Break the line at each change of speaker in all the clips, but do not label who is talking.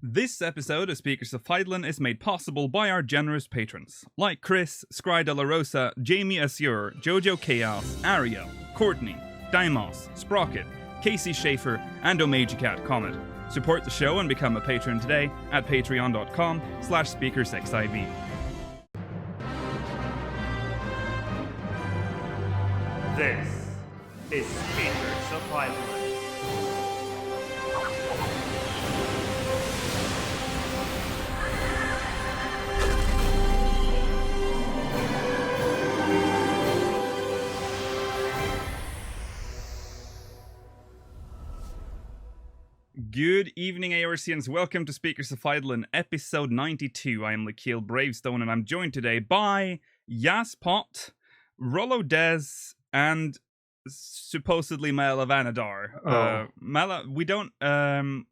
This episode of Speakers of Feidlin is made possible by our generous patrons, like Chris, Scry de la Rosa, Jamie Azure, Jojo Chaos, Ariel, Courtney, Dimos, Sprocket, Casey Schaefer, and Omegacat Comet. Support the show and become a patron today at patreon.com/SpeakersXIV.
This is Speakers of Feidlin.
Good evening, AORCians. Welcome to Speakers of Feidlin, episode 92. I am Lakeel Bravestone, and I'm joined today by Yaspot, Rollo Dez, and supposedly Mela Vanadar. Mela, we don't.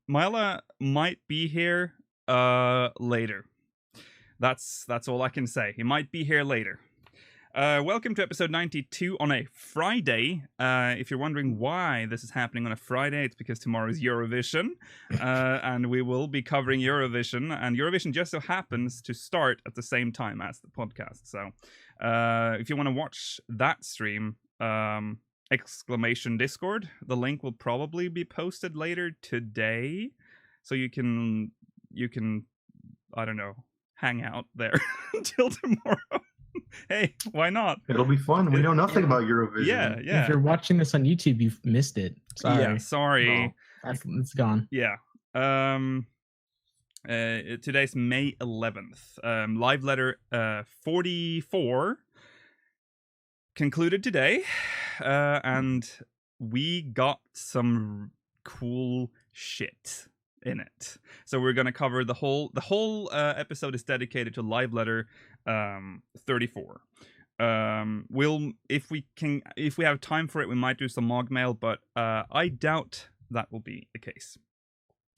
Mela might be here later. That's all I can say. He might be here later. Welcome to episode 92 on a Friday. If you're wondering why this is happening on a Friday, it's because tomorrow is Eurovision, and we will be covering Eurovision, and Eurovision just so happens to start at the same time as the podcast. So if you want to watch that stream, exclamation Discord, the link will probably be posted later today, so you can I don't know, hang out there until tomorrow. Hey, why not?
It'll be fun. We know nothing about Eurovision.
Yeah.
If you're watching this on YouTube, you've missed it. Sorry.
Yeah, sorry.
No, it's gone.
Yeah. Today's May 11th. Live letter 44 concluded today, and we got some cool shit in it. So we're going to cover the whole episode is dedicated to live letter 34. We'll if we have time for it, we might do some Mog Mail, but I doubt that will be the case.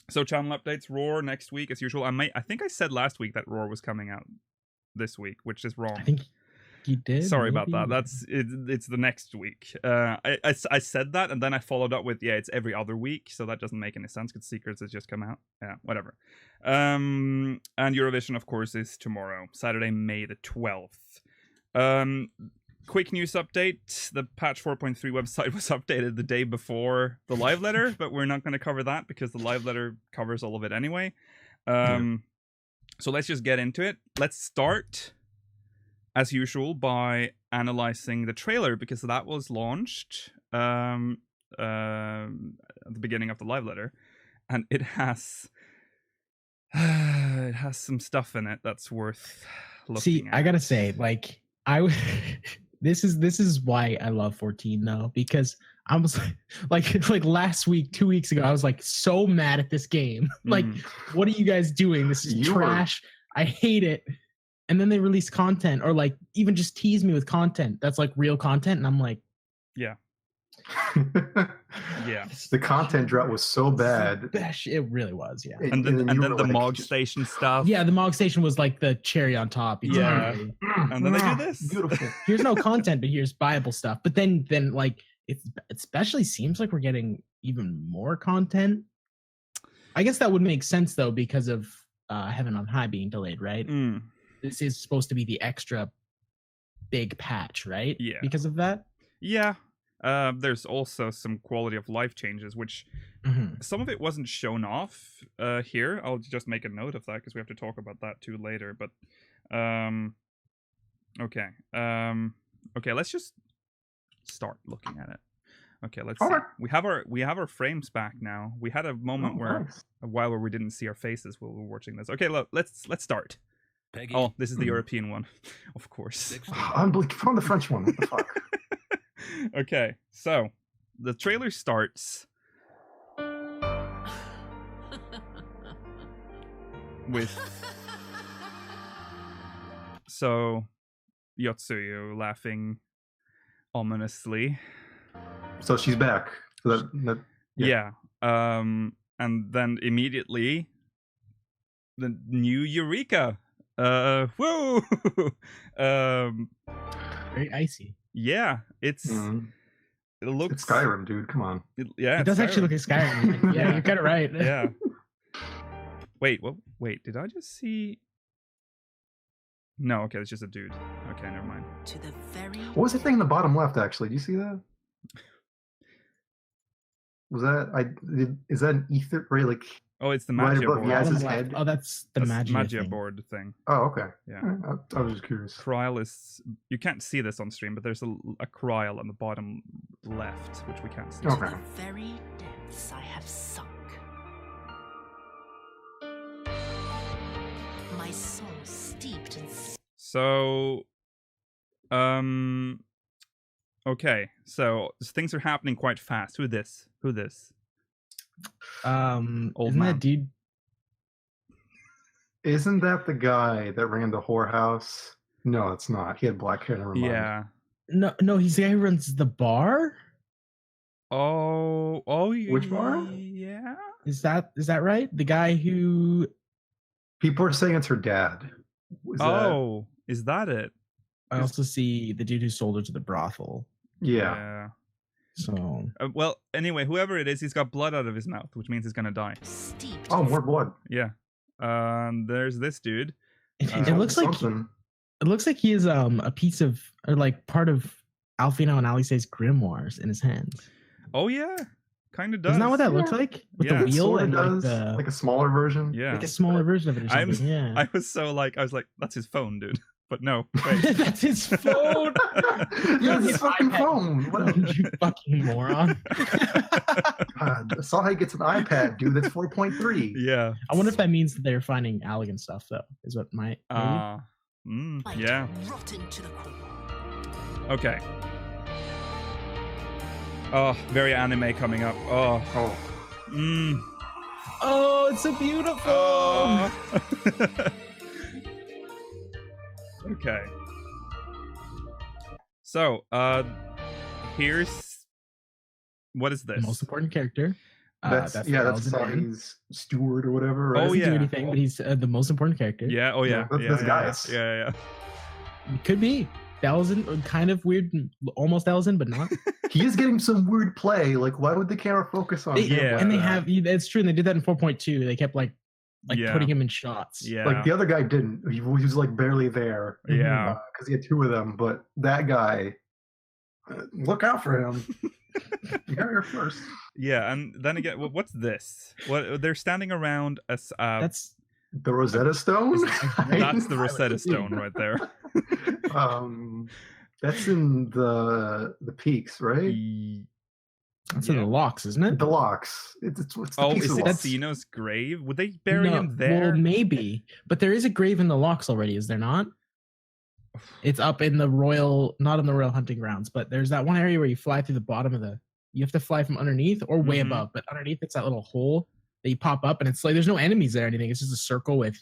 So channel updates, Roar next week as usual. I think I said last week that Roar was coming out this week, which is wrong.
I think you did.
Sorry
maybe.
about that. It's the next week. I said that, and then I followed up with it's every other week, so that doesn't make any sense because Secrets has just come out. Yeah, whatever. And Eurovision, of course, is tomorrow, Saturday, May the 12th. Quick news update: the patch 4.3 website was updated the day before the live letter, but we're not going to cover that because the live letter covers all of it anyway. So let's just get into it. Let's start, as usual, by analyzing the trailer, because that was launched at the beginning of the live letter, and it has some stuff in it that's worth looking at.
I gotta say, like, this is why I love 14 though, because I was like last week, 2 weeks ago, I was like so mad at this game. Like, what are you guys doing? This is trash. I hate it. And then they release content, or like even just tease me with content that's like real content, and I'm like,
yeah.
The content drop was so bad.
It really was, yeah.
And then the Mog Station stuff.
Yeah, the Mog Station was like the cherry on top.
Yeah. And then they do this.
Beautiful.
Here's no content, but here's buyable stuff. But then like it especially seems like we're getting even more content. I guess that would make sense though, because of Heaven on High being delayed, right? This is supposed to be the extra big patch, right?
Yeah.
Because of that?
Yeah. There's also some quality of life changes, which some of it wasn't shown off here. I'll just make a note of that because we have to talk about that too later. But okay, let's just start looking at it. Okay, let's see. We have our frames back now. We had a moment where we didn't see our faces while we were watching this. Okay, look, let's start. Peggy. Oh, this is the European one, of course.
From the French one. What the fuck?
Okay, so the trailer starts with Yotsuyu laughing ominously.
So she's back.
Yeah. And then immediately the new Eureka. Whoa.
Very icy.
Yeah, it looks.
It's Skyrim, dude. Come on.
It does actually look like Skyrim. Yeah, you got it right.
Yeah. Wait, what? Wait, did I just see? No, okay, it's just a dude. Okay, never mind.
To the very
What was the thing in the bottom left? Actually, do you see that? Was that is that an ether? Right, like
Oh, it's the
right
magia
above
board.
Yaz's
Bottom left.
head.
Oh, that's the magia thing.
board thing.
Oh, okay.
Yeah.
I was just curious.
Kryl is. You can't see this on stream, but there's a Kryl on the bottom left, which we can't see.
Okay.
to the very depths I have sunk. My soul steeped in
So, okay. So things are happening quite fast. Who this? Old
Isn't
man.
that dude?
Isn't that the guy that ran the whorehouse? No, it's not. He had black hair. Never mind.
Yeah.
No, he's the guy who runs the bar.
Oh.
Which bar?
Yeah.
Is that right? The guy who
People are saying it's her dad.
Is that it?
I also see the dude who sold her to the brothel.
Yeah.
So
Well, anyway, whoever it is, he's got blood out of his mouth, which means he's gonna die.
steeped
Oh,
in
more blood.
Yeah. There's this dude.
it looks like
something.
he is a piece of or like part of Alfino and Alice's grimoires in his hands.
Oh yeah, kind of does.
Isn't that what that looks like? With
Yeah.
the
It
wheel
sorta
and
does,
like
like a smaller version.
Yeah.
a smaller version of it or
I'm-
something. Yeah.
I was like, that's his phone, dude. But no, wait.
That's his phone.
Yeah, it's his fucking
iPad.
phone. What
You fucking moron.
SoH gets an iPad, dude. That's 4.3.
Yeah.
I wonder if that means that they're finding elegant stuff though. Is what my
bite,
Yeah.
rotten to the core.
Okay. Oh, very anime coming up. Oh.
Oh, it's so beautiful.
Oh. Okay. So, here's what is
The
this?
most important character.
That's
the
that's
Elden Ring.
SoH's steward or whatever. Right?
Oh,
Doesn't
yeah.
do anything, but he's the most important character.
Yeah. Oh yeah.
Yeah, that's Gaius.
Yeah.
It could be. Delzin, kind of weird, almost Delzin, but not.
He is getting some weird play. Like, why would the camera focus on him?
Yeah.
like
And they
that?
have, it's true, and they did that in 4.2. They kept like
Yeah.
putting him in shots.
Yeah.
Like the other guy didn't. He was like barely there.
Yeah.
Because he had two of them. But that guy, look out for him. You got here first.
Yeah. And then again, what's this? What they're standing around as
That's
The Rosetta Stone.
that's the Rosetta Stone right there.
That's in the peaks, right?
that's in the locks, isn't it?
The locks. It's the
Oh,
piece
is
of
it
locks.
Zeno's grave? Would they bury
No,
him there?
Well, maybe, but there is a grave in the locks already, is there not? It's up in the royal, not in the royal hunting grounds, but there's that one area where you fly through the bottom of the. You have to fly from underneath or way
Mhm.
above, but underneath it's that little hole that you pop up, and it's like there's no enemies there or anything. It's just a circle with.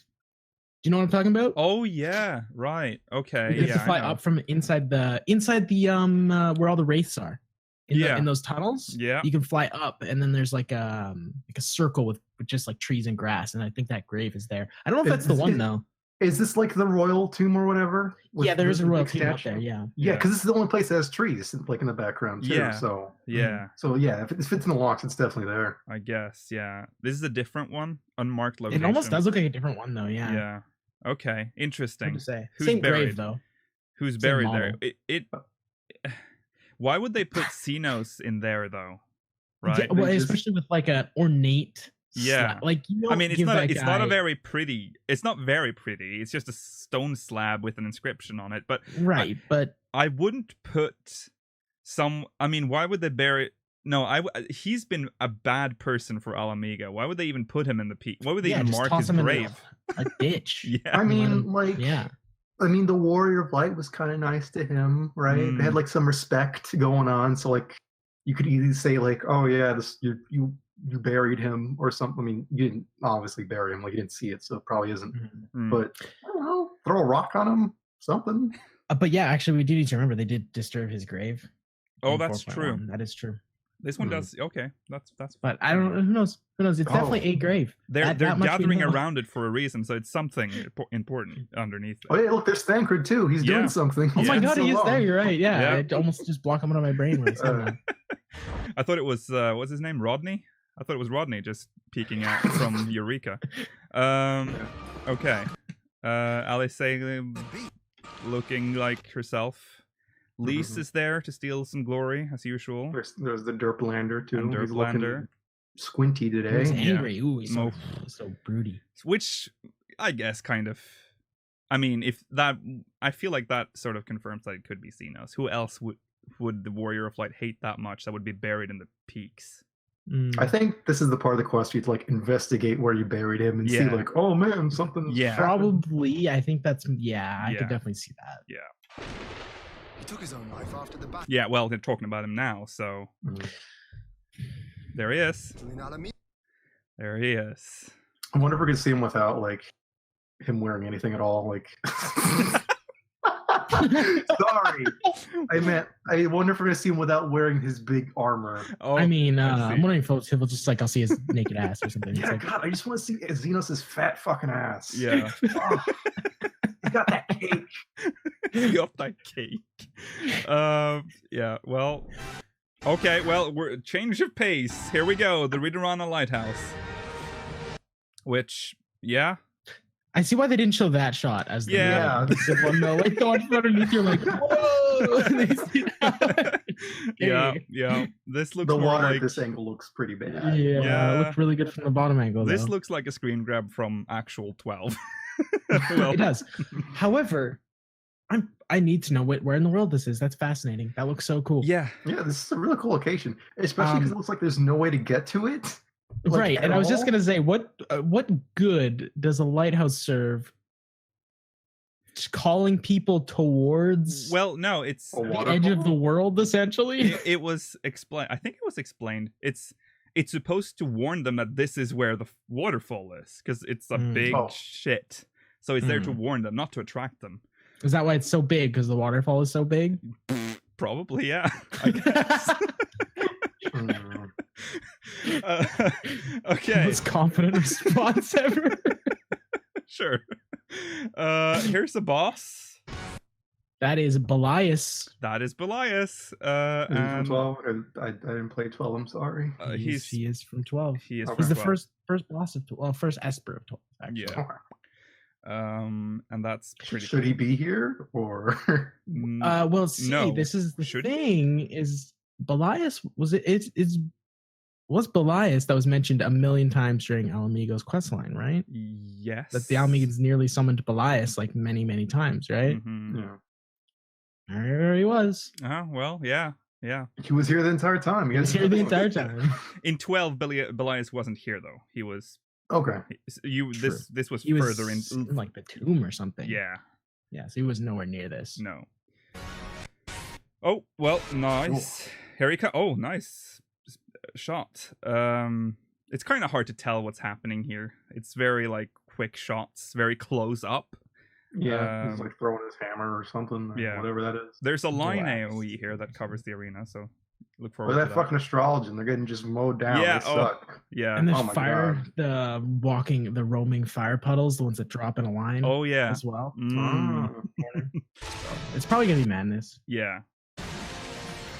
Do you know what I'm talking about?
Oh yeah, right. Okay.
You have
Yeah.
to fly
I know.
up from inside the where all the wraiths are.
Yeah.
In those tunnels.
Yeah.
You can fly up, and then there's like a circle with just like trees and grass, and I think that grave is there. I don't know if that's the one though.
Is this like the royal tomb or whatever? With
Yeah, there is a
the
royal
big
tomb up
statue?
there. Yeah.
Yeah, because this is the only place that has trees, like in the background too.
Yeah.
So
Yeah.
So yeah, if it fits in the locks, it's definitely there.
I guess. Yeah. This is a different one, unmarked location.
It almost does look like a different one though. Yeah.
Yeah. Okay.
Hard
Interesting.
to say.
Who's
Same
buried?
grave though.
Who's
Same
buried there?
model.
It. Why would they put Xenos in there though? Right.
Yeah, well,
They just-
especially with like an ornate.
Yeah.
Like you
I mean, it's
give
not.
that
It's not a
guy-
very pretty. It's not very pretty. It's just a stone slab with an inscription on it. But
right, but
I wouldn't put some. I mean, why would they bury? No, he's been a bad person for Alamiga. Why would they even put him in the peak? Why would they
yeah,
even
just
mark
toss
his
him in
grave?
a ditch.
Yeah.
I mean, like,
Yeah.
I mean, the Warrior of Light was kind of nice to him, right? They had like some respect going on, so like you could easily say like, oh yeah, this you buried him or something. I mean, you didn't obviously bury him, like you didn't see it, so it probably isn't.
Mm.
But I don't know, throw a rock on him, something.
But yeah, actually, we do need to remember they did disturb his grave.
Oh,
in
that's
4.1.
true.
That is true.
This one
Hmm.
does. Okay, that's.
But I don't know. Who knows? Who knows? It's
Oh.
definitely a grave.
They're
That much we
gathering
know.
around it for a reason, so it's something important underneath it.
Oh yeah, look, there's Thancred too. He's
Yeah.
doing something.
Oh
He's
my
been
god,
so
he is
long.
there. You're right. Yeah,
Yeah.
it almost just blocked him out of my brain when I said that.
I thought it was what's his name, Rodney? I thought it was Rodney just peeking out from Eureka. Okay. Alice looking like herself. Lise is there to steal some glory, as usual.
There's the Derplander, too.
And
He's
Derplander.
looking squinty today.
He's
Yeah.
angry. Ooh, he's so broody.
Which, I guess, kind of... I mean, if that... I feel like that sort of confirms that it could be Xenos. Who else would the Warrior of Light hate that much that would be buried in the peaks?
I think this is the part of the quest where you have to like investigate where you buried him and see like, oh man, something.
Yeah.
Probably. I think that's I could definitely see that.
Yeah.
He took his own life after the battle.
Yeah, well, they're talking about him now, so... There he is. There he is.
I wonder if we could see him without like him wearing anything at all. Like, sorry, I wonder if we're gonna see him without wearing his big armor.
Oh,
I mean,
I see.
I'm wondering if he'll just like I'll see his naked ass or something.
Yeah,
It's like,
God, I just want to see Xenos' fat fucking ass.
Yeah.
Oh, he got that cake.
He got that cake. Yeah, well... Okay, well, we're change of pace. Here we go, the Ridorana Lighthouse. Which, yeah.
I see why they didn't show that shot as the
Yeah.
the one though. Like the one from underneath, you're like, whoa! And they see that.
Yeah. This looks
The
more
water
like...
at this angle looks pretty bad.
Yeah.
It looked really good from the bottom angle.
This
though.
looks like a screen grab from actual 12.
It does. However, I need to know where in the world this is. That's fascinating. That looks so cool.
Yeah.
Yeah, this is a really cool location, especially because it looks like there's no way to get to it. Like,
Right,
at
and I was just
all.
gonna say, what good does a lighthouse serve? Just calling people towards
Well, no, it's...
A
the edge of the world, essentially.
It was explained. I think it was explained. It's supposed to warn them that this is where the waterfall is, because it's a big
Oh.
shit. So it's there to warn them, not to attract them.
Is that why it's so big? Because the waterfall is so big?
Probably, yeah. I guess. Okay.
Most confident response ever.
Sure. Here's the boss.
That is Belias.
That is Belias.
Is he from
And
12? I didn't play 12. I'm sorry.
He is from 12.
he is
Okay.
from
He's the
12.
first boss of 12. Well, first Esper of 12. Actually.
Yeah. And that's pretty
Should he be here or?
Well, see,
No.
this is the
Should he?
thing. Is Belias was Belias that was mentioned a million times during Alamigo's questline, right?
Yes.
That the Alamegans nearly summoned Belias like many times, right?
Mhm.
Yeah.
There he was.
Well, yeah.
He was here the entire time.
He was here the entire time.
In 12, Belias wasn't here though. He was.
Okay.
This was
He was
further in.
like the tomb or something.
Yeah.
Yeah, so he was nowhere near this.
No. Oh well, nice. Here he comes. Oh, nice shot. It's kind of hard to tell what's happening here. It's very like quick shots, very close up.
Yeah. He's like throwing his hammer or something. Or
Yeah.
whatever that is.
There's a line
Relax.
AOE here that covers the arena, so look
Or
forward
that
to that.
fucking astrologian. They're getting just mowed down.
Yeah,
They
oh.
suck.
Yeah.
And there's
Oh my
fire, the roaming fire puddles, the ones that drop in a line
Oh yeah.
as well.
Mm,
Ah.
It's probably gonna be madness.
yeah.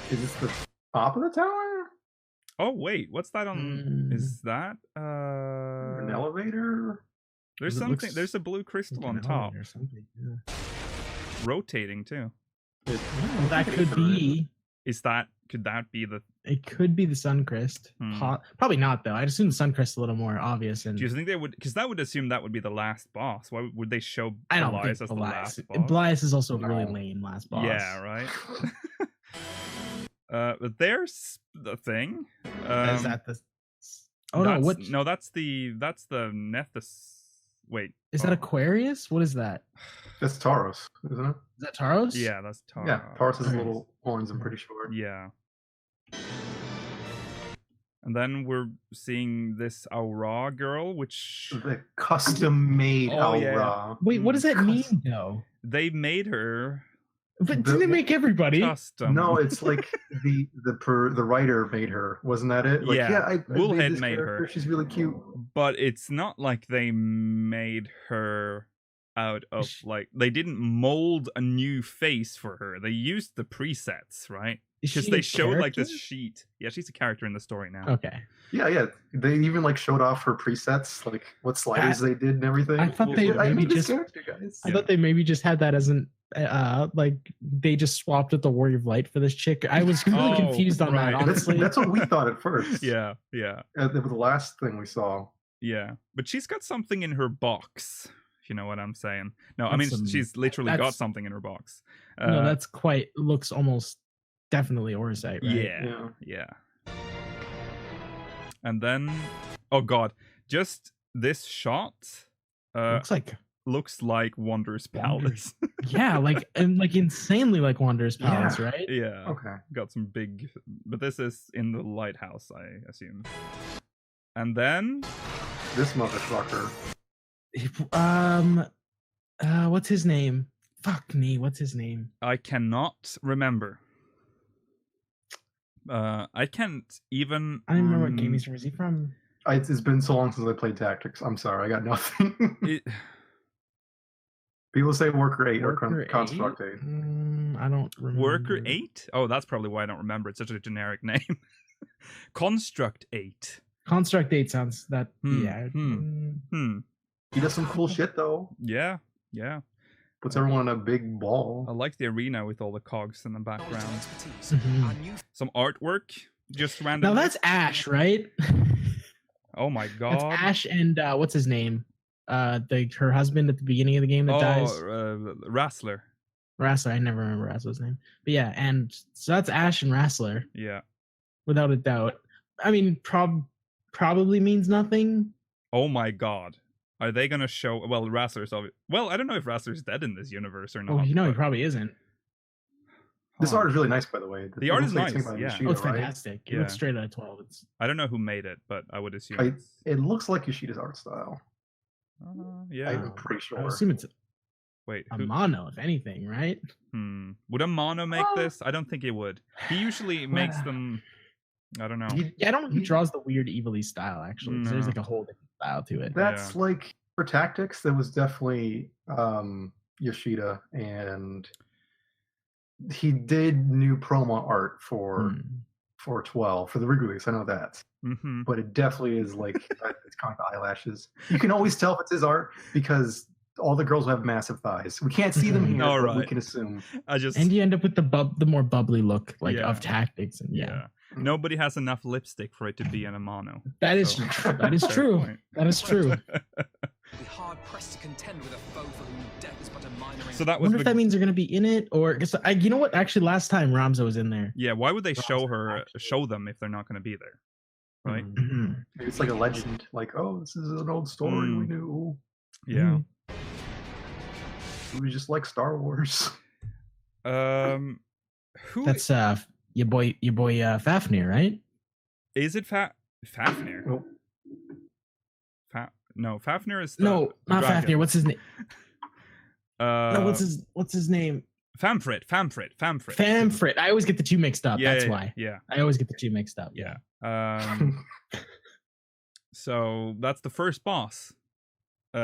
Is this the top of the tower?
Oh wait, what's that on?
Mm.
Is that
An elevator?
There's
It
something.
looks
There's a blue crystal on
Like an
top,
elevator or something. Yeah.
rotating too.
It-
Well, that could be.
Could that be the?
It could be the Suncrest.
Hmm.
Probably not though. I'd assume the Suncrest is a little more obvious. And
Do you think they would? Because that would assume that would be the last boss. Why would they show
I don't
Belias
think
as the
Belias.
last boss?
Belias is also a really
No.
lame last boss.
Yeah, right. But there's the thing.
Is that the? Oh no!
that's-
What
No, that's the Nethys. Wait.
is that? Aquarius? What is that?
That's Taurus, isn't it?
Is that Taros?
Yeah, that's Tar.
Yeah, Taurus has
Alright.
little horns, I'm pretty sure.
Yeah. And then we're seeing this Aura girl, which
The custom made
Oh, yeah.
Aura.
Wait, what does that
Cus-
mean though?
they made her
But didn't they make everybody?
custom.
No, it's like the writer made her. Wasn't that it? Like,
Yeah,
I
Woolhead
this
made her.
character, She's really cute.
But it's not like they made her out of like they didn't mold a new face for her. They used the presets, right? because they showed like this sheet. Yeah, she's a character in the story now.
Okay.
Yeah. They even like showed off her presets, like what sliders they did and everything.
I thought they
I
maybe
made this
just.
character, guys.
I thought they maybe just had that as an like they just swapped with the Warrior of Light for this chick. I was really confused on that. Honestly,
that's what we thought at first.
Yeah.
It was the last thing we saw.
Yeah, but she's got something in her box. If you know what I'm saying. No, I mean she's literally got something in her box.
No, that's quite looks almost definitely Orsite, right?
Yeah. And then, oh god, just this shot looks like Wanderer's Palace.
Yeah, like insanely like Wanderer's Palace, right?
Yeah.
Okay.
Got some big, but this is in the lighthouse, I assume. And then
this motherfucker.
What's his name? Fuck me, what's his name?
I cannot remember. I can't even.
I don't remember what game he's from. Is he from?
It's been so long since I played Tactics. I'm sorry, I got nothing. People say Worker 8 or Construct 8.
I don't remember.
Worker 8? Oh, that's probably why I don't remember. It's such a generic name. Construct 8.
Construct 8 sounds that. Yeah.
He does some cool shit though.
Yeah.
Puts everyone in a big ball.
I like the arena with all the cogs in the background. Some artwork just random.
Now that's Ash, right?
Oh my god.
That's Ash and what's his name? Her husband at the beginning of the game that dies.
Rassler.
I never remember Rassler's name. But yeah, and so that's Ash and Rassler.
Yeah. Without
a doubt. I mean, probably means nothing.
Oh my god. Are they going to show... Well, Rassler's obviously... Well, I don't know if Rassler's dead in this universe or not.
Oh, he probably isn't.
This art is really nice, by the way.
The art is nice, yeah.
Yoshida,
it's fantastic.
Right?
It looks straight out of 12.
I don't know who made it, but I would assume
it looks like Yoshida's art style.
Yeah.
I'm pretty sure.
I assume it's
Wait,
a mono, if anything, right?
Would a mono make this? I don't think he would. He usually makes them... I don't know.
I don't know if he draws the weird evilly style, actually. No. There's like a whole different style to it.
That's like... For Tactics, there was definitely Yoshida, and he did new promo art for 12 for the re-release. I know that, but it definitely is like it's kind of the eyelashes. You can always tell if it's his art because all the girls have massive thighs. We can't see them here, but we can assume.
And you end up with the more bubbly look of Tactics, and
nobody has enough lipstick for it to be in a mono.
That is that is true. That is true.
Be hard pressed to contend with a foe for whom death is but a minor.
So that was.
I wonder if that means they're gonna be in it, or you know what? Actually, last time Ramza was in there.
Yeah, why would they show them if they're not gonna be there? Right?
Maybe it's like a legend. Like, oh, this is an old story we knew.
Yeah.
It was just like Star Wars.
Who?
That's your boy Fafnir, right?
Is it Fafnir?
Nope.
No, Fafnir is
not
dragon.
Fafnir. What's his name? What's his name?
Famfrit.
I always get the two mixed up. That's why.
Yeah.
I always get the two mixed up.
Yeah. So that's the first boss,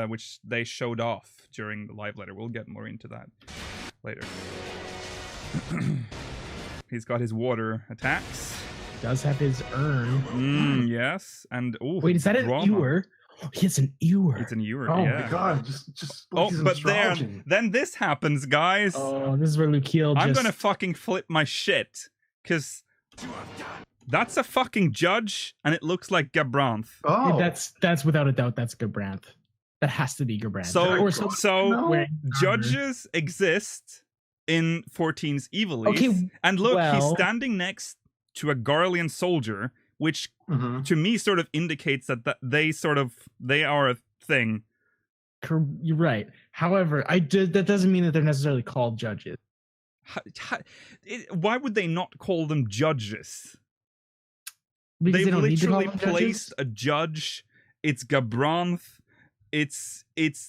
which they showed off during the live letter. We'll get more into that later. He's got his water attacks.
He does have his urn.
Yes. And
wait, is that an ewer? Oh, it's an ewer.
It's an ewer.
Oh
yeah.
my god! Just
but then this happens, guys.
Oh, this is where Lukiel.
I'm gonna fucking flip my shit, cause that's a fucking judge, and it looks like Gabranth.
Oh,
that's without a doubt. That's Gabranth. That has to be Gabranth.
So judges exist in 14's Evilise, and look, he's standing next to a Garlean soldier, which to me sort of indicates that they are a thing.
You're right. However, that doesn't mean that they're necessarily called judges.
Why would they not call them judges?
Because
They've literally placed a judge. It's Gabranth. It's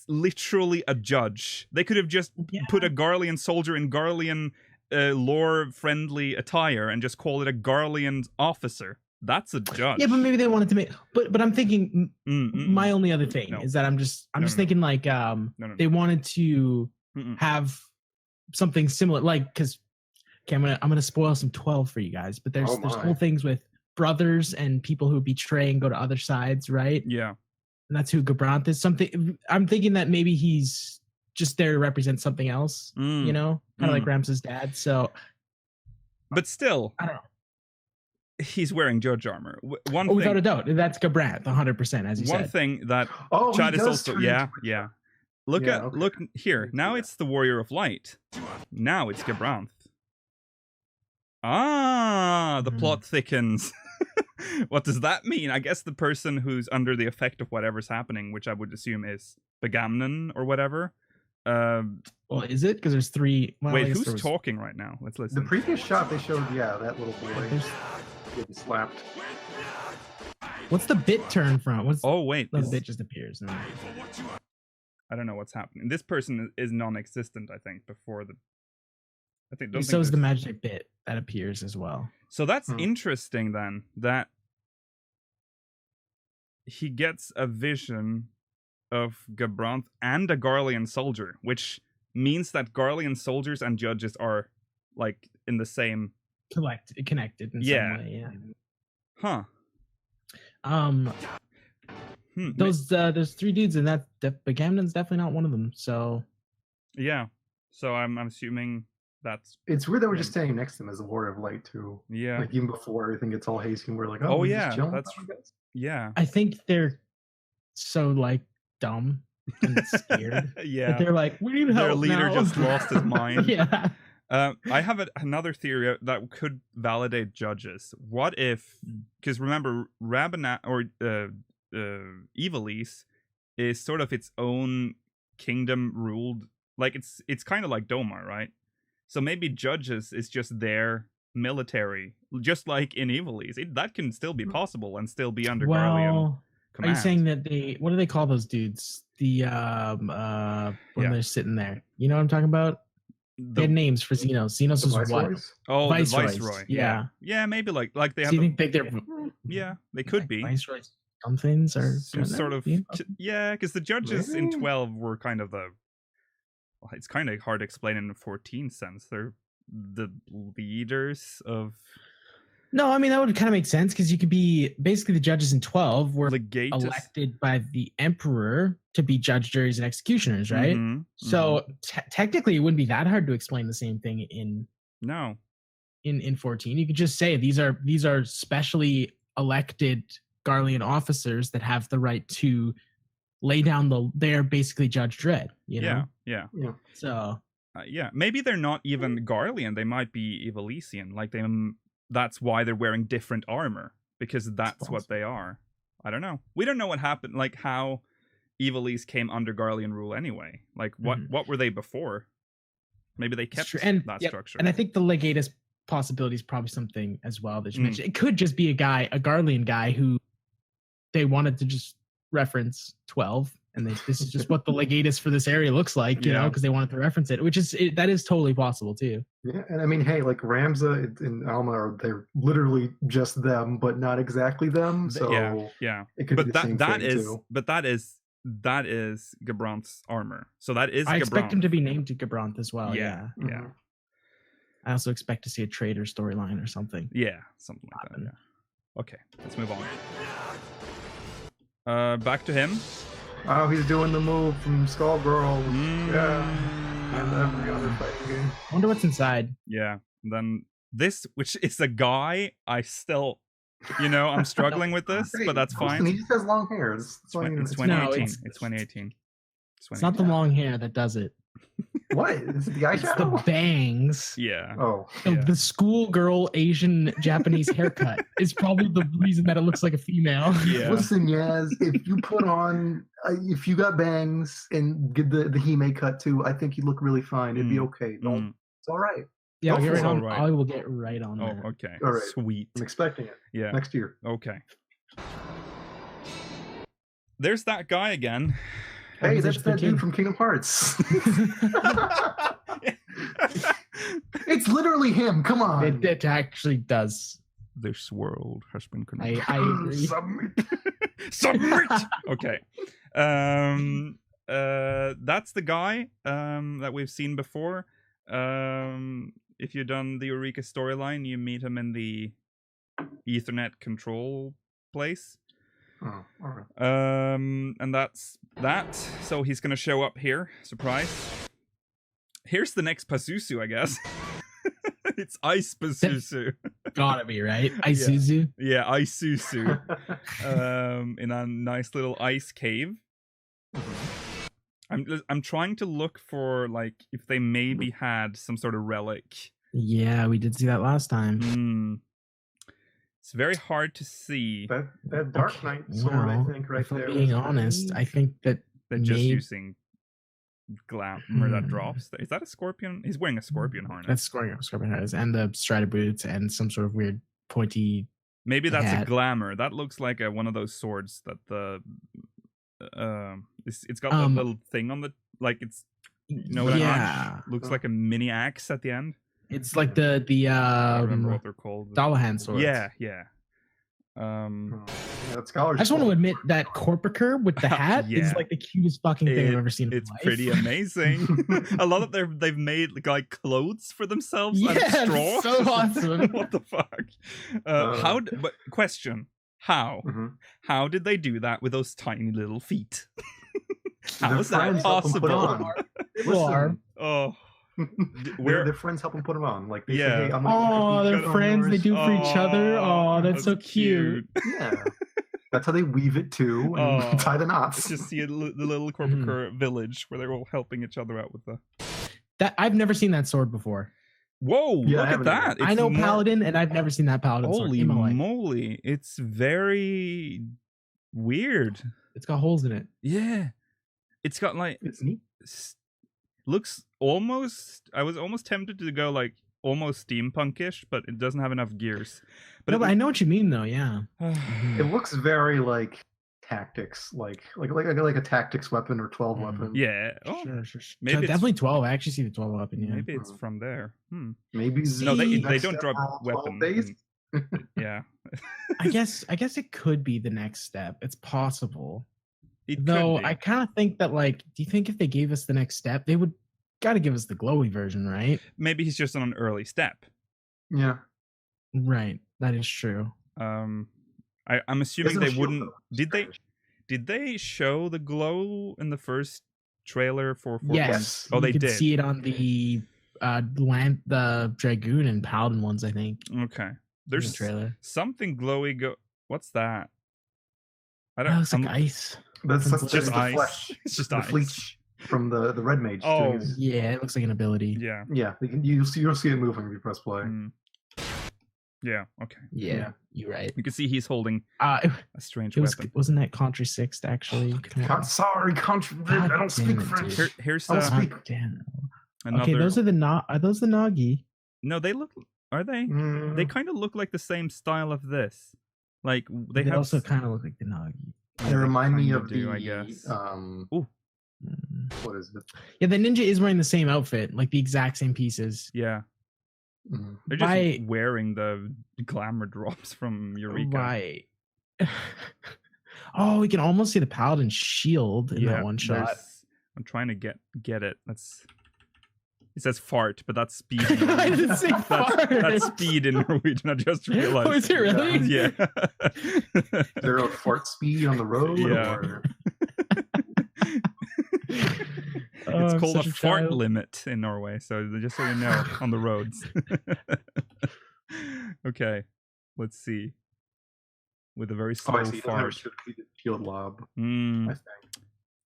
literally a judge. They could have just put a Garlean soldier in Garlean lore-friendly attire and just call it a Garlean officer. That's a judge.
Yeah, but maybe they wanted to make. But I'm thinking. My only other thing is that I'm just thinking like they wanted to have something similar, like because Okay, I'm gonna spoil some 12 for you guys, but there's
Oh
there's
my.
whole things with brothers and people who betray and go to other sides, right?
Yeah.
And that's who Gabranth is. Something I'm thinking that maybe he's just there to represent something else, you know, kind of like Ramses' dad. So,
but still,
I don't know.
He's wearing judge armor.
Without a doubt, that's Gabranth, 100%, as you said.
One thing that
Oh,
Chad
he
is
does
also
turn into a
yeah. Look
Yeah,
at
okay.
look here. Now
Yeah.
it's the Warrior of Light. Now it's Gabranth. Ah, the plot thickens. What does that mean? I guess the person who's under the effect of whatever's happening, which I would assume is Begamnon or whatever.
Well, is it? Because there's three. Well, I
Wait,
guess
who's
there was-
talking right now? Let's
The
listen.
previous shot they showed, that little boy
there's-
getting slapped.
What's the bit turn from? What's
Oh wait,
the bit just appears? No.
I don't know what's happening. This person is non-existent. I think before the. Don't
So
think
is the
there's-
magic bit that appears as well.
So that's
Hmm.
interesting then, that he gets a vision of Gabranth and a Garlean soldier, which means that Garlean soldiers and judges are like in the same.
Connected in
Yeah.
some way. Yeah.
Huh.
There's three dudes, and that Begamnon's definitely not one of them. So
Yeah. So I'm assuming that's
It's weird that we're just standing next to him as a Warrior of Light too.
yeah.
Like even before everything gets all hazy, and we're like,
Oh,
we're
yeah,
just chilling
that's-
out, I guess.
Yeah.
I think they're so like dumb and scared
Yeah.
that they're like, we need help.
Their leader
now."
just lost his mind.
Yeah.
I have another theory that could validate judges. What if, because remember, Rabanat or Ivalice is sort of its own kingdom ruled, like it's kind of like Domar, right? So maybe judges is just their military, just like in Ivalice. That can still be possible and still be under Garlean
Well, are
command.
you saying that what do they call those dudes? The when they're sitting there. You know what I'm talking about? They had names for Xenos. Xenos
The
was what?
Viceroys?
Oh,
Viceroys,
the Viceroy.
yeah.
Yeah, maybe like they have.
Do you think they're
Yeah, they could be.
Viceroys? Some things are
Some sort of yeah, because the judges in
Really?
12 were kind of it's kind of hard to explain in a 14 sense. They're the leaders of
No, I mean that would kind of make sense because you could be basically the judges in 12 were
legatus.
elected by the emperor to be judge, juries, and executioners, right?
Mhm,
So technically, it wouldn't be that hard to explain the same thing
no,
in 14. You could just say these are specially elected Garlean officers that have the right to lay down they're basically Judge Dredd, you know?
yeah.
So
Yeah, maybe they're not even Garlean. They might be Evalesian. Like that's why they're wearing different armor, because that's what they are. I don't know. We don't know what happened, like how Evalese came under Garlean rule anyway. Like what were they before? Maybe they kept that structure.
And I think the legatus possibility is probably something as well that you mentioned. It could just be a Garlean guy who they wanted to just reference 12, and this is just what the legatus for this area looks like, you know, because they wanted to reference it, which is that is totally possible too.
Yeah, and I mean, hey, like Ramza and Alma they're literally just them, but not exactly them. So
yeah.
it could be the same thing too.
But that is Gabranth's armor. So that is
I expect
Gabranth.
him to be named to Gabranth as well.
Yeah.
Mhm.
I also expect to see a traitor storyline or something.
Yeah, something like that. Yeah. Okay, let's move on. Back to him.
Oh, he's doing the move from Skullgirl.
Mm.
Yeah. And every other fighting game.
I wonder what's inside.
Yeah. And then this, which is a guy, I still, I'm struggling with this, but that's fine.
He just has long hair. It's
It's 2018. It's 2018.
It's not the long hair that does it.
What? Is it the
It's the
eyeshadow?
bangs.
Yeah.
Oh.
The schoolgirl Asian Japanese haircut is probably the reason that it looks like a female.
Yeah.
Listen, Yaz, if you put on, if you got bangs and get the Hime cut too, I think you look really fine. It'd be okay. Don't. It's all right.
Yeah, I'll get right
All
on.
right.
I will get right on that.
Oh, okay.
All right.
Sweet.
I'm expecting it
Yeah.
next year.
Okay. There's that guy again.
Hey,
was
that's
just
that
thinking-
dude from Kingdom Hearts. It's literally him. Come on.
It actually does.
This world has been
I
controlled.
agree.
Submit.
Submit. Okay. That's the guy that we've seen before. if you've done the Eureka storyline, you meet him in the Ethernet control place.
Oh, all right.
And that's that. So he's gonna show up here. Surprise. Here's the next Pazuzu, I guess. It's Ice Pazuzu.
Gotta be, right? Isuzu.
Yeah, Isuzu. In a nice little ice cave. I'm trying to look for like if they maybe had some sort of relic.
Yeah, we did see that last time.
It's very hard to see.
That Dark Knight sword, I think, right
if I'm
there.
being honest, I think that
They're just using glamour that drops. Is that a scorpion? He's wearing a scorpion harness.
That's scorpion harness and the Strata boots and some sort of weird pointy.
Maybe that's
hat.
a glamour. That looks like one of those swords that the it's got that little thing on the like it's what I mean? Looks like a mini axe at the end.
It's like the
I don't remember what they're called.
Dalahan swords.
Yeah.
That scholar's
I just want to admit that Corpiker with the hat is like the cutest fucking thing I've ever seen.
It's
in my life.
pretty amazing. A lot of they've made like clothes for themselves out of
Yeah,
straw.
so awesome.
What the fuck? But question: How did they do that with those tiny little feet? How is that possible?
Listen,
Their
friends help them put them on. Like, they
Yeah.
say, hey, I'm like,
they're friends. They do for each other. Oh, that's so cute.
Yeah. That's how they weave it too and tie the knots.
Just see the little Corpiker village where they're all helping each other out with the.
That I've never seen that sword before.
Whoa!
Yeah,
look at that.
I know Paladin, and I've never seen that Paladin sword
Holy
in my life.
moly! It's very weird.
It's got holes in it.
Yeah, it's got like
It's neat.
Looks almost. I was almost tempted to go like almost steampunkish, but it doesn't have enough gears. But
I know what you mean, though. Yeah.
It looks very like tactics, like a tactics weapon or 12 weapon.
Yeah. Oh,
Sure.
maybe it's
definitely 12. I actually see the 12 weapon. Yeah.
Maybe it's from there.
Maybe
No, they
next
don't drop
step, 12
weapons.
days?
Yeah.
I guess it could be the next step. It's possible.
It
Though
could be.
I kind of think that, like, do you think if they gave us the next step, they would got to give us the glowy version, right?
Maybe he's just on an early step.
Yeah.
Right. That is true.
I'm assuming they wouldn't. Did they show the glow in the first trailer for 14?
Yes.
Oh, they
you could
did.
see it on the the Dragoon and Paladin ones, I think.
Okay. There's
the trailer.
Something glowy. What's that? I don't.
Oh, it's like ice.
That's
just
the
ice.
flesh.
It's just
the
ice.
fleech from the red mage.
Oh.
doing his-
Yeah, it looks like an ability.
Yeah.
Yeah. You'll see it moving if you press play.
Yeah. Okay.
Yeah, you're right.
You can see he's holding
It
a strange
was,
weapon.
wasn't that Contra 6th actually?
Sorry, I don't speak
damn it,
French.
dude.
Here's
I don't speak.
God damn.
another.
Okay, those are are those the Nagi?
No, they look. Are they?
Mm,
They kind of look like the same style of this. Like they
They
have.
also kind of look like the Nagi.
they remind me
kinda
of
do,
the
I guess.
Mm.
What is it?
Yeah, the ninja is wearing the same outfit, like the exact same pieces.
Yeah.
Mm.
They're just
Right.
wearing the glamour drops from Eureka.
Right. Oh, we can almost see the Paladin shield in
Yeah,
that one shot.
I'm trying to get it. It says fart, but that's speed.
I didn't say fart.
That's speed in Norwegian. I just realized.
Oh, is it really?
Yeah.
Is there a fart speed on the road?
Yeah.
Or...
It's
I'm
called a
such
fart
child.
limit in Norway, so just so you know, on the roads. Okay, let's see. With a very
Oh, I
slow
see. It doesn't have a
fart.
shield lob. I
Mm,
think.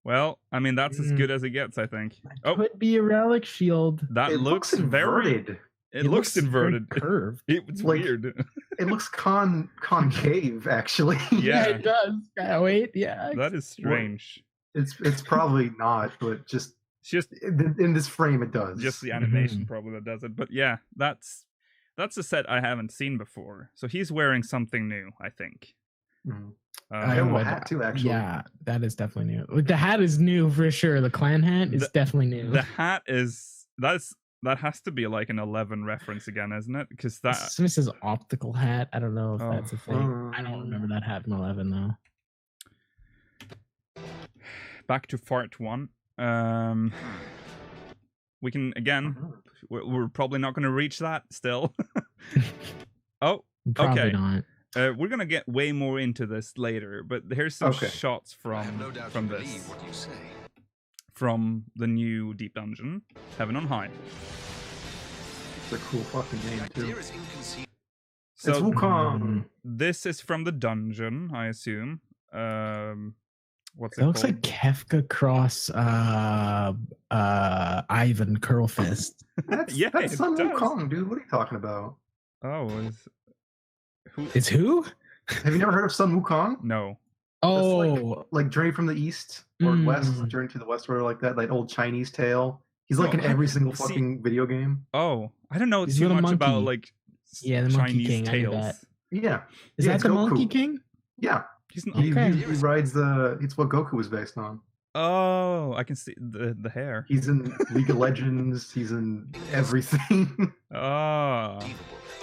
well, I mean that's as good as it gets, I think. Oh,
Could be a relic shield.
that
It
looks
looks
very.
inverted.
It looks
very
inverted.
curved.
It's
Like-
weird.
It looks concave, actually.
Yeah.
It does. Wait, yeah.
That is strange.
It's probably not, but just
It's just
in this frame, it does.
just the animation
Mhm.
probably that does it. But yeah, that's a set I haven't seen before. So he's wearing something new, I think.
Mhm.
I
Yeah,
would-
well, hat too, actually.
Yeah, that is definitely new. Like, the hat is new for sure. The clan hat is definitely new.
The hat is that has to be like an 11 reference again, isn't it? Because that
Smith says optical hat. I don't know if
Oh.
that's a thing. I don't remember that hat from 11 though.
back to Fart 1. we can again.
Mhm.
We're probably not going to reach that still. Oh,
Probably
okay.
not.
We're gonna get way more into this later, but here's some
Okay.
shots
I have no doubt
from
you
this,
believe what you say.
from the new Deep Dungeon, Heaven on High.
It's a cool fucking
The
name
idea
too.
is inconceivable.
It's
So
Wukong.
this is from the dungeon, I assume. What's it
It looks
called?
like Kefka cross Ivan Curlfist.
That's
Yeah,
that's
it
Sun
does.
Wukong, dude. What are you talking about?
Oh, who?
It's who?
Have you never heard of Sun Wukong?
No.
Oh,
Like Journey from the East or West,
Mm.
Journey to the West, or like that old Chinese tale. He's like
No,
in every single
see-
fucking video game.
Oh, I don't know
He's
too
got a
much about
monkey.
like
Yeah, the Monkey
Chinese
King, I knew
tales.
that.
Yeah,
is
Yeah,
that
it's
the
Goku.
Monkey King?
yeah.
He's not.
He,
Okay.
he rides the. It's what Goku was based on.
Oh, I can see the hair.
He's in League of Legends. He's in everything.
Oh,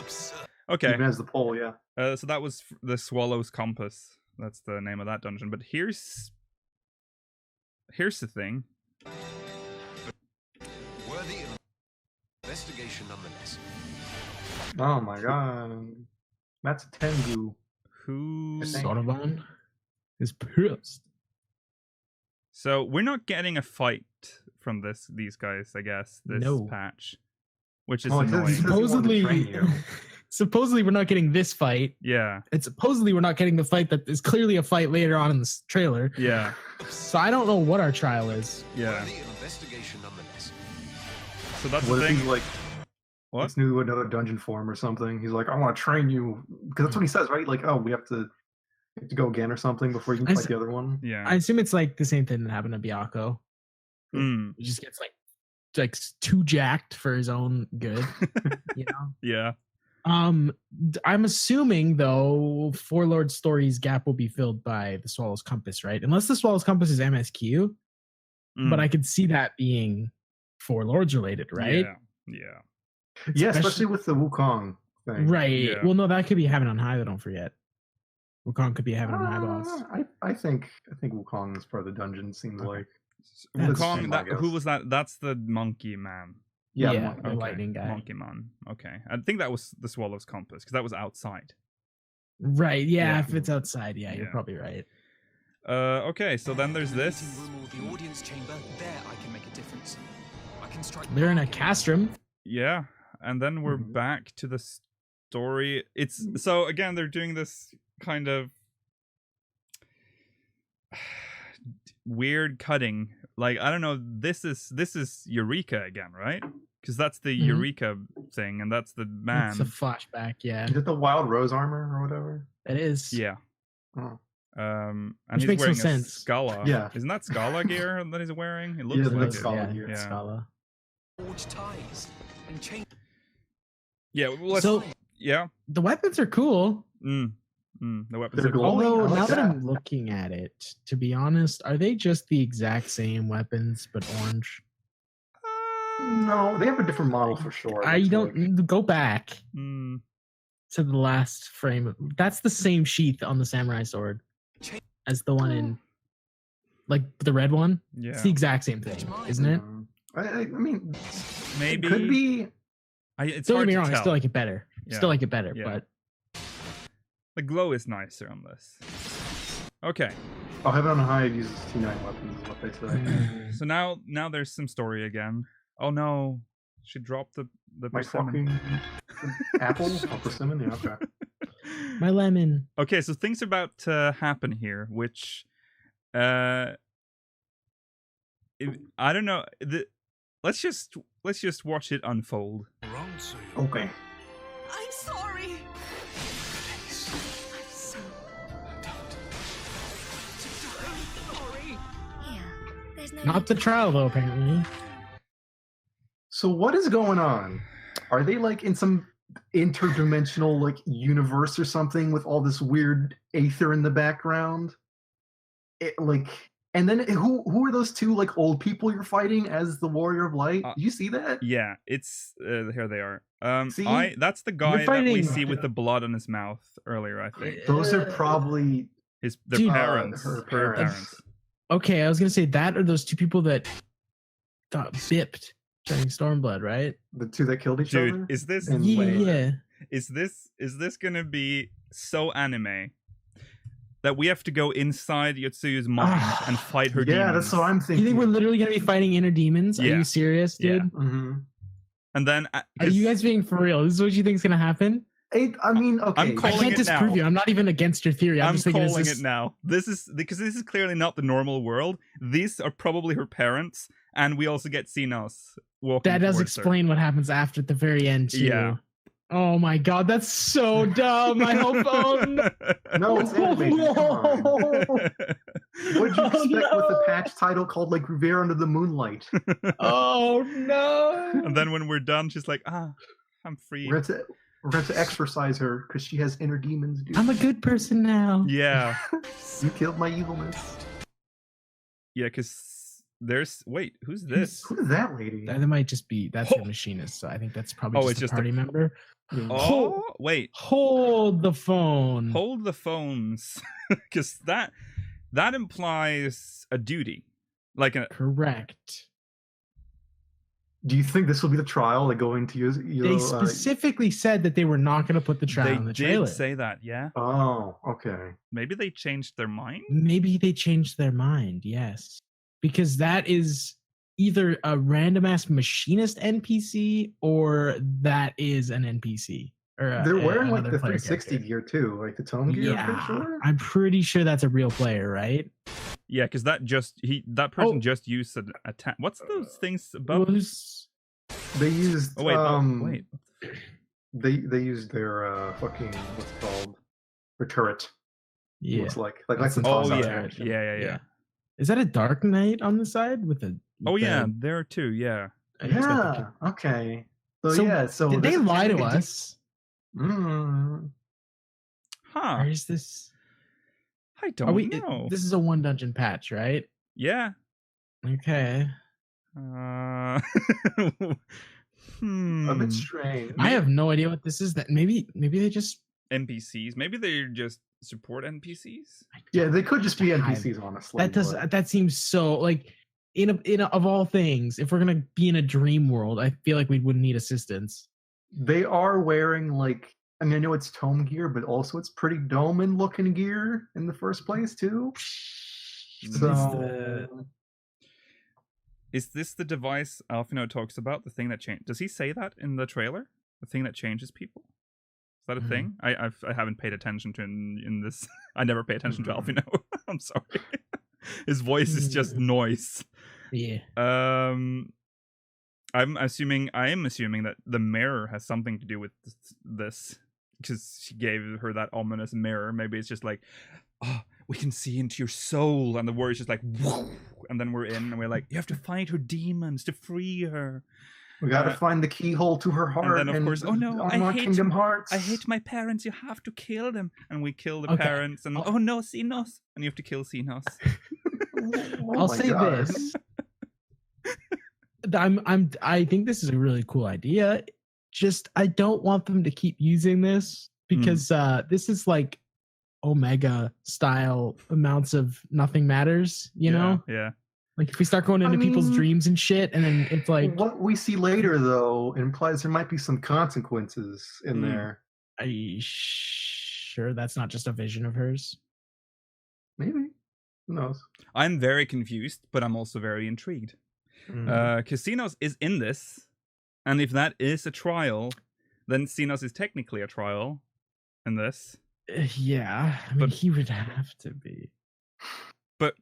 Absurd.
okay.
Even as the pole, yeah.
So that was the Swallow's Compass. That's the name of that dungeon. But here's the thing.
Worthy of investigation nonetheless.
Oh my god. That's Tengu.
Who?
I think-
Sonoban is pissed.
So we're not getting a fight from these guys, I guess. This
No.
patch, which is
Well, it says-
annoying.
it says- he wanted to train
Supposedly,
you.
supposedly we're not getting this fight.
Yeah,
And supposedly we're not getting the fight that is clearly a fight later on in this trailer.
yeah,
So I don't know what our trial is.
yeah.
Worthy of investigation nonetheless.
So that's
What
the
if
thing.
he's like,
What?
let's do another dungeon form or something? He's like, I want to train you. Because that's what he says, right? Like, oh, we have to go again or something before you can
I
fight
s-
the other one.
Yeah.
I assume it's like the same thing that happened to Byakko.
Mm,
He just gets like too jacked for his own good, you know.
yeah.
I'm assuming though, Four Lord Story's gap will be filled by the Swallow's Compass, right? Unless the Swallow's Compass is MSQ, but
Mm,
I could see that being Four Lords related, right?
Yeah. Yeah.
Yeah,
Especially-
especially with the Wukong thing.
Right.
Yeah.
Well, no, that could be Heaven on High. Though, don't forget, Wukong could be a Heaven on High boss.
I think Wukong is part of the dungeon. Seems
Okay.
like
That's
Wukong.
fine, I
That, who
guess.
was that? That's the monkey man.
yeah.
Yeah.
Wukong.
The lightning guy.
Monkey man. Okay. I think that was the Swallow's Compass because that was outside.
Right. Yeah,
Yeah.
If it's outside, yeah, you're
Yeah.
probably right.
Okay. So then there's
The
this.
meeting room or the audience chamber. There, I can make a difference. I can strike.
They're in a
bargain.
castrum.
Yeah, and then we're
Mhm.
back to the story. It's so again they're doing this kind of weird cutting. Like I don't know. This is Eureka again, right? Because that's the
Mhm.
Eureka thing, and that's the man.
It's a flashback. Yeah,
Is it the Wild Rose armor or whatever?
it is.
Yeah.
Oh.
And
Which
he's
makes no
wearing a
sense.
Scala.
Yeah.
Isn't that Scala gear that he's wearing? It looks
Yeah,
like
that's
it.
Scala
Yeah,
gear.
it's
Yeah.
Scala.
Forge ties and change.
Yeah. Well, let's,
So
yeah.
the weapons are cool.
The weapons
They're
are cool.
glowing.
Although
I like
now that
that.
I'm looking at it, to be honest, are they just the exact same weapons but orange?
No, they have a different model for sure.
I
looks
don't
like.
go back
Mm,
to the last frame. That's the same sheath on the samurai sword as the one in, like the red one.
yeah.
It's the exact same thing, isn't it?
I mean,
Maybe
it could be.
It's
Don't
hard
get me
to
wrong, I
tell.
still like it better.
Yeah.
Still like it better,
Yeah.
but
The glow is nicer on this. Okay,
Oh, Heaven on High uses T9 weapons, is what they say.
so now there's some story again. Oh no, she dropped the
My
persimmon.
fucking apple? Oh, persimmon? Yeah, okay.
my lemon.
Okay, so things are about to happen here, which, I don't know. Let's just watch it unfold.
Wrong, sir.
Okay.
I'm sorry. I'm so sorry. Here, there's no
Not the trial though, apparently.
So what is going on? Are they like in some interdimensional like universe or something with all this weird aether in the background? And then who are those two like old people you're fighting as the Warrior of Light? Did you see that?
Yeah, it's here they are.
See?
That's the guy that we
fighting-
see with the blood on his mouth earlier. I think
Those are probably
their
Dude,
parents.
her
Her
parents.
parents.
Okay, I was gonna say that or those two people that got bipped Shining Stormblood, right?
The two that killed each
Dude,
other.
is this
And
wait,
Yeah.
is this gonna be so anime that we have to go inside Yotsuyu's mind and fight her
yeah,
demons?
that's what I'm
You
thinking.
think we're literally gonna be fighting inner demons? Are
Yeah.
you serious,
Yeah.
dude?
hmm
And then
Are you guys being for real? This is what you think's gonna happen?
I mean, okay.
I'm
I
calling
can't
it
disprove
now.
you. I'm not even against your theory. I'm
I'm
just thinking,
calling
is this...
it now. This is because this is clearly not the normal world. These are probably her parents, and we also get Xenos walking.
That does
towards her.
explain what happens after at the very end, too.
Yeah.
Oh my god, that's so dumb. I hope. Oh no.
No, it's animated. Come on. What'd you expect with a
no.
patch title called like Revere Under the Moonlight?
Oh no.
And then when we're done, she's like, I'm free.
We're going to exorcise her because she has inner demons, dude.
I'm a good person now.
Yeah.
You killed my evilness.
Yeah, because there's... Wait, who's this?
Who is that lady?
That might just be, that's the machinist. So I think that's probably
Oh,
just
it's
a
just a-
party member.
Oh, wait.
Hold the phone.
Hold the phones. Because that implies a duty. Like a...
Correct.
Do you think this will be the trial? Like going to use
They specifically said that they were not going to put the trial
They
in the
did
trailer.
say that, yeah.
Oh, okay.
Maybe they changed their mind?
Maybe they changed their mind, yes. Because that is either a random ass machinist NPC or that is an NPC. Or
They're wearing like
another
the
player
360
character.
gear too, like the tone gear.
Yeah,
I'm pretty sure.
I'm pretty sure that's a real player, right?
Yeah, because that person
Oh.
just used an attack. What's those things above?
Who's-
They used.
Oh, wait, wait.
They used their fucking what's it called? Their turret.
Yeah.
Looks like some
Oh,
toss-out
yeah.
action.
Yeah.
Is that a Dark Knight on the side with a?
Oh,
with
yeah,
the-
there too, yeah.
he's got the-
Yeah. Okay. So,
So,
yeah. So
did they
this is
lie to
like a
us?
Huh.
Or is this?
I don't
Are we?
know.
This is a one dungeon patch, right?
Yeah.
Okay.
A bit strange.
I have no idea what this is. That maybe they just
NPCs. Maybe they're just support NPCs.
Yeah, they could just be
God.
NPCs, honestly.
that seems so like in a of all things. If we're gonna be in a dream world, I feel like we wouldn't need assistance.
They are wearing like. I mean, I know it's tome gear, but also it's pretty Doman looking gear in the first place too. So
Is this the device Alfino talks about? The thing that changes? Does he say that in the trailer? The thing that changes people? Is that a thing? I haven't paid attention to in this. I never pay attention to Alfino. I'm sorry. His voice is just noise.
Yeah.
I am assuming that the mirror has something to do with this because she gave her that ominous mirror. Maybe it's just like, oh, we can see into your soul, and the word is just like, whoa, and then we're in, and we're like, you have to fight her demons to free her.
we got to find the keyhole to her heart.
And then of course, oh no,
unlock Kingdom Hearts.
I hate my parents. You have to kill them, and we kill the
Okay.
parents, and oh no, Xenos, and you have to kill Xenos.
Oh
I'll
my
say
God.
this. I think this is a really cool idea. Just I don't want them to keep using this because this is like Omega style amounts of nothing matters, you know?
Yeah.
Like if we start going into people's
mean-
dreams and shit, and then it's like,
What we see later, though, implies there might be some consequences in there.
are you sure that's not just a vision of hers?
Maybe. Who knows?
I'm very confused, but I'm also very intrigued. Xenos is in this, and if that is a trial, then Xenos is technically a trial in this.
Yeah, I mean,
But-
he would have to be.
But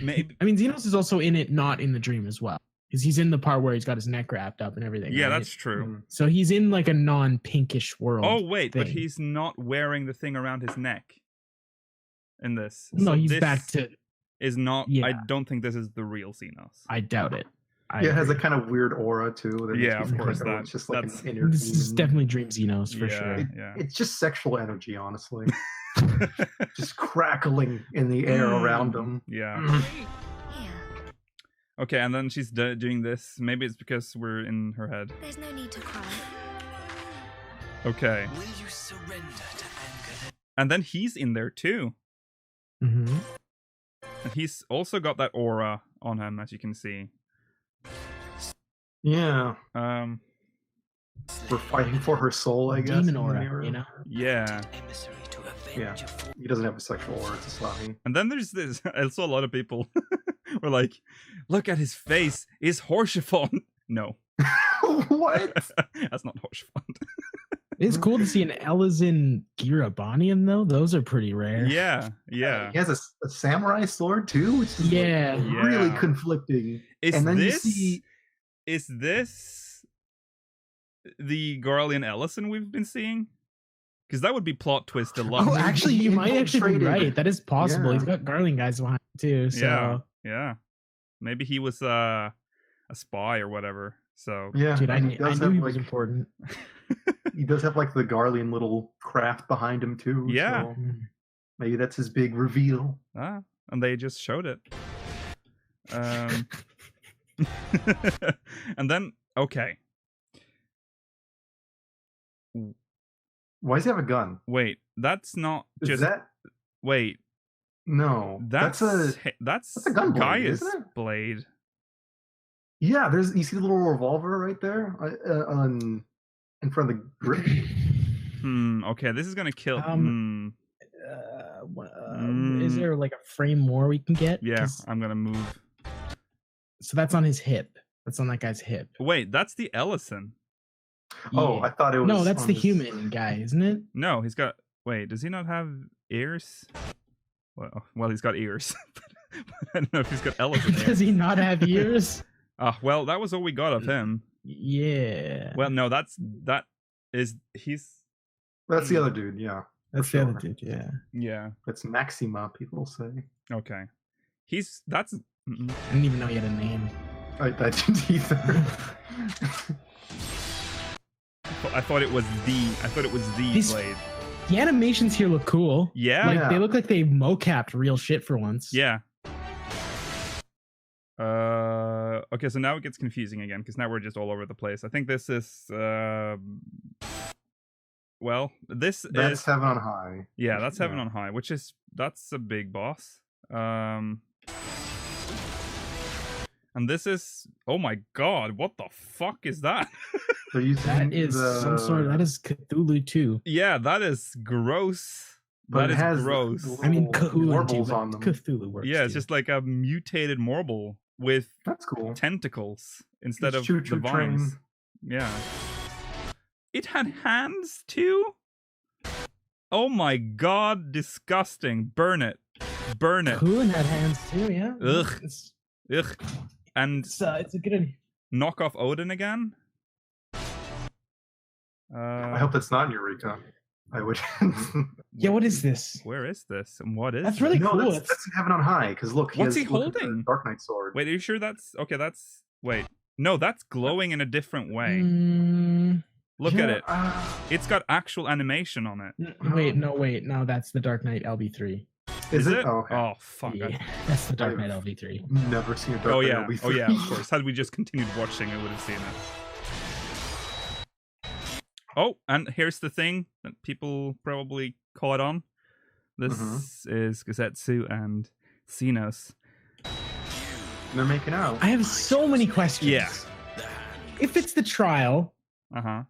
maybe.
I mean, Xenos is also in it, not in the dream as well, because he's in the part where he's got his neck wrapped up and everything.
Yeah,
right?
that's true.
So he's in like a non-pinkish world.
Oh wait, but
thing.
he's not wearing the thing around his neck in this.
No,
So
he's
this
back to.
Is not. I
Yeah.
don't think this is the real Xenos.
I doubt it. I
Yeah, it has a
agree.
kind of weird aura too. that
Yeah,
makes
of
me
course,
think, oh,
that-
it's just like
that's-
an inner
This is
demon.
definitely Dream Xenos for sure.
Yeah.
It's just sexual energy, honestly. Just crackling in the air around him.
Yeah.
Here,
Okay, and then she's doing this. Maybe it's because we're in her head.
there's no need to cry.
Okay,
Will you surrender to anger?
and then he's in there too.
Mm-hmm.
And he's also got that aura on him, as you can see.
Yeah.
Um,
We're fighting for her soul, I guess.
Demon
in the
aura,
mirror.
you know.
yeah.
Yeah. He doesn't have a sexual aura, it's a Slavi.
And then there's this. I saw a lot of people were like, "Look at his face. Is Horshafon?" No,
What?
that's not Horshafon.
It's cool to see an Elizin Girabanian though. Those are pretty rare.
Yeah, yeah.
He has a samurai sword too, which is
Yeah.
like, really
Yeah.
conflicting.
Is
and then
this
you see
is this the Garlean Ellison we've been seeing? Because that would be plot twist a lot.
Oh,
Maybe
actually,
he
you might actually be
infiltrated.
right. That is possible.
Yeah.
He's got Garling guys behind him too. So
Yeah, yeah. Maybe he was a spy or whatever. So
Yeah,
dude, I
and
knew he was important.
he does have like the Garlean little craft behind him too.
Yeah.
So maybe that's his big reveal.
and they just showed it. And then okay.
Why does he have a gun?
Wait, that's not
Is
just
that
wait.
no?
That's
a
that's
a gun blade,
Gaia's
isn't it?
blade.
yeah. There's you see the little revolver right there on in front of the grip.
Okay, this is gonna kill.
Is there like a frame more we can get?
Yeah,
'Cause-
I'm gonna move.
So that's on his hip. That's on that guy's hip.
Wait, that's the Ellison.
Oh,
Yeah.
I thought it was.
No, that's
on
the
his-
human guy, isn't it?
No, he's got. Wait, does he not have ears? Well, he's got ears. I don't know if he's got Ellison ears.
Does he not have ears?
Well, that was all we got of him.
Yeah.
Well, no, he's.
That's the other dude. Yeah,
that's
for
the other
sure.
dude. Yeah.
Yeah.
That's Maxima. People say.
Okay. That's.
I didn't even know he had a name.
I didn't either.
I thought it was the
He's-
blade.
The animations here look cool.
Yeah.
Like
Yeah.
they look like they mocapped real shit for once.
Yeah. Okay, so now it gets confusing again because now we're just all over the place. I think this is well, this
That's
is
Heaven on High.
yeah, that's Heaven on High, that's a big boss. And this is oh my god, what the fuck is that?
They're using
That is some sort of that is Cthulhu too.
Yeah, that is gross.
But
That
it
is
has
gross.
the
I mean
little
Cthulhu too,
warbles
but
on them.
Cthulhu works.
Yeah, it's
too.
just like a mutated marble with
That's cool.
tentacles instead
It's
of
choo-choo
the vines.
train.
Yeah. It had hands too? Oh my god, disgusting. Burn it. Burn it.
Cthulhu had hands too. Yeah.
Ugh.
It's
Ugh. And
it's a good.
knock off Odin again?
I hope that's not Eureka. I would.
Yeah. What is this?
Where is this? And what is
That's
this?
really
no,
cool.
that's Heaven on High. Because look,
What's
has,
he
look at the
holding?
Dark Knight sword.
Wait, are you sure that's okay? That's wait. No, that's glowing in a different way.
Mm,
Look at
Yeah,
it. It's got actual animation on it.
wait, no, that's the Dark Knight LV3.
Is it?
Oh,
Oh, okay.
fuck.
Yeah, that's the Dark Knight LV3.
Never seen a Dark
Oh
Knight
yeah.
LB3.
Oh yeah, of course. Had we just continued watching, I would have seen it. Oh, and here's the thing that people probably caught on. This is Gazetsu and Xenos.
They're making out.
I have so many questions.
Yeah.
If it's the trial,
Uh-huh.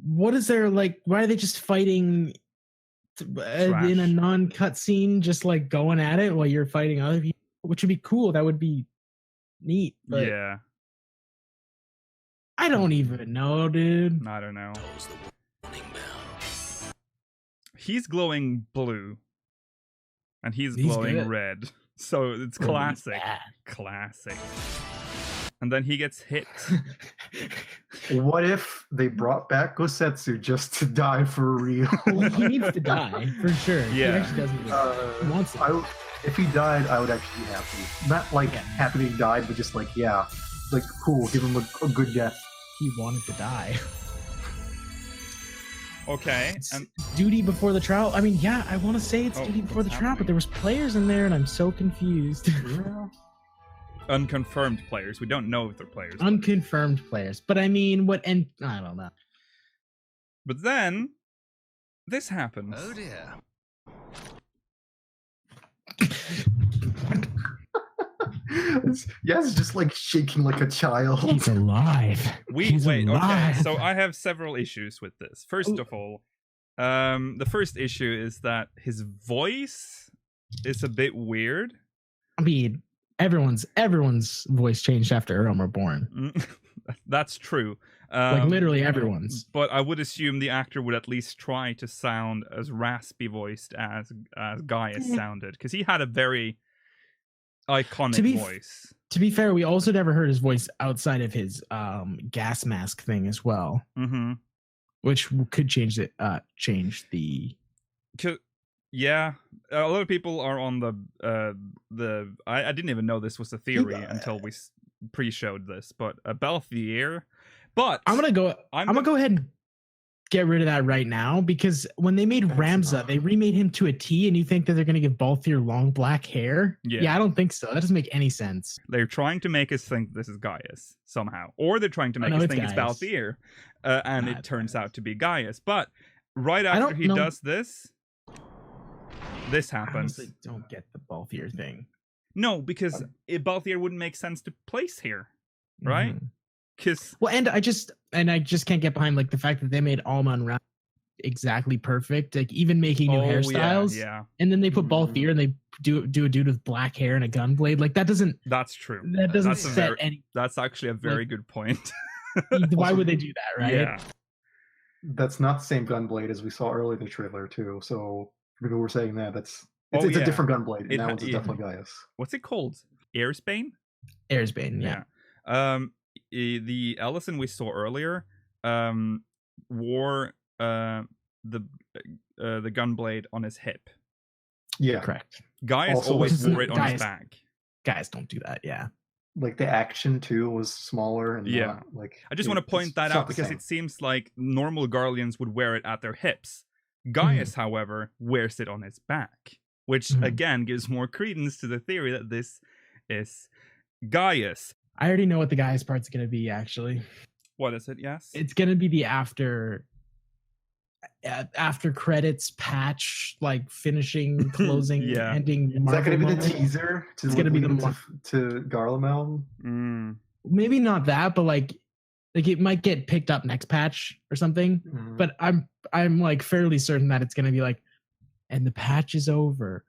what is there like? Why are they just fighting in a non-cut scene, just like going at it while you're fighting other people? Which would be cool. That would be neat. But
Yeah.
I don't even know, dude.
I don't know. He's glowing blue. And he's
He's
glowing
good.
red. So it's classic. Classic. And then he gets hit.
What if they brought back Gosetsu just to die for real?
He needs to die for sure.
Yeah.
He actually doesn't. He wants it.
If he died, I would actually be happy. Not like happy that he died, but just like, yeah, like cool, give him a good death.
He wanted to die.
Okay.
It's
And
duty before the trial. I mean, yeah, I want to say it's
Oh,
duty before the
what's
trial, but
happening?
there was players in there, and I'm so confused.
Yeah.
unconfirmed players. We don't know if they're players.
Unconfirmed players, but I mean, what? And I don't know.
But then this happens.
Oh dear.
It's just like shaking like a child.
He's alive. He's
Okay,
alive.
so I have several issues with this. First of all, the first issue is that his voice is a bit weird.
I mean, everyone's voice changed after Realm Reborn.
That's true.
Like literally everyone's.
But I would assume the actor would at least try to sound as raspy voiced as Gaius sounded, because he had a very iconic voice.
To be fair, we also never heard his voice outside of his gas mask thing as well, which could change it. Change the.
Yeah, a lot of people are on the. I didn't even know this was a theory until we pre-showed this, but Balthier. But
I'm gonna go ahead and get rid of that right now, because when they made Ramza, they remade him to a T, and you think that they're gonna give Balthier long black hair? Yeah, I don't think so. That doesn't make any sense.
They're trying to make us think this is Gaius somehow, or they're trying to make us think it's Balthier, and it turns out to be Gaius. But right after he does this happens.
I honestly don't get the Balthier thing.
No, because Balthier wouldn't make sense to place here, right?
And I just can't get behind like the fact that they made Alma and Ram exactly perfect, like even making new hairstyles.
Yeah.
And then they put Balthier and they do a dude with black hair and a gun blade. Like that doesn't.
That's true.
That doesn't set any.
That's actually a very good point.
Why would they do that, right?
Yeah.
That's not the same gun blade as we saw earlier in the trailer too. So people were saying that it's a different gun blade, and that one's definitely Gaius.
What's it called? Airsbane?
Airsbane, yeah.
The Ellison we saw earlier wore the gunblade on his hip.
Yeah,
correct.
Gaius
Also,
always wore it on his back.
Guys don't do that. Yeah.
Like the action too was smaller and not, like
I just want to point that out because it seems like normal Garleans would wear it at their hips. Gaius, however, wears it on his back, which again gives more credence to the theory that this is Gaius.
I already know what the Gaius part's going to be, actually.
What is it? Yes?
It's going to be the after credits patch, like finishing, closing, ending.
Is that going to be the teaser?
It's going to be
to Garlemald?
Maybe not that, but like it might get picked up next patch or something. But I'm like fairly certain that it's going to be like, and the patch is over,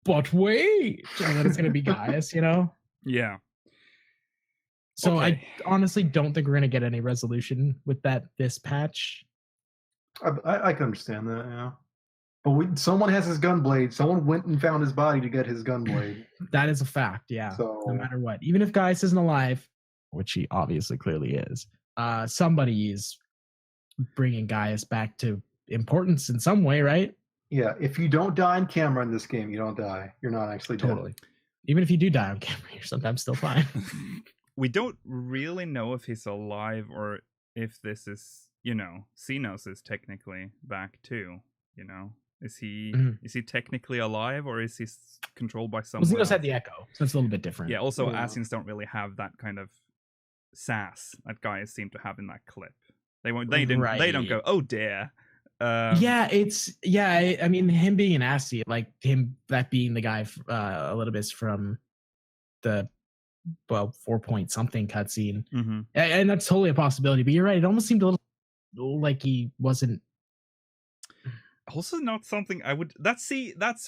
but wait, and then it's going to be Gaius, you know?
Yeah.
So I honestly don't think we're going to get any resolution with this patch.
I can understand that, yeah. But someone has his gun blade. Someone went and found his body to get his gun blade.
That is a fact, yeah.
So,
no matter what. Even if Gaius isn't alive, which he obviously clearly is, somebody is bringing Gaius back to importance in some way, right?
Yeah, if you don't die on camera in this game, you don't die. You're not actually dead.
Even if you do die on camera, you're sometimes still fine.
We don't really know if he's alive or if this is, Xenos is technically back too, Is he technically alive or is he controlled by someone?
Xenos had the echo, so it's a little bit different.
Yeah, also Asians don't really have that kind of sass that guys seem to have in that clip. They don't go, oh dear.
I mean, him being an Asi, like him that being the guy a little bit from the 4-point something cutscene, and that's totally a possibility. But you're right; it almost seemed a little like he wasn't.
Also, not something I would. That's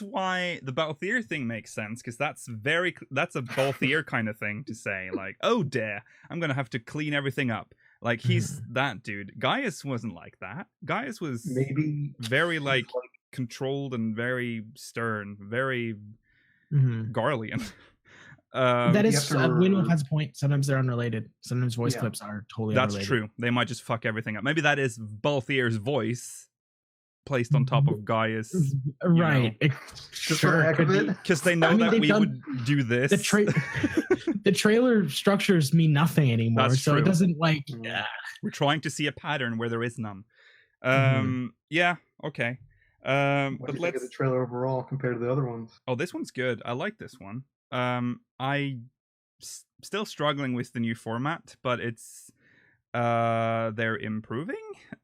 why the Balthier thing makes sense, because that's a Balthier kind of thing to say. Like, oh dear, I'm gonna have to clean everything up. Like he's that dude. Gaius wasn't like that. Gaius was
maybe
very like controlled and very stern, very Garlean.
That is, Windwolf has a point. Sometimes they're unrelated. Sometimes voice clips are totally unrelated.
That's true. They might just fuck everything up. Maybe that is Balthier's voice placed on top of Gaius.
Right. Sure.
Because they know that we would do this.
The trailer structures mean nothing anymore.
That's true.
It doesn't like...
We're trying to see a pattern where there is none. Yeah, okay.
What do you think of the trailer overall compared to the other ones?
Oh, this one's good. I like this one. Still struggling with the new format, but it's they're improving.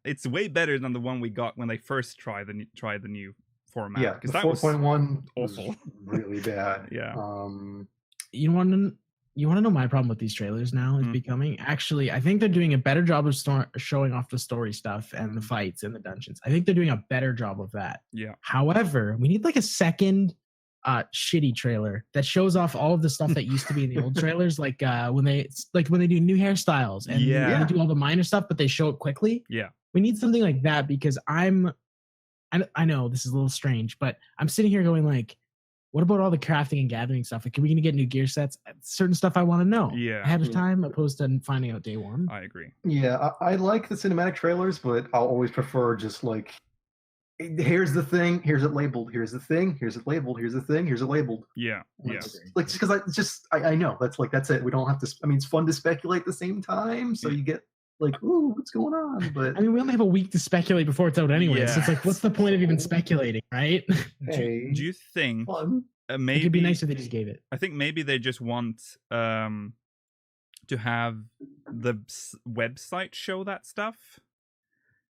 It's way better than the one we got when they first tried the new format.
Yeah, because that 4.1
awful,
really bad.
Yeah.
You want to You want to know my problem with these trailers now is becoming? Actually, I think they're doing a better job of showing off the story stuff and the fights and the dungeons. I think they're doing a better job of that.
Yeah.
However, we need like a second shitty trailer that shows off all of the stuff that used to be in the old trailers, like when they do new hairstyles and they do all the minor stuff, but they show it quickly.
Yeah.
We need something like that because I know this is a little strange, but I'm sitting here going like, what about all the crafting and gathering stuff? Like, are we going to get new gear sets? Certain stuff I want to know ahead of time, opposed to finding out day one.
I agree.
Yeah, I like the cinematic trailers, but I'll always prefer just like, here's the thing, here's it labeled. Here's the thing, here's it labeled. Here's the thing, here's it labeled.
Yeah, yeah.
Like, because I know that's it. We don't have to. I mean, it's fun to speculate at the same time, so you get like, ooh, what's going on? But
I mean, we only have a week to speculate before it's out anyway. So it's like, what's the point of even speculating, right?
Hey,
do you think maybe
it'd be nice if they just gave it?
I think maybe they just want to have the website show that stuff.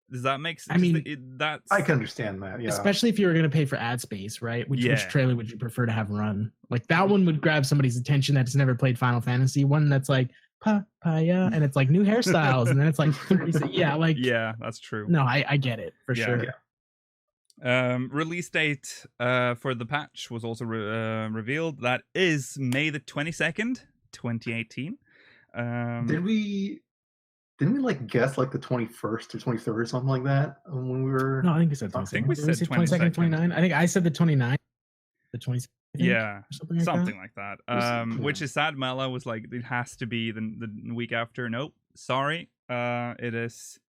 Does that make sense?
I mean,
that's
I can understand that. Yeah,
especially if you were going to pay for ad space, right? Which trailer would you prefer to have run? Like that one would grab somebody's attention that's never played Final Fantasy. One that's like papaya, and it's like new hairstyles, and then it's like 30. Yeah,
that's true.
No, I get it for sure.
Yeah.
Release date for the patch was also revealed. That is May the 22nd, 2018.
Didn't we like guess like the 21st or 23rd or something like that when we were?
No, I think we said 22nd.
I think we said
22nd, 29. I think I said the 29th, the 22nd.
Yeah,
or something like
that. Which is sad. Mela was like, it has to be the week after. Nope, sorry. It is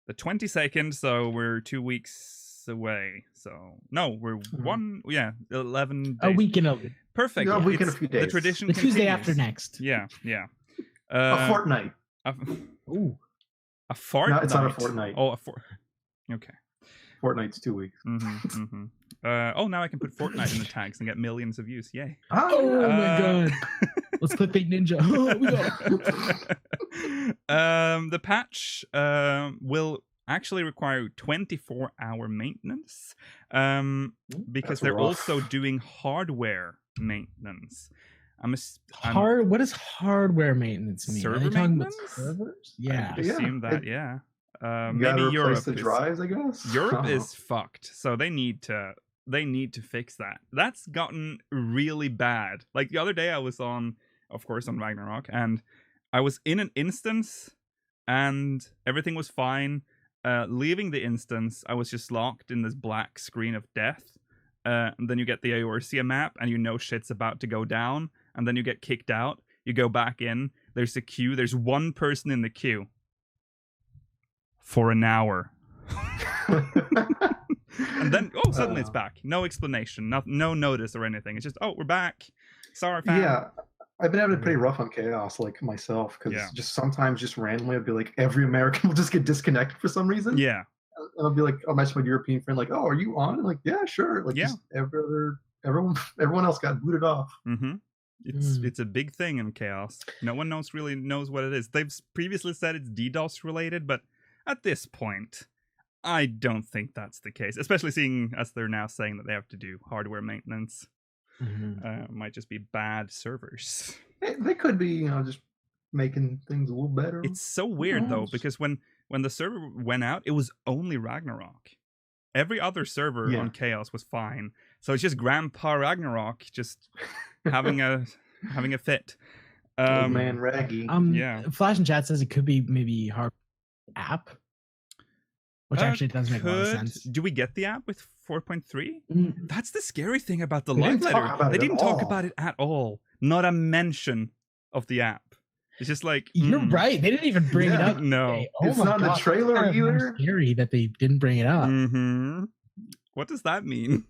the 22nd, so we're 2 weeks away. So no, we're 11 days.
A week and a
perfect.
Yeah, a week and a few days.
The tradition.
The Tuesday
continues.
after next.
Yeah, yeah.
A fortnight.
A fortnight.
No, it's not a fortnight.
Oh, okay.
Fortnight's 2 weeks.
Now I can put Fortnite in the tags and get millions of views. Yay!
Oh my god! Let's clickbait ninja.
The patch will actually require 24-hour maintenance because they're also doing hardware maintenance.
What does hardware maintenance mean?
Server
maintenance?
About
servers? Yeah.
I assume that. Yeah.
Maybe
Europe
the drives, I guess.
Europe is fucked, so they need to fix that. That's gotten really bad. Like the other day, I was on Ragnarok, and I was in an instance, and everything was fine. Leaving the instance, I was just locked in this black screen of death. And then you get the Eorzea map, and you know shit's about to go down. And then you get kicked out. You go back in. There's a queue. There's one person in the queue for an hour. And then, suddenly it's back. No explanation. No notice or anything. It's just, we're back. Sorry, fam.
Yeah. I've been having it pretty rough on Chaos, like myself, because just sometimes just randomly I'd be like, every American will just get disconnected for some reason.
Yeah.
And I'll be like, I'll message my European friend, like, are you on? And like, yeah, sure. Like, just everyone else got booted off.
Mm-hmm. It's a big thing in Chaos. No one really knows what it is. They've previously said it's DDoS related, but at this point, I don't think that's the case. Especially seeing as they're now saying that they have to do hardware maintenance. Might just be bad servers.
They could be, just making things a little better.
It's so weird though, because when the server went out, it was only Ragnarok. Every other server on Chaos was fine. So it's just Grandpa Ragnarok just having a fit.
Old man Raggy.
Flash in chat says it could be maybe hard app, which actually does make a lot of sense.
Do we get the app with 4.3? That's the scary thing about the love letter. They didn't talk about it at all. Not a mention of the app. It's just like
you're right. They didn't even bring it up.
No,
it's not in the trailer either.
Scary that they didn't bring it up.
What does that mean?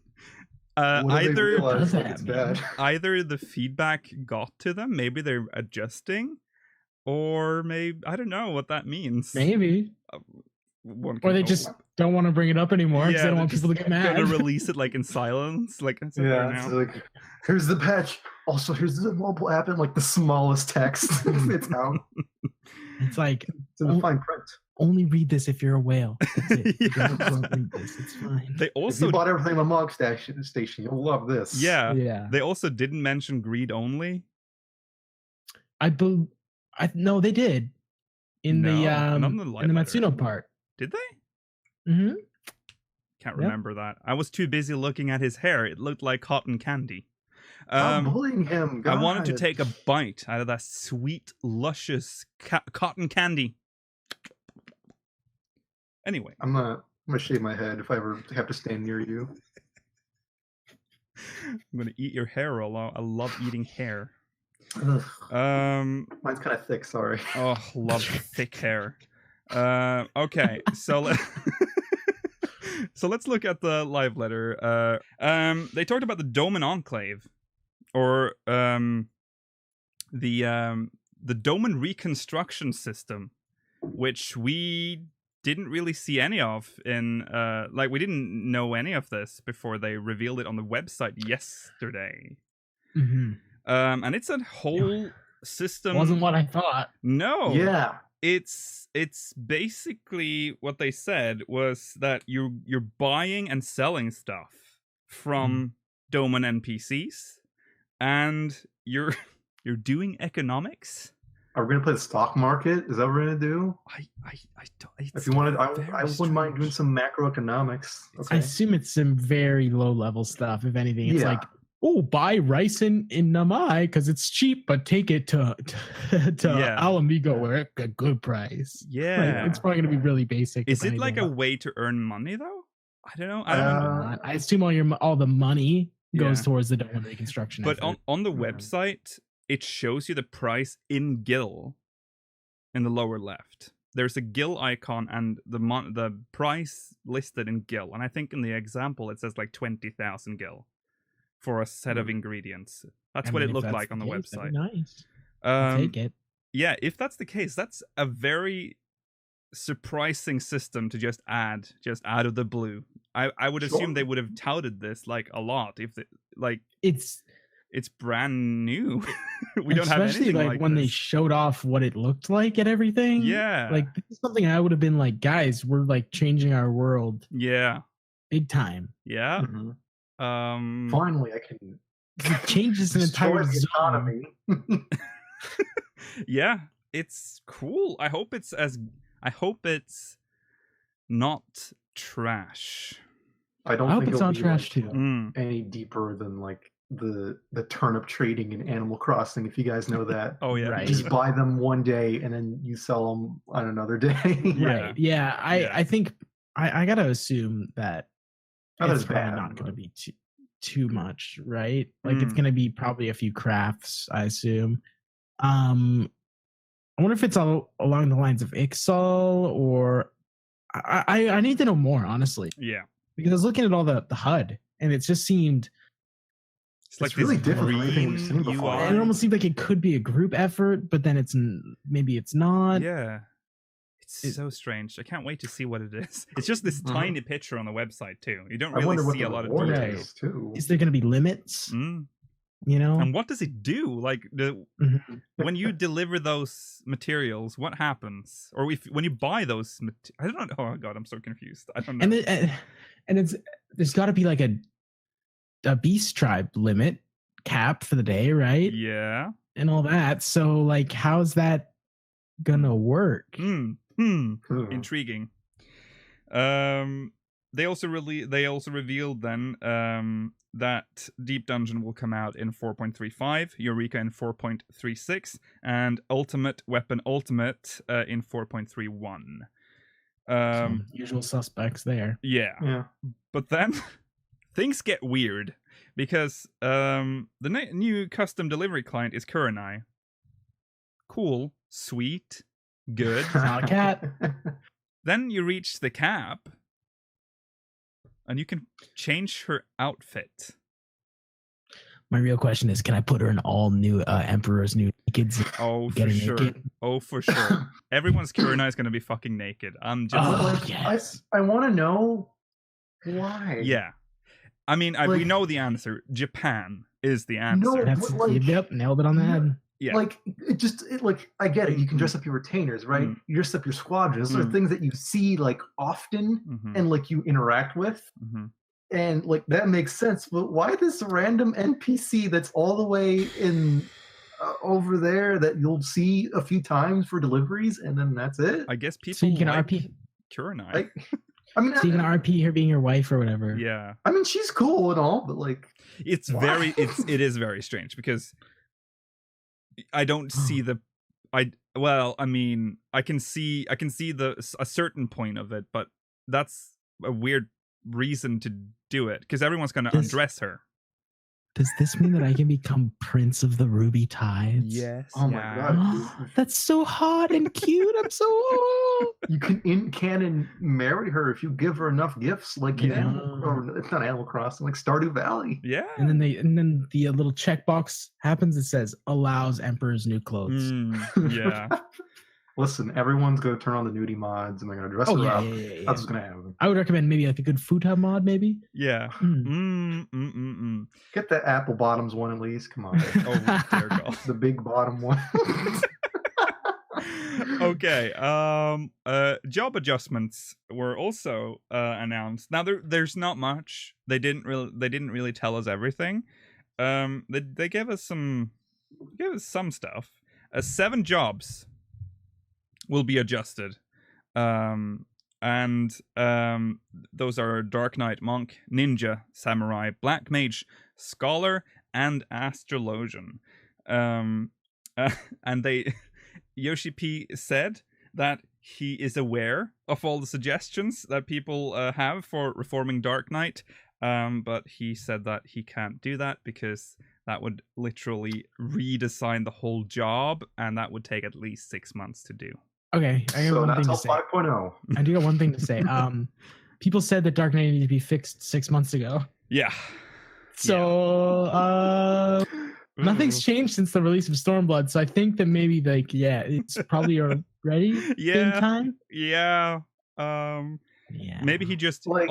Either
the feedback got to them. Maybe they're adjusting, or maybe I don't know what that means.
Maybe. Or they just don't want to bring it up anymore because they don't want people to get mad.
Gonna release it like in silence, like
it's like here's the patch. Also, here's the mobile app in like the smallest text. It's out.
It's like
it's in the fine print.
Only read this if you're a whale. That's it. Don't read this. It's fine.
They also,
if you bought everything on Mog Station, you'll love this.
Yeah. They also didn't mention greed only.
No, they did in
No,
the
not in
in
the
the
live letter.
Matsuno part.
Did they?
Mm-hmm.
Can't
Yep.
remember that. I was too busy looking at his hair. It looked like cotton candy.
Stop bullying him.
I wanted to
God.
take a bite out of that sweet, luscious cotton candy. Anyway,
I'm gonna shave my head if I ever have to stand near you.
I'm gonna eat your hair, Rollo. I love eating hair.
Ugh,
Um,
mine's kind of thick. Sorry.
oh, love thick hair. Okay, so so let's look at the live letter. They talked about the Doman Enclave, or the Doman reconstruction system, which we didn't really see any of in like we didn't know any of this before they revealed it on the website yesterday.
Mm-hmm.
And it's a whole system.
Wasn't what I thought.
No.
Yeah.
It's basically what they said was that you're buying and selling stuff from Doman NPCs, and you're doing economics.
Are we gonna play the stock market? Is that what we're gonna do?
I don't.
If you wanted, I wouldn't mind doing some macroeconomics.
I
Okay.
assume it's some very low level stuff. If anything, it's
Yeah.
like, oh, buy rice in Namai because it's cheap, but take it to
Yeah.
Alamigo at a good price.
Yeah.
Like, it's probably gonna be really basic.
Is
if
it like a
anything.
way to earn money though? I don't know. I don't know.
I assume all the money goes
Yeah.
towards the Doman reconstruction.
But
effort.
on the
Yeah.
website, it shows you the price in gil in the lower left. There's a gil icon and the price listed in gil. And I think in the example it says like 20,000 gil for a set of ingredients. That's
I
what
mean,
it
if
looked
that's
like on the
case, that'd
website.
be nice. I'll take it.
Yeah, if that's the case, that's a very surprising system to just add out of the blue. I would assume
Sure.
they would have touted this like a lot if like
It's
it's brand new. We don't have
especially
anything
like
like
when they
this.
showed off what it looked like and everything.
Yeah.
like this is something I would have been like, guys, we're like changing our world
Yeah.
big time.
Yeah.
Mhm.
Um
Finally, I can
It changes an
destroy
entire
the
zone.
economy.
yeah, it's cool. I hope it's not trash.
I don't
I hope
think
it's
it'll
not
be,
trash
like,
too.
Mm.
any deeper than like the turnip trading in Animal Crossing. If you guys know that,
Oh yeah.
Right.
you just buy them one day and then you sell them on another day.
Yeah.
Right. Yeah. I think I gotta assume that
Not
it's
as
probably
bad,
not gonna
but-
be too much, right? Like it's
Mm.
gonna be probably a few crafts, I assume. I wonder if it's all along the lines of Ixal, or I need to know more, honestly,
Yeah.
because I was looking at all the HUD and it just seemed
It's like
It's really
this
different from anything we've
green
seen before.
UI.
it almost seemed like it could be a group effort, but then maybe it's not.
Yeah. It's so strange. I can't wait to see what it is. It's just this
Mhm.
tiny picture on the website too. You don't
I
really
wonder what
see
the
a lot of
reward
detail.
is too.
Is there going to be limits?
Mm.
You know,
And what does it do? Like
Mhm.
when you deliver those materials, what happens? Or when you buy those, I don't know. Oh god, I'm so confused. I don't know.
and there's got to be like a beast tribe limit cap for the day, right?
Yeah.
And all that. So like, how's that gonna work?
Hmm.
Hmm.
Intriguing. They also revealed then that Deep Dungeon will come out in 4.35, Eureka in 4.36, and Ultimate Weapon Ultimate in 4.31.
Some usual suspects there.
Yeah.
Yeah.
But then things get weird because the new custom delivery client is Kurenai. Cool, sweet, good.
Not a cat.
Then you reach the cap, and you can change her outfit.
My real question is, can I put her in all new Emperor's New Nakeds?
Oh, for
Getting
sure.
naked?
Oh, for sure. Everyone's Kurenai is going to be fucking naked. I'm just...
Oh,
But, like,
yes.
I want to know why.
Yeah. I mean, we
Like-
know the answer. Japan is the answer.
No,
That's
like-
yep, nailed it on the head.
Yeah.
Like like I get it. You can dress up your retainers, right?
Mhm.
You dress up your squadrons. Those are
Mhm.
things that you see like often
Mhm,
and like you interact with,
mhm.
and like that makes sense. But why this random NPC that's all the way in over there that you'll see a few times for deliveries, and then that's it.
I guess people
So you can
like
RP.
Kurenai.
Like, I mean,
So you can RP her being your wife or whatever.
Yeah.
I mean, she's cool and all, but like,
It is very strange because I don't see the I mean I can see a certain point of it, but that's a weird reason to do it because everyone's going to undress her.
Does this mean that I can become Prince of the Ruby Tides?
Yes.
oh my god,
That's so hot and cute. I'm so.
you can in canon marry her if you give her enough gifts, like in
Yeah.
or it's not Animal Crossing, like Stardew Valley.
Yeah.
And then the little checkbox happens. It says allows Emperor's new clothes.
Yeah.
Listen, everyone's gonna turn on the nudie mods and they're gonna dress
Oh
her
yeah,
up.
yeah, yeah, yeah.
That's what's gonna happen.
I would recommend maybe like a good futon mod, maybe.
Yeah.
Mm.
Get the apple bottoms one at least. Come on,
Oh dear God.
the big bottom one.
Okay. Job adjustments were also announced. Now there's not much. They didn't really tell us everything. They gave us some stuff. 7 jobs will be adjusted. And those are Dark Knight, Monk, Ninja, Samurai, Black Mage, Scholar, and Astrologian. And Yoshi P said that he is aware of all the suggestions that people have for reforming Dark Knight, but he said that he can't do that because that would literally redesign the whole job, and that would take at least 6 months to do.
Okay, I got
So
one thing
that's
to
all
say.
5.0.
I do got one thing to say. People said that Dark Knight needed to be fixed 6 months ago.
Yeah.
So nothing's changed since the release of Stormblood. So I think that maybe it's probably already in time.
Yeah.
Yeah.
Maybe he just
Like-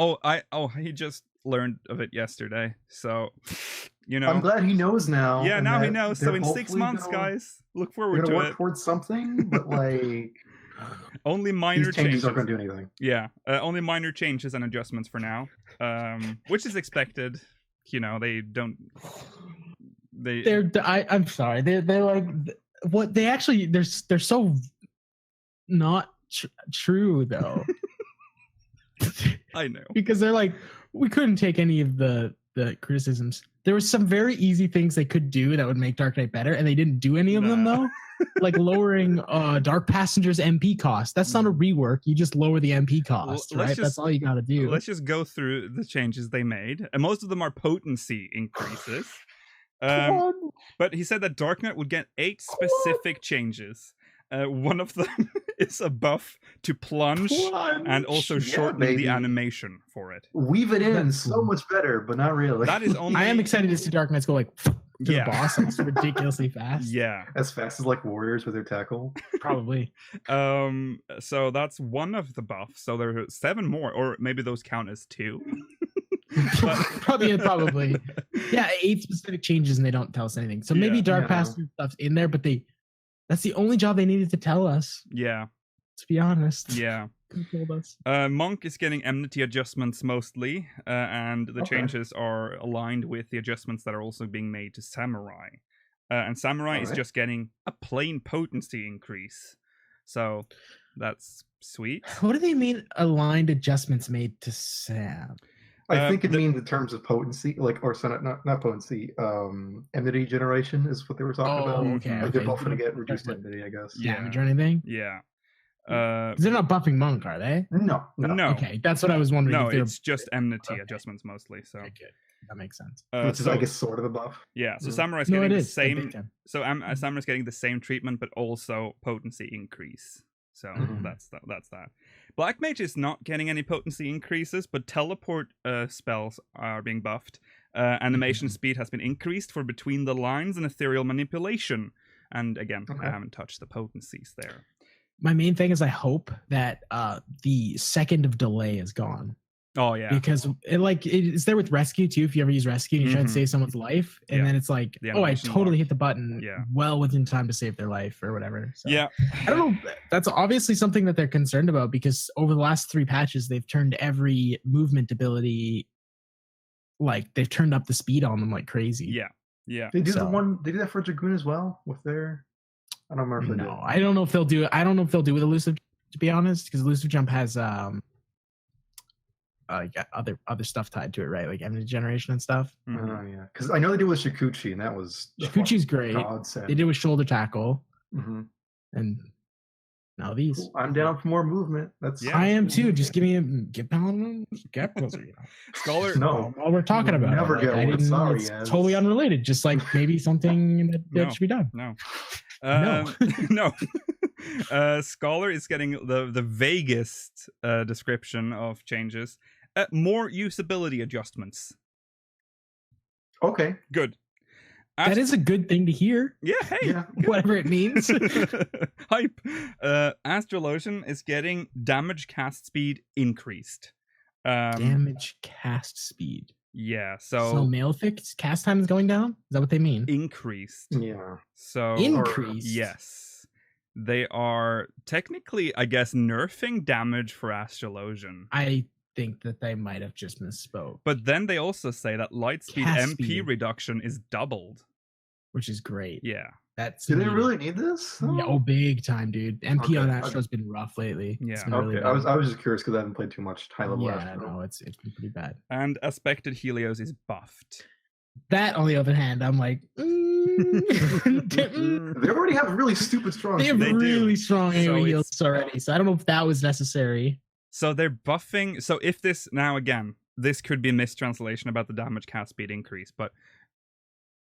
he just learned of it yesterday. So, you know.
I'm glad he knows now.
Yeah,
and
now he
that
knows.
they're
So in 6
hopefully
months,
gonna-
guys, look
We're
forward
gonna
to
work
it.
towards something, but like
Only minor
these changes aren't gonna do anything.
Yeah, only minor changes and adjustments for now, which is expected. You know, they don't.
I'm sorry. They're like what they actually they're so not true though.
I know.
Because they're like we couldn't take any of the criticisms. There were some very easy things they could do that would make Dark Knight better, and they didn't do any of them though. Like lowering Dark Passenger's MP cost. That's not a rework. You just lower the MP cost, right? That's all you got to do.
Let's just go through the changes they made, and most of them are potency increases. But he said that Dark Knight would get 8 specific changes. One of them is a buff to plunge and also shortening the animation for it.
Weave it in so much better, but not really.
That is only.
I am excited to see Dark Knights go like to
Yeah.
the boss. It's ridiculously fast.
Yeah.
as fast as like warriors with their tackle.
Probably.
So that's one of the buffs. So there are 7 more, or maybe those count as 2.
Probably. Yeah, 8 specific changes and they don't tell us anything. So maybe
Yeah.
Dark
Yeah.
Passenger stuff's in there, but that's the only job they needed to tell us,
Yeah.
to be honest.
Yeah.
They told us.
Monk is getting enmity adjustments mostly, and the
Okay.
changes are aligned with the adjustments that are also being made to Samurai. And Samurai is
Alright.
just getting a plain potency increase. So that's sweet.
What do they mean aligned adjustments made to Sam?
I think it means in terms of potency, like, or so not potency, enmity generation is what they were talking about.
Okay.
Like they're both gonna get reduced enmity, I guess.
Yeah.
Damage or anything?
Yeah.
'Cause they're not buffing Monk, are they?
No.
No.
Okay, that's what I was wondering.
No,
if they're...
it's just enmity
Okay.
adjustments mostly. So,
Okay, good. That makes sense.
Which is, I guess, sort of a buff.
yeah. So
Yeah.
Samurai's
No,
getting
it
the
is. Big
same.
time.
So Samurai's getting the same treatment, but also potency increase. So
Mhm.
that's that. Black Mage is not getting any potency increases, but teleport spells are being buffed. Animation speed has been increased for between the lines and ethereal manipulation. And again,
Okay.
I haven't touched the potencies there.
My main thing is I hope that the second of delay is gone.
Oh yeah,
Because it's there with rescue too. If you ever use rescue and you try to
Mhm.
save someone's life, and
Yeah.
then it's like,
The
oh, I
animation
totally
lock.
hit the button
Yeah.
well within time to save their life or whatever. So,
yeah,
I don't know. That's obviously something that they're concerned about because over the last 3 patches, they've turned every movement ability, like they've turned up the speed on them like crazy.
yeah. Yeah.
They do
So-
the one. They do that for Dragoon as well with their. I don't remember if they
No, I don't know if they'll do it. I don't know if they'll do with elusive, to be honest, because elusive jump has other stuff tied to it, right? Like energy generation and stuff.
did.
Mhm.
Oh yeah, because I know they do with Shikuchi, and that was a
Shikuchi's great.
godsend.
They did with shoulder tackle,
Mhm.
and now these.
I'm down for more movement. That's
Yeah.
I am too. Just give me get down, get closer. You know.
Scholar.
No.
While we're talking about
Never
it,
get
I
one.
didn't.
Sorry,
it's
yes.
totally unrelated. Just like maybe something that
No.
should be done.
No.
No.
No. Scholar is getting the vaguest description of changes. More usability adjustments.
Okay.
Good.
That is a good thing to hear,
Yeah, hey.
Yeah.
whatever it means.
Hype. Astrologian is getting damage cast speed increased.
Damage cast speed.
Yeah,
So
so
Malefic's cast time is going down? Is that what they mean?
increased.
Yeah.
So
Increased.
yes. They are technically, I guess, nerfing damage for Astrologian.
I think that they might have just misspoke,
But then they also say that light speed
Cast
MP
speed.
reduction is doubled.
which is great.
Yeah.
That's
Do they
needed.
really need this?
Yeah, oh, big time, dude. MP on
Okay,
Astro's been rough lately. It's
Yeah.
been really
Okay. I
bad.
was just curious because I haven't played too much high level.
Yeah,
Astro.
no, it's been pretty bad.
And Aspected Helios is buffed.
That, on the other hand, I'm like,
They already have really stupid strong.
they have
They do.
really strong
So
AoE
it's-
heals already. So I don't know if that was necessary.
So they're buffing. So if this, now again, this could be a mistranslation about the damage cast speed increase, but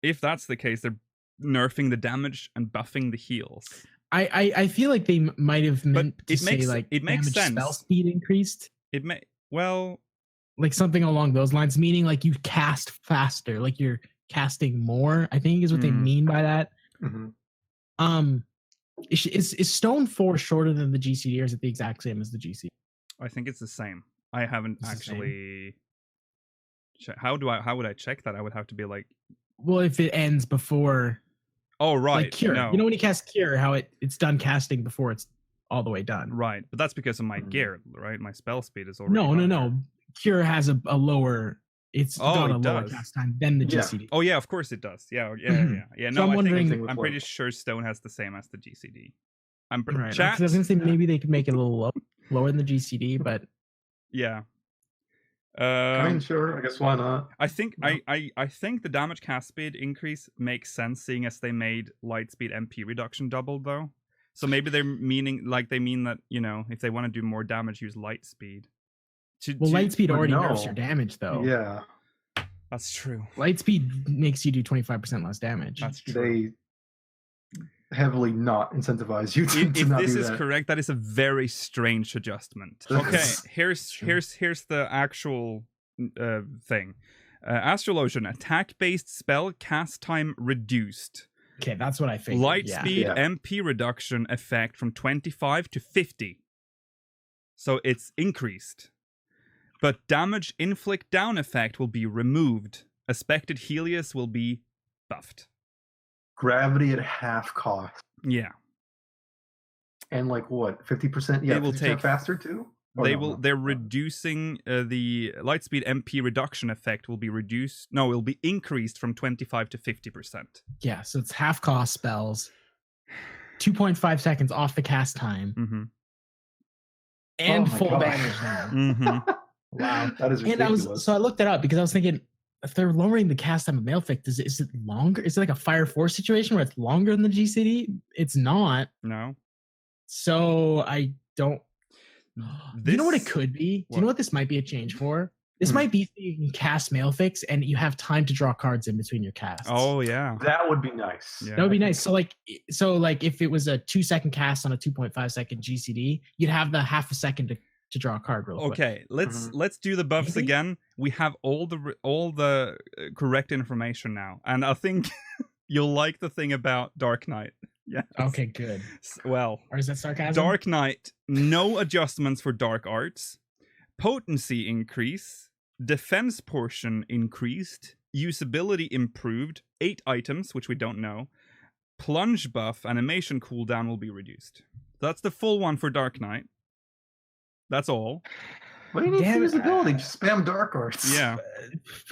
if that's the case, they're nerfing the damage and buffing the heals.
I feel like they might have meant to
it
say
makes-
like
it makes
damage spell
sense.
speed increased,
It may, well,
like something along those lines, meaning like you cast faster, like you're casting more. I think is what they
Mm.
mean by that.
Mhm.
Is Stone 4 shorter than the GCD, or is it the exact same as the GCD?
I think it's the same. I haven't
It's the same?
actually. How would I check that? I would have to be like,
Well, if it ends before
oh right,
like Cure.
no,
You know when you cast Cure, how it's done casting before it's all the way done.
right, but that's because of my
Mhm.
gear, right? My spell speed is already.
No.
higher.
Cure has a lower. It's
Oh,
got a
it
lower
does.
cast time than the
Yeah.
GCD.
Oh yeah, of course it does. Yeah, yeah,
Mhm.
yeah, yeah.
So
No,
I'm
I
wondering-
think
With
I'm pretty
what?
sure Stone has the same as the GCD. I'm
Right.
chat.
Because I was gonna say maybe they could make it a little lower than the GCD, but
Yeah.
I mean, sure. I guess why not?
I think
No.
I think the damage cast speed increase makes sense, seeing as they made light speed MP reduction doubled though. So maybe they're meaning like they mean that, you know, if they want to do more damage, use light speed.
well, light speed
but
already nerfs
no.
your damage though.
Yeah.
That's true.
Light speed makes you do 25% less damage.
That's true.
They heavily not incentivize you to,
If
not
this
do
is
that.
correct, that is a very strange adjustment.
That's
Okay, here's the actual thing. Astrologian, attack-based spell cast time reduced.
Okay, that's what I figured.
Light
yeah.
speed
Yeah.
MP reduction effect from 25 to 50. So it's increased. But damage inflict down effect will be removed. Aspected Helios will be buffed.
Gravity at half cost.
Yeah.
And like what? 50%? Yeah,
They will
50%
take-
faster too? Or
They
no,
will.
no,
They're
no.
reducing the light speed MP reduction effect will be reduced. No, it will be increased from 25 to 50%.
Yeah, so it's half cost spells, 2.5 seconds off the cast time,
Mm-hmm.
and
Oh my
full
God.
damage now.
Mm-hmm.
Wow.
That is
And
ridiculous.
I looked it up because I was thinking, if they're lowering the cast time of Malefic, is it longer? Is it like a Fire Force situation where it's longer than the GCD? It's not.
No.
So I don't. Do you know what it
This-
could be? Do you know what this might be a change for? This
Hmm.
might be so you can cast Malefics and you have time to draw cards in between your casts.
Oh yeah.
That would be nice.
Yeah.
That would be nice. So like if it was a 2-second cast on a 2.5-second GCD, you'd have the half a second to draw a card real quick.
Okay, let's
Mhm.
let's do the buffs
Maybe?
again. We have all the correct information now, and I think you'll like the thing about Dark Knight. Yeah.
Okay, good.
Well,
Or is that sarcasm?
Dark Knight, no adjustments for dark arts. Potency increase. Defense portion increased. Usability improved. 8 items, which we don't know. Plunge buff, animation cooldown will be reduced. That's the full one for Dark Knight. That's all.
What do you need
Damn
for
it.
usability? Just spam dark arts.
Yeah.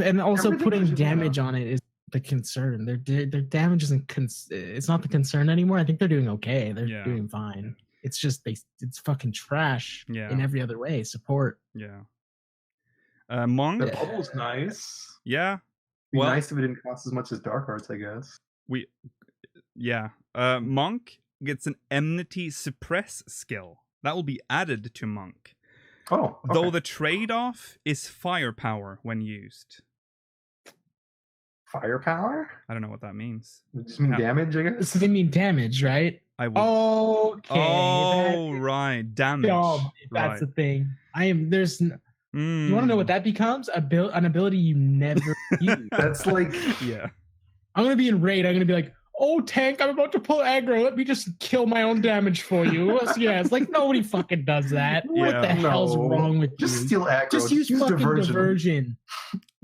And also
Everything
putting
should be
damage
enough.
on it is the concern. Their damage isn't. It's not the concern anymore. I think they're doing okay. They're doing fine. It's just it's fucking trash in every other way. Support.
Yeah. Monk.
The bubble's nice.
Yeah.
Be
Well,
nice if it didn't cost as much as Dark Arts, I guess.
Monk gets an enmity suppress skill. That will be added to Monk.
Oh, okay.
Though the trade-off is firepower when used.
Firepower?
I don't know what that means.
Does it just mean damage, I guess?
So they mean damage, right?
I would.
Okay.
Oh, right. Damage.
That's
right.
the thing. You want to know what that becomes? An ability you never use.
That's like...
Yeah.
I'm going to be in raid. I'm going to be like, oh, tank, I'm about to pull aggro. Let me just kill my own damage for you. Yeah, it's like nobody fucking does that. What the hell's wrong with you?
Just steal aggro.
Just use fucking diversion.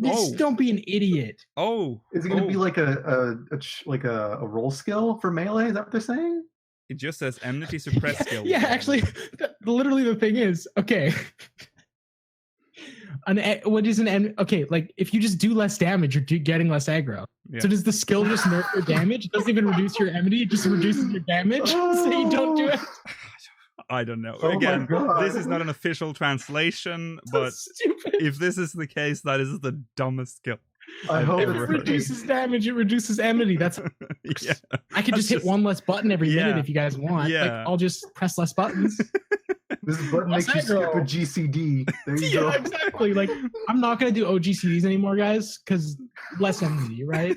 Just don't be an idiot.
Oh.
Is it going to be like a roll skill for melee? Is that what they're saying?
It just says enmity suppress skill.
Yeah, actually, literally the thing is, okay. What is an end? Okay, like if you just do less damage, you're getting less aggro. Yeah. So does the skill just nerf your damage? It doesn't even reduce your enmity. It just reduces your damage. So you don't do it.
I don't know.
Oh
Again, this is not an official translation, but if this is the case, that is the dumbest skill.
I hope
it reduces damage. It reduces enmity. That's.
Yeah.
I could just hit one less button every minute if you guys want.
Yeah.
Like, I'll just press less buttons.
This button makes you skip a GCD. There you go.
Exactly. Like, I'm not gonna do OGCDs anymore, guys, because less enmity, right?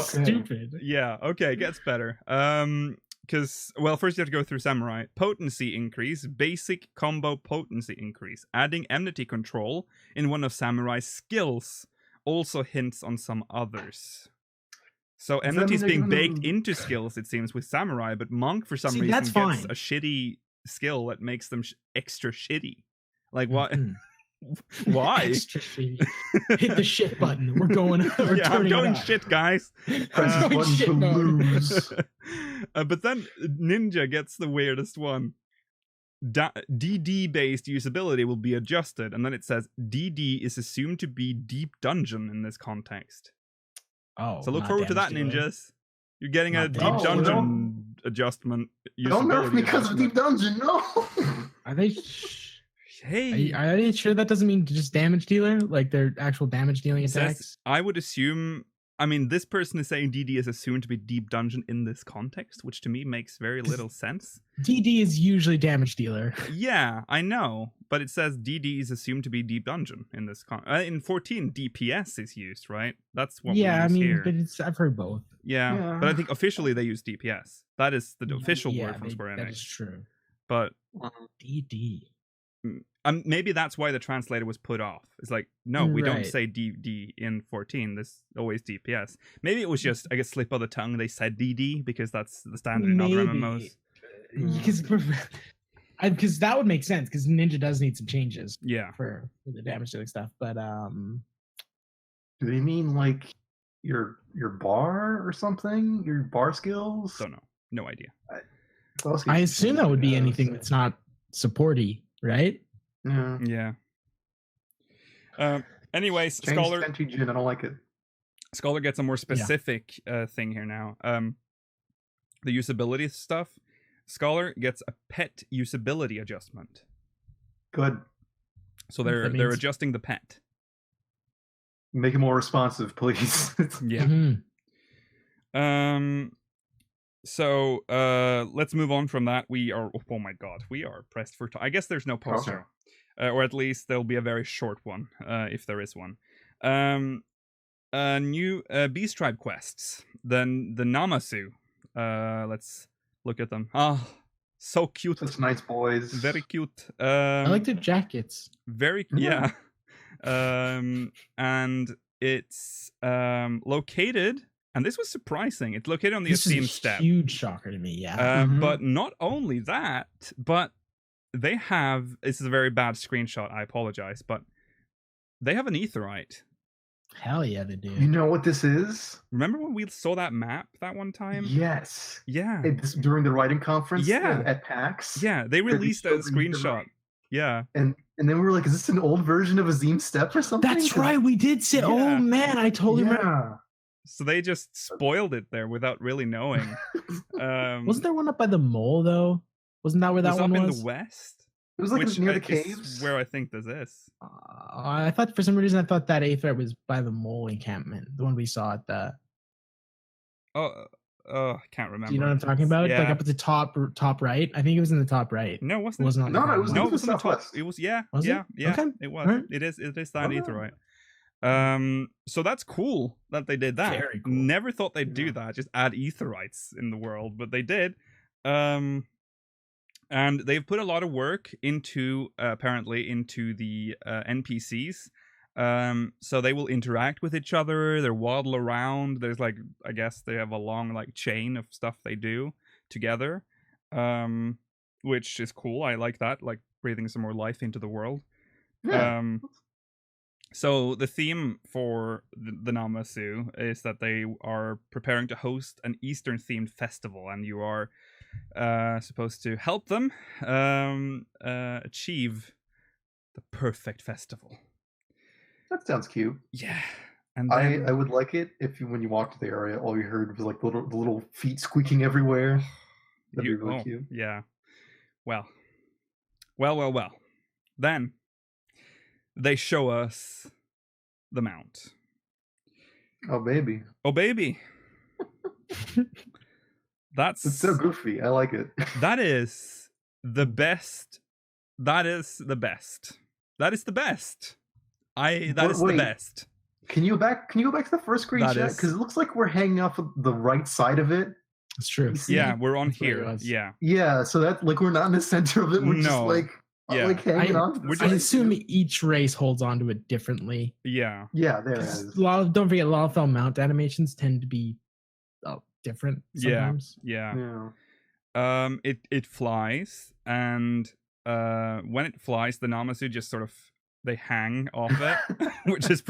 Stupid.
Yeah. Okay. Gets better. Because, well, first you have to go through Samurai. Potency increase, basic combo potency increase. Adding enmity control in one of Samurai's skills also hints on some others. So enmity is being baked into skills, it seems, with Samurai, but Monk, for some reason, gets a shitty skill that makes them extra shitty. Like, what? Why?
Extra shitty. Hit the shit button. We're going.
I'm going shit, guys.
Press button to lose.
But then Ninja gets the weirdest one. DD-based usability will be adjusted, and then it says DD is assumed to be deep dungeon in this context.
Oh,
so look forward to that, ninjas. You're getting a deep dungeon adjustment.
Don't nerf me because of deep dungeon. No.
Are they?
Hey,
are they sure that doesn't mean just damage dealer? Like their actual damage dealing attacks?
I would assume. I mean, this person is saying DD is assumed to be deep dungeon in this context, which to me makes very little sense.
DD is usually damage dealer.
Yeah, I know, but it says DD is assumed to be deep dungeon in this in 14. DPS is used, right? That's what.
Yeah,
we use here.
But I've heard both.
Yeah, but I think officially they use DPS. That is the official word from Square Enix.
That is true.
But
DD.
Maybe that's why the translator was put off. It's like, no, we don't say DD in 14. This always DPS. Maybe it was just, I guess, slip of the tongue. They said DD because that's the standard in other MMOs.
Because that would make sense. Because Ninja does need some changes.
Yeah.
For the damage dealing stuff, but
do they mean like your bar or something? Your bar skills?
Don't know. No idea.
I assume that would be anything that's not supporty, right?
Yeah.
Anyways,
Change
Scholar.
I don't like it.
Scholar gets a more specific thing here now. The usability stuff. Scholar gets a pet usability adjustment.
Good.
So they're adjusting the pet.
Make it more responsive, please.
Yeah. So let's move on from that. We are pressed for time. I guess there's no poster. Or at least there'll be a very short one, if there is one. New Beast Tribe quests. Then the Namasu. Let's look at them. So cute.
Such nice boys.
Very cute.
I like their jackets.
Yeah. And it's located, and this was surprising. It's located on the Esteem step.
Huge shocker to me, yeah.
But not only that, but they have. This is a very bad screenshot. I apologize, but they have an aetherite.
Hell yeah, they do.
You know what this is?
Remember when we saw that map that one time?
Yes.
Yeah.
It's during the writing conference.
Yeah.
At PAX.
Yeah, they released a screenshot. Yeah.
And And then we were like, is this an old version of Azim Step or something?
That's right. We did say, oh
Yeah.
man, I totally remember.
So they just spoiled it there without really knowing.
Wasn't there one up by the mole though? Wasn't that where that
was
one
up
was?
in the west?
It was like
Which
near the
is
caves.
where I think this is.
I thought for some reason I thought that A threat was by the mole encampment, the one we saw at the.
I can't remember.
Do you know what I'm talking about?
Yeah.
Like up at the top right. I think it was in the top right.
No, it
It
wasn't.
wasn't. On
No,
the
it was
No,
in
it was
the
on the top.
southwest.
It was yeah,
Was
yeah,
it?
yeah.
Okay.
It was.
Alright.
It is that
Oh.
either right. So that's cool that they did that.
Very cool.
Never thought they'd do
Yeah.
that. Just add aetherites in the world, but they did. And they've put a lot of work into apparently into the NPCs. So they will interact with each other. They waddle around. There's like, I guess they have a long like chain of stuff they do together, which is cool. I like that, like breathing some more life into the world.
Yeah.
So the theme for the Namasu is that they are preparing to host an Eastern themed festival, and you are supposed to help them achieve the perfect festival.
That sounds cute.
Yeah, and
I
then,
would like it if when you walked to the area, all you heard was like the little feet squeaking everywhere. That'd be really cute.
Yeah. Well. Then they show us the mount.
Oh baby,
Oh baby. That's
it's so goofy. I like it.
that is the best. That is the best. That is the best. That is the
Wait.
best.
Can you go back to the first
That
screenshot?
is-
Because it looks like we're hanging off of the right side of it.
It's true.
You see?
Yeah, we're on
That's what it
here.
was.
Yeah.
Yeah, so that like we're not in the center of it. We're just
No.
like
Yeah.
hanging
I-
on. To the
we're
side.
I assume each race holds on to it differently.
Yeah.
Yeah, there it
'Cause
is.
don't forget, Lalfell mount animations tend to be different
Yeah.
sometimes.
Yeah.
Yeah.
It flies, and when it flies, the Namasu just sort of they hang off it, which is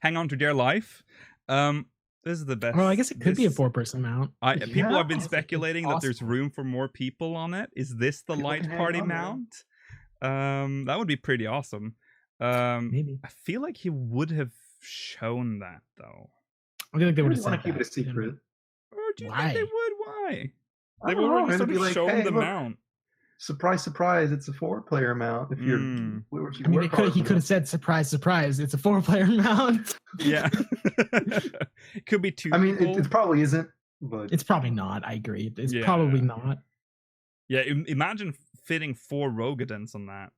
hang on to their life. This is the best.
Well, I guess it could be a
this-
4-person mount.
People have been
Yeah.
speculating that there's
Awesome.
room for more people on it. Is this the
People
light
can hang
party
on there.
mount? That would be pretty awesome.
Maybe.
I feel like he would have shown that though.
I feel like they
I
would
would
have
want
said
to keep it a
that.
secret.
Or do you think
Why?
they would? Why?
I
They've
don't know,
already
it'd
sort
be
of
like,
shown
hey,
the
look,
mount.
Surprise, surprise! It's a 4-player mount. If you're,
Mm.
if you
I mean,
work hard
he
for
could have
this.
said, surprise, surprise, it's a 4-player mount.
Yeah. It could be two
I mean,
people.
it probably isn't, but
It's probably not. I agree. It's
Yeah.
probably not.
Yeah, imagine fitting 4 Rogadins on that.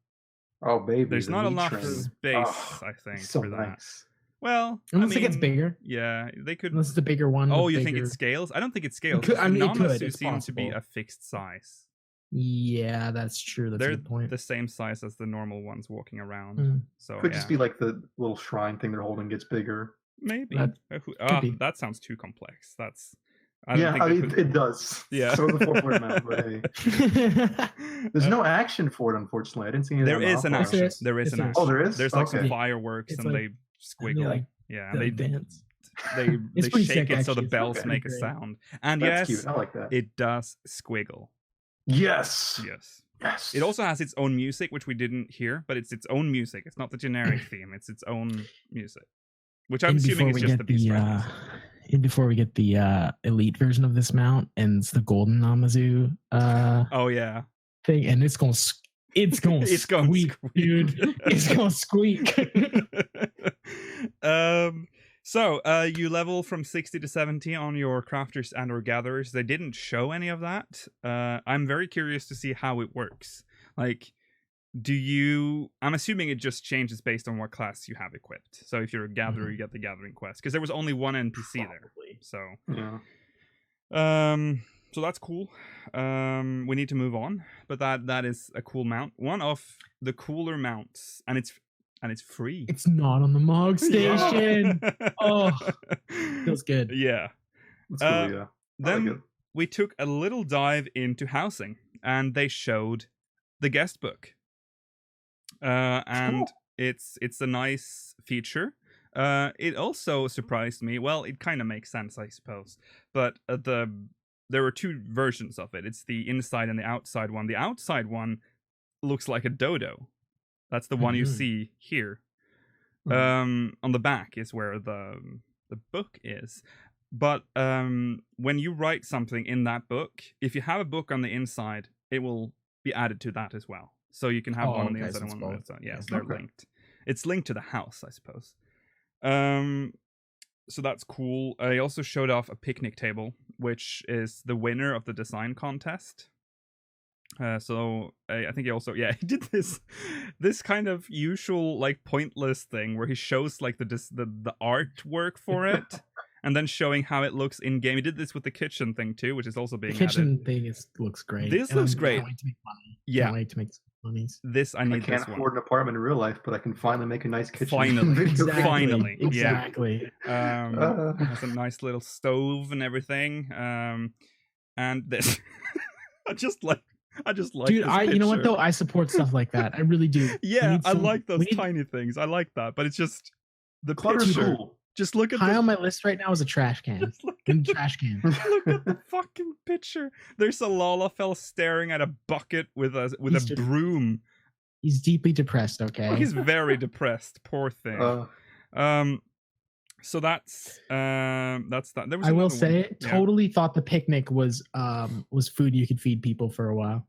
oh baby,
There's
the
not
meat
enough
train.
space,
Oh,
I think,
so
for that.
nice.
Well,
Unless
I
it gets
mean,
bigger.
Yeah, they could.
Unless it's a bigger one.
Oh,
with
you think
bigger-
it scales? I don't think it scales.
could- I mean, it could,
Namasu
it's
seem to be
possible.
a fixed size.
Yeah, that's true. That's a
They're
good point.
the same size as the normal ones walking around.
Mm.
So
Could
yeah,
just be like the little shrine thing they're holding gets bigger.
maybe.
That be.
That sounds too complex. I don't
Yeah,
think
I
they
mean,
could-
it does.
Yeah.
So the 4-player mount, but hey. There's no action for it, unfortunately. I didn't see any.
There is an
Yes,
action.
there is.
There is
Yes,
an
there
action.
is.
Oh, there is?
There's like some
Okay.
fireworks,
It's
and
like-
they
And
squiggle.
they, like,
Yeah,
the
they
dance.
they
It's pretty
shake
sick,
it so the
actually. It's
bells
okay.
make a
Great.
sound. And
That's
yes,
cute. I like that.
it does squiggle.
Yes.
Yes.
Yes.
It also has its own music, which we didn't hear, but it's its own music. It's not the generic theme. It's its own music, which I'm
And
assuming is
before we
just
get
the Beast
the
Riders.
and before we get the elite version of this mount, and it's the golden Namazu
Oh yeah.
thing, and it's going
It's gonna
squeak,
squeak.
dude. It's gonna squeak.
So you level from 60 to 70 on your crafters and or gatherers. They didn't show any of that. I'm very curious to see how it works. Like, I'm assuming it just changes based on what class you have equipped. So if you're a gatherer, you get the gathering quest, because there was only one NPC there.
Probably.
So
Yeah.
so that's cool. We need to move on, but that is a cool mount. One of the cooler mounts, and it's free.
It's not on the Mog Station. Oh, feels good.
Yeah.
That's cool, yeah. I
Then
like it.
we took a little dive into housing, and they showed the guest book. And
Cool.
it's a nice feature. It also surprised me. Well, it kind of makes sense, I suppose. But there were 2 versions of it. It's the inside and the outside one. The outside one looks like a dodo. That's the one you
Mhm.
see here.
Mhm.
On the back is where the book is. But when you write something in that book, if you have a book on the inside, it will be added to that as well. So you can have
Oh,
one on the
okay,
inside
so
and
it's
one on the
both.
outside. Yeah,
Yeah.
so they're
Okay.
linked. It's linked to the house, I suppose. So that's cool. I also showed off a picnic table, which is the winner of the design contest. So I think he also he did this kind of usual like pointless thing where he shows like the artwork for it and then showing how it looks in game. He did this with the kitchen thing too, which is also
The
being
kitchen
added.
thing looks great.
This
and
looks
I
great.
Can't wait to make money.
Yeah.
Can't wait to make some monies.
This I
I
need
can't
this one.
afford an apartment in real life, but I can finally make a nice kitchen. in
Finally.
video
Exactly.
games.
Finally, yeah.
Exactly.
Has a nice little stove and everything. And this, I just like
Dude,
this
you know what
picture.
though? I support stuff like that. I really do.
Yeah, I like those
we need-
tiny things. I like that, but it's just the
Clutter's
picture.
cool.
Just look at
High
the
on my list right now is a trash can.
just look
In
at
the
the,
trash can.
look at the fucking picture. There's a Lalafell staring at a bucket with a
He's
a
just-
broom.
He's deeply depressed. Okay.
He's very depressed. Poor thing. So that's that. There was
I will
another
say,
one. Yeah.
totally thought the picnic was food you could feed people for a while.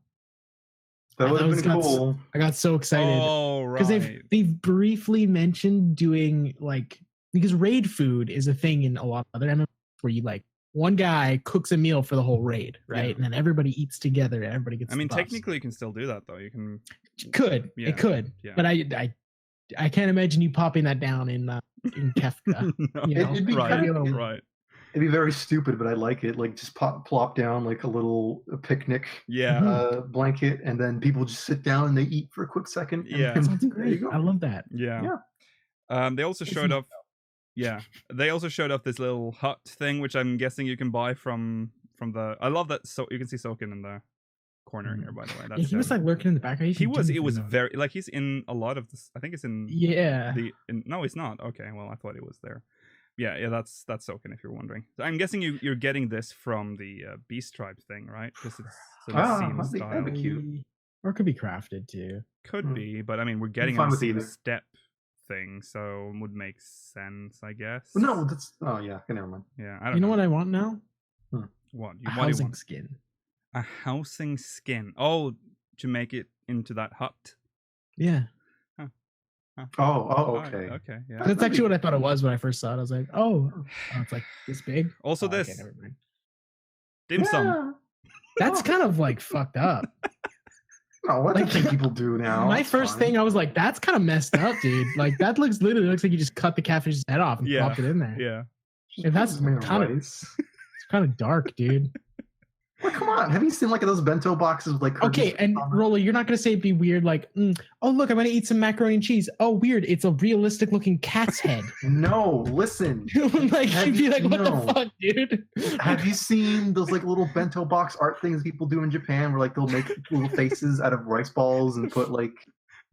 That would have
was
been
got s-
cool.
I got so excited
Oh
because
right.
they've briefly mentioned doing like because raid food is a thing in a lot of other MMOs where you like one guy cooks a meal for the whole raid, right?
Yeah.
And then everybody eats together and everybody gets.
I mean,
the buffs.
technically, you can still do that though. You can.
It could
Yeah,
it could,
yeah.
but I can't imagine you popping that down in Kefka.
No.
You know?
It'd be
Right.
kind of
Right.
It'd be very stupid, but I like it. Like just plop down like a little picnic
Yeah.
Mhm.
blanket, and then people just sit down and they eat for a quick second. And
Yeah.
then
Sounds
there
great.
you go.
I love that.
Yeah. They also showed off. Yeah, they also showed off this little hut thing, which I'm guessing you can buy from the. I love that. So you can see Soken in the corner here, by the way.
Yeah,
That's
he was
him.
like lurking in the background.
He was. It
didn't
was
know.
very like he's in a lot of this. I think it's in
Yeah.
no, it's not. Okay, well I thought it was there. Yeah, that's Soken. If you're wondering, so I'm guessing you're getting this from the Beast Tribe thing, right? Because it's sort of scene
that'd be
style.
cute.
Or it could be crafted too.
Could
Hmm.
be, but I mean we're getting
fine
a
with
scene
either.
step thing, so it would make sense, I guess.
No, that's yeah. Okay, never mind.
Yeah, I don't
You know
know
what I want now?
what
A
what do you
housing
want?
skin.
A housing skin. Oh, to make it into that hut.
Yeah.
Oh,
Alright,
okay.
okay, yeah.
That's actually what I thought it was when I first saw it. I was like, oh it's like this big.
Also,
Oh, okay,
this
never mind.
dim sum.
Yeah.
That's kind of like fucked up.
No, what
Like,
do you think people do now?
My
It's
first
fine.
thing, I was like, that's kind of messed up, dude. Like that literally looks like you just cut the catfish's head off and
Yeah,
plopped it in there.
Yeah.
Just
and
put
that's
some in
kind of-
rice.
It's kind of dark, dude.
Well, come on. Have you seen like those bento boxes with like
Okay,
cookies
and
on them?
Rollo, you're not gonna say it'd be weird, like, oh look, I'm gonna eat some macaroni and cheese. Oh, weird, it's a realistic looking cat's head.
No, listen.
Like
Have
you'd be
you-
like, what
no.
the fuck, dude?
Have you seen those like little bento box art things people do in Japan where like they'll make little faces out of rice balls and put like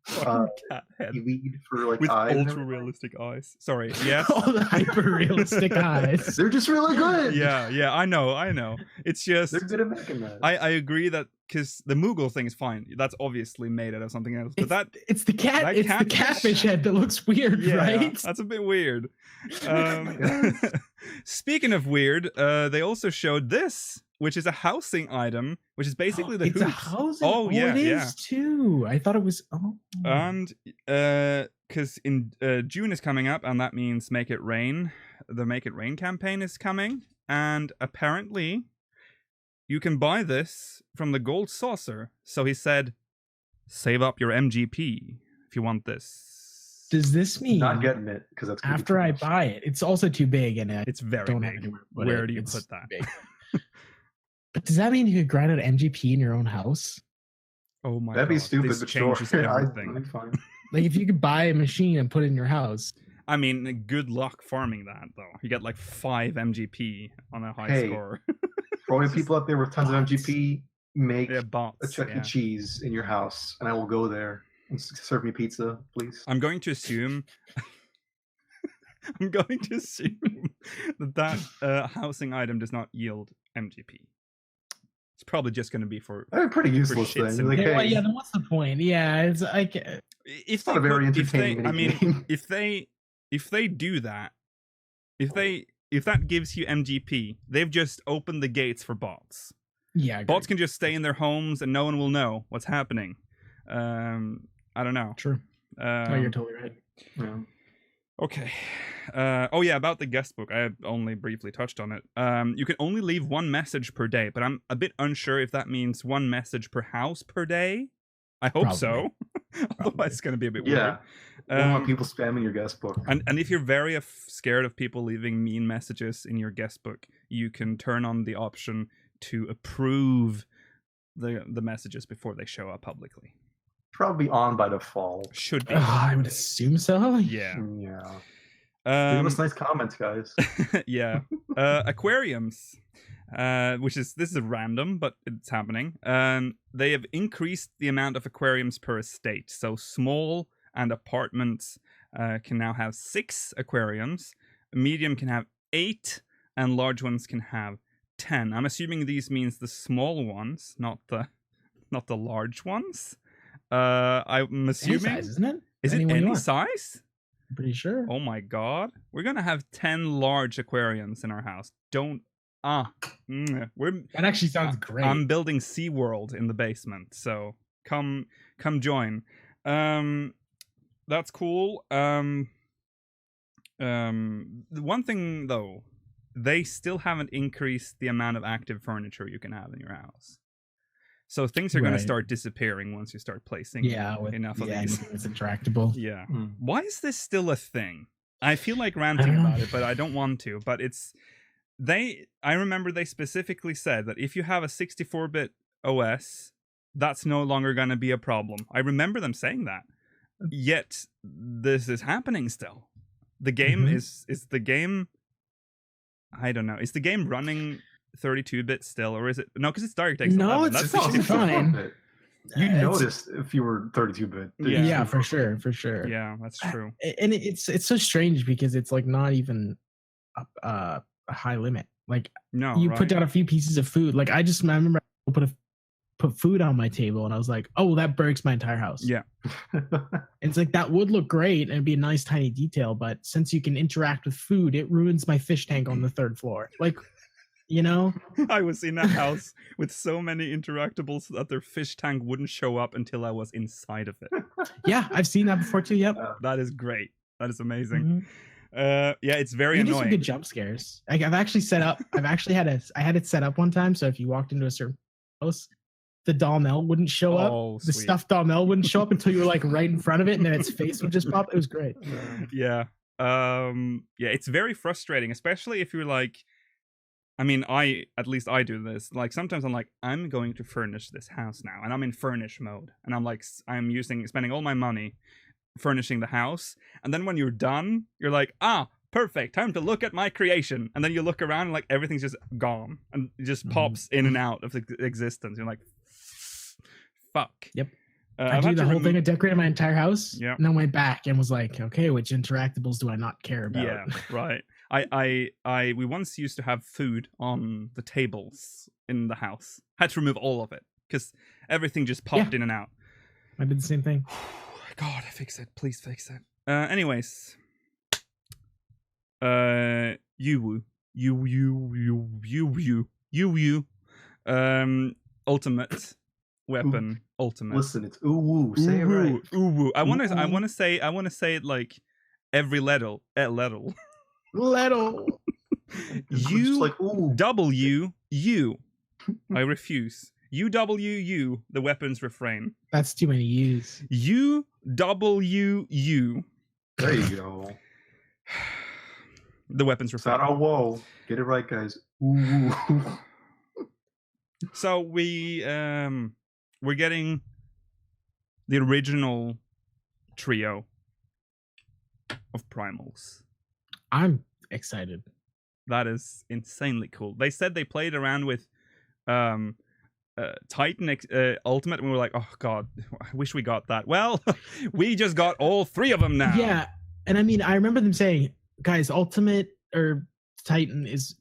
Cat head
seaweed for like
with
eyes? and
ultra realistic eyes. Sorry. Yes.
All the hyper realistic eyes.
They're just really good.
Yeah. I know. It's just
They're good at making that.
I agree that because the Moogle thing is fine. That's obviously made out of something else. But
It's the cat.
that
It's the
catfish-
catfish head that looks weird,
yeah,
right?
that's a bit weird.
Yes.
Speaking of weird, they also showed this, which is a housing item, which is basically the
it's a
hoops.
housing.
Oh, yeah,
it is
yeah.
too. I thought it was. Oh,
And because in June is coming up, and that means Make It Rain. The Make It Rain campaign is coming, and apparently you can buy this from the Gold Saucer. So he said, save up your MGP if you want this.
does this mean
Not getting it because that's gonna be
after
too
I
much.
buy it, it's also too big and I
It's very
don't have
big.
anywhere. to put
Where
it.
do you
It's
put that?
big. But does that mean you could grind out MGP in your own house?
Oh my
That'd be
God,
stupid,
this
but sure.
changes
That'd
everything.
be fine.
Like if you could buy a machine and put it in your house.
I mean, good luck farming that though. You get like 5 MGP on a high
Hey,
score.
For all you people out there with tons of
Bots.
MGP, make
Yeah,
a
bots.
Chuck
Yeah.
E. Cheese in your house, and I will go there and serve me pizza, please.
I'm going to assume. I'm going to assume that housing item does not yield MGP. It's probably just going to be for.
They're pretty useless
shits
things.
and
Like,
Yeah, well,
hey,
yeah, then what's the point? Yeah, it's like
if
not a very entertaining
I mean,
game.
if they do that, if that gives you MGP, they've just opened the gates for bots.
Yeah, I agree.
Bots can just stay in their homes and no one will know what's happening. I don't know.
True. No, you're totally right.
Yeah.
Okay. Oh yeah, about the guest book. I only briefly touched on it. You can only leave one message per day, but I'm a bit unsure if that means one message per house per day. I hope so. Otherwise, it's going to be a bit
Yeah.
weird.
Don't want people spamming your guest book.
And if you're very scared of people leaving mean messages in your guest book, you can turn on the option to approve the messages before they show up publicly.
Probably on by default.
Should be.
I would assume so.
Yeah.
Yeah. Leave us nice comments, guys.
Yeah. Aquariums, this is random, but it's happening. They have increased the amount of aquariums per estate. So small and apartments can now have 6 aquariums. Medium can have 8, and large ones can have 10. I'm assuming these means the small ones, not the large ones. I'm assuming.
Any size, isn't it?
Is it any size?
I'm pretty sure.
Oh my god. We're gonna have 10 large aquariums in our house.
That actually sounds great.
I'm building SeaWorld in the basement, so come join. That's cool. The one thing though, they still haven't increased the amount of active furniture you can have in your house. So things are going to start disappearing once you start placing enough of these.
It's interactable.
Yeah. Why is this still a thing? I feel like ranting about it, but I don't want to. But I remember they specifically said that if you have a 64-bit OS, that's no longer going to be a problem. I remember them saying that. Yet this is happening still. The game is the game. I don't know. Is the game running 32-bit still, or is it? No, because it's DirectX 11.
No, it's fine.
You noticed if you were 32-bit.
Yeah, for sure.
Yeah, that's true.
And it's so strange because it's like not even a high limit. Like you put down a few pieces of food. Like I remember I put food on my table and I was like, oh, that breaks my entire house.
Yeah.
It's like that would look great and it'd be a nice tiny detail, but since you can interact with food, it ruins my fish tank on the 3rd floor. Like, you know,
I was in a house with so many interactables that their fish tank wouldn't show up until I was inside of it.
Yeah, I've seen that before too. Yep.
That is great. That is amazing. Yeah, it's very annoying.
Some good jump scares. Like I had it set up one time, so if you walked into a certain house, the doll Mel wouldn't show up. The stuffed doll Mel wouldn't show up until you were like right in front of it, and then its face would just pop. It was great.
Yeah. It's very frustrating, especially if you're like, I mean, at least I do this. Like sometimes I'm like, I'm going to furnish this house now, and I'm in furnish mode, and I'm like, spending all my money furnishing the house, and then when you're done, you're like, perfect, time to look at my creation, and then you look around and like everything's just gone, and it just pops in and out of existence. You're like, fuck.
Yep. I do the whole thing. I decorated my entire house,
and
then went back and was like, okay, which interactables do I not care about?
Yeah, right. We once used to have food on the tables in the house. Had to remove all of it because everything just popped in and out.
I did the same thing.
God, fix it. Please fix it. Anyways. Ultimate weapon. Ultimate.
Listen, it's ooh, say it right.
Ooh. I want to say it like every letter.
Leto.
U. I refuse. UWU, the weapons refrain.
That's too many U's.
UWU.
There you go.
The weapons refrain.
Not a whoa. Get it right, guys. Ooh.
So we're getting the original trio of primals.
I'm excited.
That is insanely cool. They said they played around with Titan Ultimate, and we were like, oh god, I wish we got that. Well, we just got all 3 of them now.
Yeah, and I mean, I remember them saying, guys, Ultimate or Titan is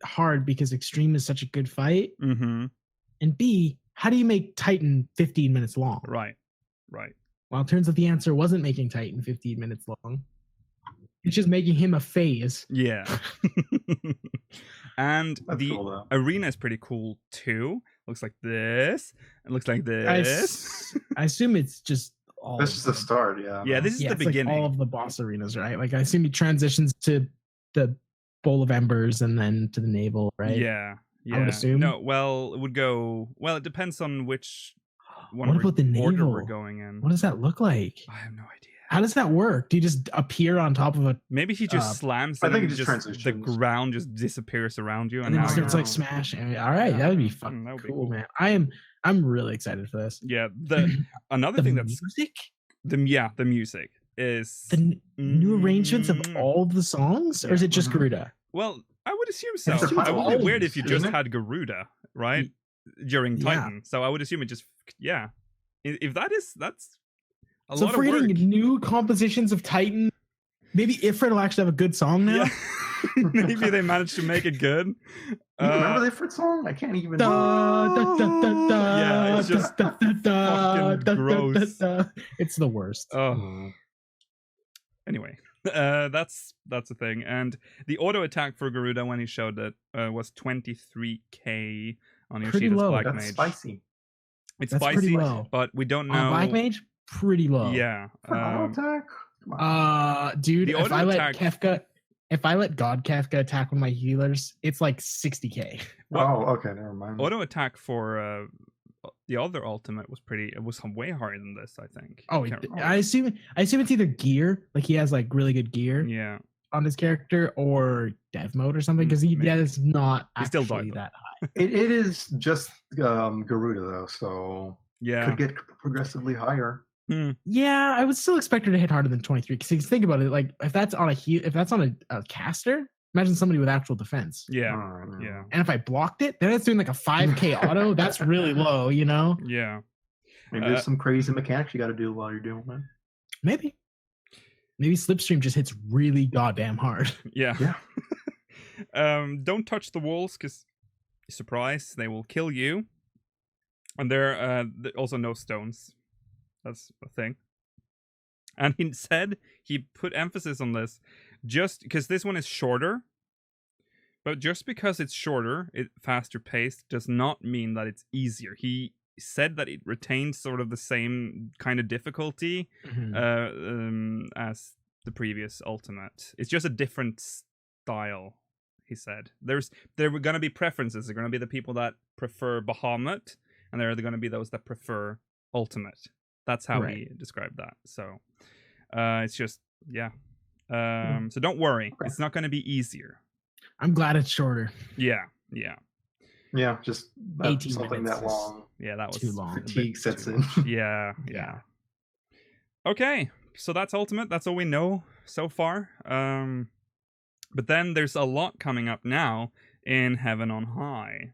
hard because Extreme is such a good fight, and B, how do you make Titan 15 minutes long?
Right.
Well, it turns out the answer wasn't making Titan 15 minutes long. It's just making him a phase.
Yeah. And
That's
the
cool, though.
arena is pretty cool too. Looks like this. It looks like this.
I assume it's just all.
This is the start, yeah.
Yeah, this is the
it's
beginning.
like all of the boss arenas, right? Like I assume he transitions to the Bowl of Embers and then to the Naval, right?
Yeah.
I would assume.
No, well, it would go. Well, it depends on which one
What about the
order
Naval?
we're going in.
What does that look like?
I have no idea.
How does that work? Do you just appear on top of a
Maybe he just slams
I
it
think
and
it just
the
transitions.
ground just disappears around you,
and
and
then
now
it starts
you're-
like smashing? All right, that would be fucking
that would be
cool,
cool.
man. I'm really excited for this.
Yeah. Another
The
thing that's
music,
the music is
the new arrangements of
Mm.
all the songs, or is it just
Mhm.
Garuda?
Well, I would assume so.
It's a
It would be
pilot,
weird if you just
isn't it?
had Garuda, right? During
Yeah.
Titan. So I would assume it just If that's a
So
lot
if we're
of work.
getting new compositions of Titan, maybe Ifrit will actually have a good song now.
Yeah. Maybe they managed to make it good.
You remember the Fritz song? I can't even.
Yeah, it's just fucking gross.
It's the worst.
Oh. Anyway, that's a thing. And the auto attack for Garuda when he showed it was 23k on
Pretty
Yoshida's
low.
Black
That's
Mage.
spicy.
It's
That's pretty
spicy,
low.
but we don't know.
On Black Mage, pretty low.
Yeah.
For an auto attack? Come on.
Dude,
The
if
auto
I let
attack-
if I let God Kefka attack one of my healers, it's like 60k.
Oh, okay, never mind.
Auto attack for the other ultimate was way higher than this, I think.
Oh,
Can't remember.
I assume it's either gear, like he has like really good gear
Yeah.
on his character, or dev mode or something, because
Maybe.
that is not
He still
actually
died, though.
that high.
It is just Garuda, though, so
Yeah.
could get progressively higher.
Yeah, I would still expect her to hit harder than 23. Because think about it, like if that's on a caster, imagine somebody with actual defense.
Yeah.
Alright,
Yeah.
And if I blocked it, then it's doing like a 5k auto. That's really low, you know?
Yeah.
Maybe there's some crazy mechanics you got to do while you're doing that.
Maybe Slipstream just hits really goddamn hard.
Yeah.
Yeah.
Don't touch the walls because, surprise, they will kill you. And there are also no stones. That's a thing. And he said he put emphasis on this just because this one is shorter. But just because it's shorter, faster paced, does not mean that it's easier. He said that it retains sort of the same kind of difficulty as the previous Ultimate. It's just a different style, he said. There were going to be preferences. There are going to be the people that prefer Bahamut, and there are going to be those that prefer Ultimate. That's how he described that. So it's just, yeah. So don't worry.
Okay.
It's not going to be easier.
I'm glad it's shorter.
Yeah.
Yeah, just
18
something
minutes
that
is
long.
Yeah, that was
too long.
a bit
Fatigue sets
too
in.
much. Yeah. Okay, so that's Ultimate. That's all we know so far. But then there's a lot coming up now in Heaven on High.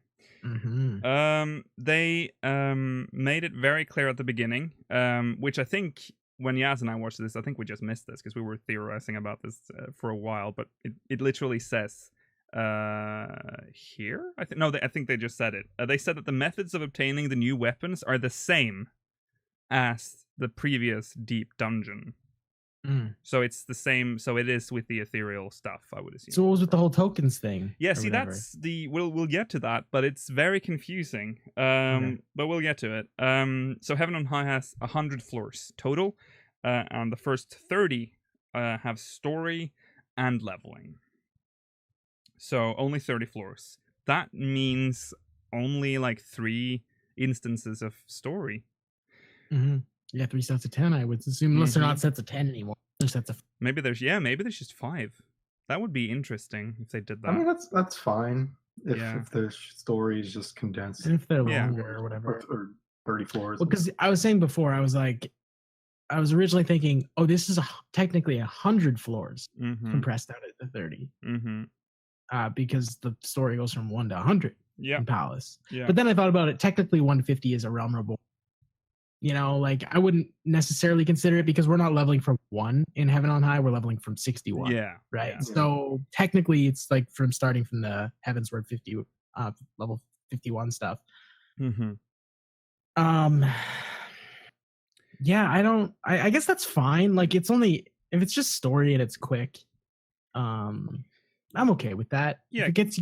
They made it very clear at the beginning, which I think when Yaz and I watched this, I think we just missed this because we were theorizing about this for a while. But it literally says here. I think they just said it. They said that the methods of obtaining the new weapons are the same as the previous deep dungeon. So it's the same. So it is with the ethereal stuff, I would assume.
So what was with the whole tokens thing?
Yeah,
or
see,
whatever?
that's we'll get to that, but it's very confusing. But we'll get to it. So Heaven on High has 100 floors total, and the first 30 have story and leveling. So only 30 floors. That means only like 3 instances of story.
Yeah, 3 sets of 10, I would assume, unless they're not sets of 10 anymore. They're sets of
Maybe there's just 5. That would be interesting if they did that.
I mean, that's fine if
Yeah.
the story is just condensed,
and if they're
Yeah.
longer or whatever.
or 30 floors.
Well, because I was saying before, I was originally thinking, oh, this is technically 100 floors compressed out at the 30, because the story goes from 1 to 100 in Palace.
Yeah.
But then I thought about it. Technically, 150 is a realm reborn. You know, like I wouldn't necessarily consider it because we're not leveling from 1 in Heaven on High. We're leveling from 61.
Yeah.
Right.
Yeah.
So technically, it's like from starting from the Heavensward 50, level 51 stuff. Yeah, I guess that's fine. Like it's only if it's just story and it's quick. I'm okay with that.
Yeah.
If it gets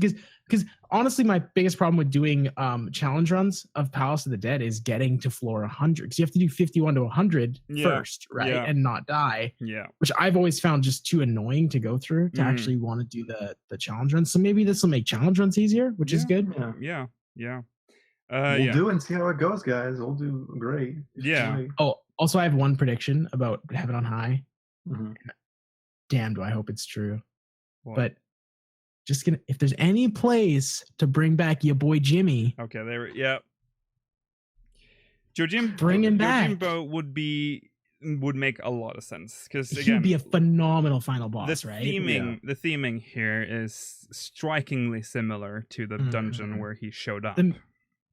because honestly, my biggest problem with doing challenge runs of Palace of the Dead is getting to floor 100 because you have to do 51 to 100 first, right, and not die.
Yeah,
which I've always found just too annoying to go through to actually want to do the challenge runs. So maybe this will make challenge runs easier, which is good.
Yeah.
We'll do it and see how it goes, guys. We'll do great.
Yeah.
Oh, also I have one prediction about Heaven on High.
Mm-hmm.
Damn, do I hope it's true.
What?
But just gonna if there's any place to bring back your boy Jimmy.
Okay, there. Yeah.
Bring him back.
Yojimbo would make a lot of sense because
he'd be a phenomenal final boss,
the
right?
The theming here is strikingly similar to the dungeon where he showed up.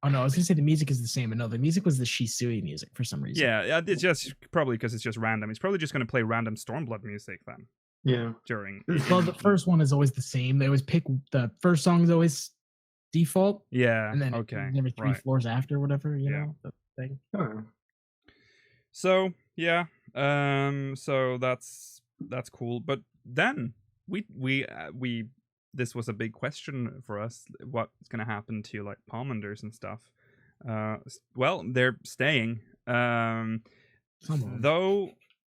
Oh no, I was gonna say the music is the same, but no, the music was the Shisui music for some reason.
Yeah, it's just probably because it's just random. He's probably just going to play random Stormblood music then.
Yeah.
During.
Well, the first one is always the same. They always pick the first song is always default.
Yeah.
And then every three floors after, whatever. You know the thing.
Oh.
So yeah, so that's cool. But then we this was a big question for us. What's going to happen to like Palmanders and stuff? Well, they're staying. Though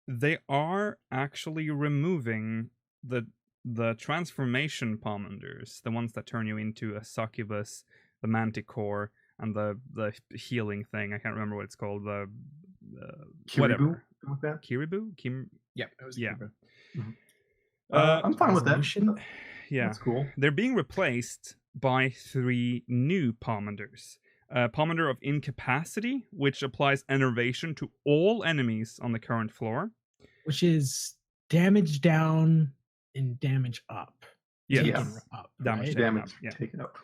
they are actually removing the transformation Palmanders, the ones that turn you into a succubus, the manticore, and the healing thing. I can't remember what it's called. The whatever. Kiribu?
Yep. It was
yeah.
Mm-hmm. I'm fine with that.
Yeah.
That's cool.
They're being replaced by 3 new Palmanders. Palmander of Incapacity, which applies enervation to all enemies on the current floor.
Which is damage down and damage up.
Yeah.
Up,
damage
right?
damage
up, yeah.
taken up.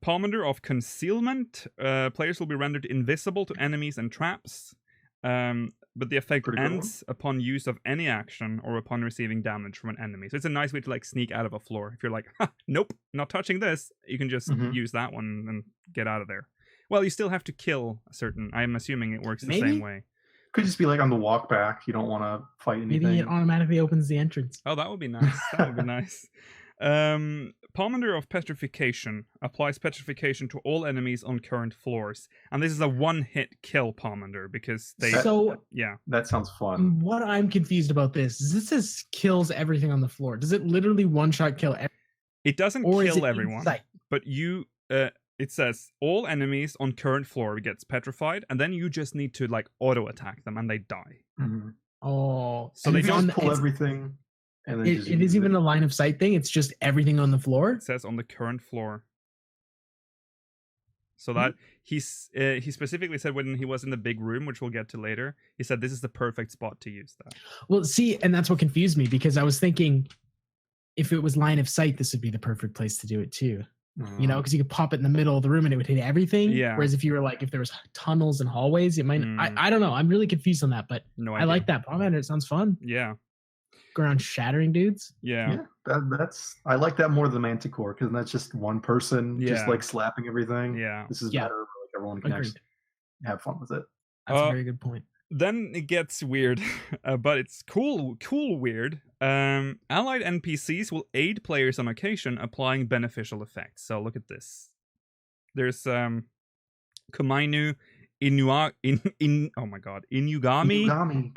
Palmander of Concealment. Players will be rendered invisible to enemies and traps. But the effect ends upon use of any action or upon receiving damage from an enemy. So it's a nice way to like sneak out of a floor. If you're like, nope, not touching this, you can just use that one and get out of there. Well, you still have to kill a certain. I'm assuming it works the same way.
Could just be like on the walk back. You don't want to fight anything.
Maybe it automatically opens the entrance.
Oh, that would be nice. That would be nice. Palmander of Petrification applies petrification to all enemies on current floors, and this is a one-hit kill Palmander because they.
That sounds fun.
What I'm confused about this is this kills everything on the floor. Does it literally one-shot kill everything?
It doesn't kill everyone, but you. It says all enemies on current floor gets petrified, and then you just need to like auto attack them, and they die.
Mm-hmm.
Oh,
so they just pull everything. And then
it is even a line of sight thing. It's just everything on the floor.
It says on the current floor. So that he specifically said when he was in the big room, which we'll get to later, he said this is the perfect spot to use that.
Well, see, and that's what confused me because I was thinking if it was line of sight, this would be the perfect place to do it too. You know, because you could pop it in the middle of the room and it would hit everything.
Yeah.
Whereas if you were like, if there was tunnels and hallways, it might. I don't know. I'm really confused on that, but I like that Palmander. It sounds fun.
Yeah.
Go around shattering dudes.
Yeah.
That's I like that more than Manticore because that's just one person just like slapping everything.
Yeah.
This is better. Like everyone can actually have fun with it.
That's a very good point.
Then it gets weird, but it's cool weird. Allied NPCs will aid players on occasion, applying beneficial effects. So look at this. There's Komainu, Inugami,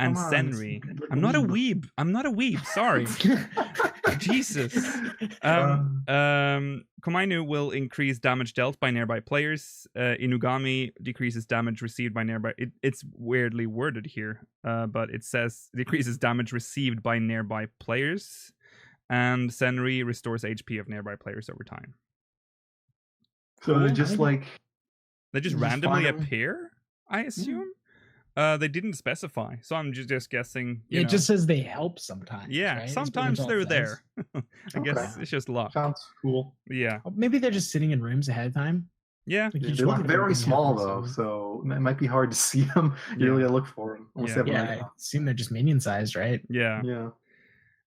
and Senri. I'm not a weeb. Sorry. Jesus. Komainu will increase damage dealt by nearby players. Inugami decreases damage received by nearby. It's weirdly worded here, but it says decreases damage received by nearby players. And Senri restores HP of nearby players over time.
So they're just like...
They just randomly appear, I assume? They didn't specify, so I'm just guessing.
It just says they help sometimes.
Yeah,
right?
sometimes they're there. I guess it's just luck.
Sounds cool.
Yeah.
Maybe they're just sitting in rooms ahead of time.
Yeah.
Like
they look very small though, so it might be hard to see them. You really gotta look for them.
I assume they're just minion sized, right?
Yeah.
Yeah.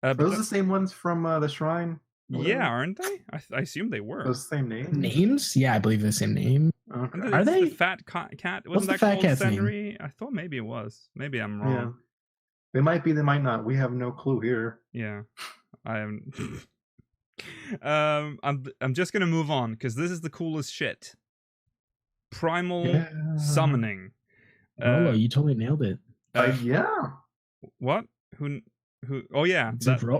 Are those the same ones from the shrine?
Yeah, aren't they? I assume they were.
Those same names.
Names? Yeah, I believe the same name.
Okay.
And
Are
it's
they?
the fat cat?
What's
Wasn't
the
that
fat
called
cat's name?
Senri? I thought maybe it was. Maybe I'm
Yeah.
wrong.
They might be. They might not. We have no clue here.
Yeah, I am. I'm just gonna move on because this is the coolest shit. Primal
Yeah.
summoning.
Rolo, you totally nailed it.
Yeah.
What? Who? Oh yeah,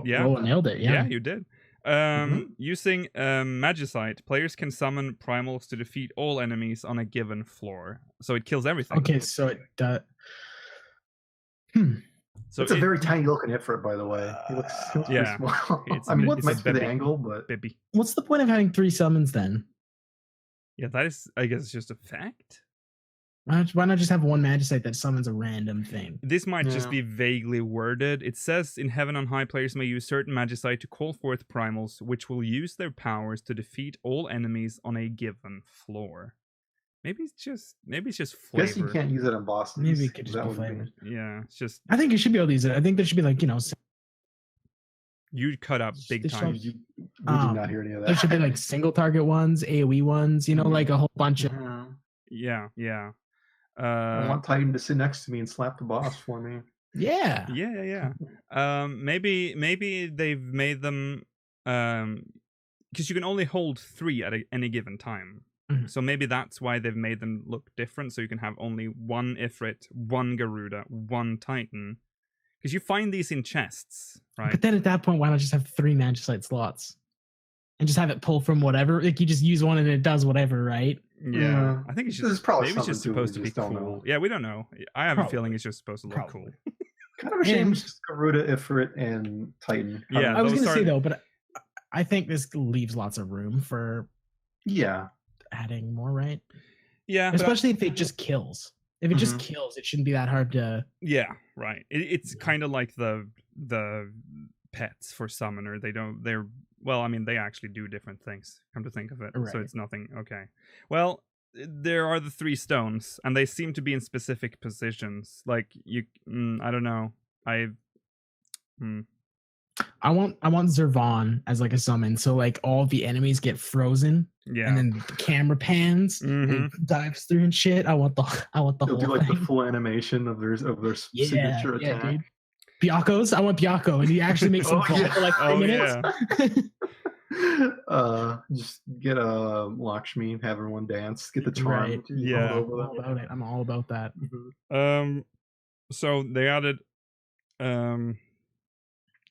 yeah.
Rolo nailed it. Yeah.
You did.
Mhm.
Using Magicite, players can summon primals to defeat all enemies on a given floor. So it kills everything.
Okay, so it.
So
It's a very tiny looking Ifrit, by the way. He looks pretty
yeah.
small.
It's
I mean,
a
it might be the
baby.
angle, but
Baby.
What's the point of having 3 summons then?
Yeah, that is. I guess it's just a fact.
Why not just have one Magicite that summons a random thing?
This might just
Yeah.
be vaguely worded. It says in Heaven on High, players may use certain Magicite to call forth primals, which will use their powers to defeat all enemies on a given floor. Maybe it's just
I guess you
flavor.
can't use it on bosses.
Maybe it could just
That
be
would
flavor.
Yeah, it's just
I think you should be able to use it. I think there should be like,
you cut up big
They
time.
We did
Um,
not hear any of that.
there should be like single target ones, AoE ones, like a whole bunch of.
Yeah.
Yeah.
I want Titan to sit next to me and slap the boss for me.
Yeah.
Yeah. Maybe they've made them because you can only hold 3 at any given time.
Mhm.
So maybe that's why they've made them look different. So you can have only 1 Ifrit, 1 Garuda, 1 Titan. Because you find these in chests, right?
But then at that point, why not just have 3 Magicite slots? And just have it pull from whatever. Like you just use one and it does whatever, right?
Yeah. I think it's
There's
just
probably
maybe it's just
something to it,
supposed to
we
be
just don't
cool.
know.
Yeah, we don't know. I have a feeling
Probably.
it's just supposed to look cool.
Kind of a shame. It's just Garuda, Ifrit, and Titan.
Yeah,
I was
those
going to say
are-
though, but I think this leaves lots of room for
Yeah.
adding more, right?
Yeah, but
Especially if it just kills. If it just
Mhm.
kills, it shouldn't be that hard to.
yeah, right. It's kind of like the pets for summoner. They're well, I mean, they actually do different things. Come to think of it, so
Right.
it's nothing. Okay, well, there are the 3 stones, and they seem to be in specific positions. Like I don't know.
I want Zervan as like a summon, so like all the enemies get frozen,
Yeah.
and then the camera pans and dives through and shit. I want the
They'll
whole
do like
thing.
the full animation of their signature attack.
dude. Piakos, I want Piako, and he actually makes him
Oh,
fall
yeah.
for like 3
Oh,
minutes.
Just get a Lakshmi, have everyone dance, get the charm.
Right.
Yeah.
all over
I'm all about it. I'm all about that.
Mhm.
So they added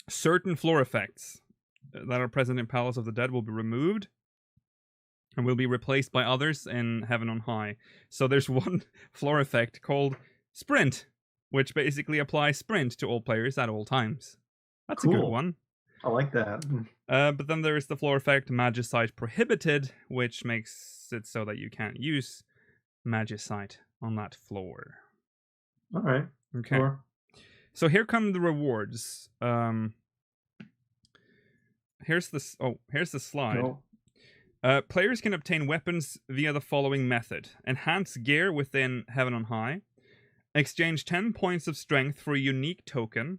certain floor effects that are present in Palace of the Dead will be removed and will be replaced by others in Heaven on High. So there's one floor effect called Sprint, which basically applies sprint to all players at all times. That's a good
Cool.
one.
I like that.
But then there is the floor effect Magicite Prohibited, which makes it so that you can't use Magicite on that floor.
All right.
Okay.
Sure.
So here come the rewards. Here's the slide.
Go.
Players can obtain weapons via the following method: enhance gear within Heaven on High, exchange 10 points of strength for a unique token,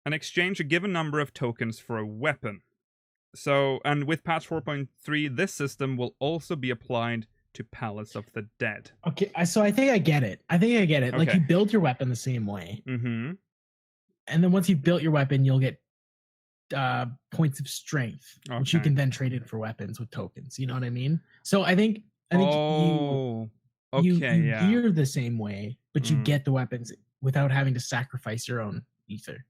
and exchange a given number of tokens for a weapon. So, and with patch 4.3, this system will also be applied to Palace of the Dead.
Okay, so I think I get it. Like
Okay.
you build your weapon the same way,
Mm-hmm.
and then once you've built your weapon, you'll get points of strength, which you
Okay.
can then trade in for weapons with tokens. You know what I mean? So I think
Oh,
you
okay, yeah.
gear the same way, but you
Mm.
get the weapons without having to sacrifice your own ether.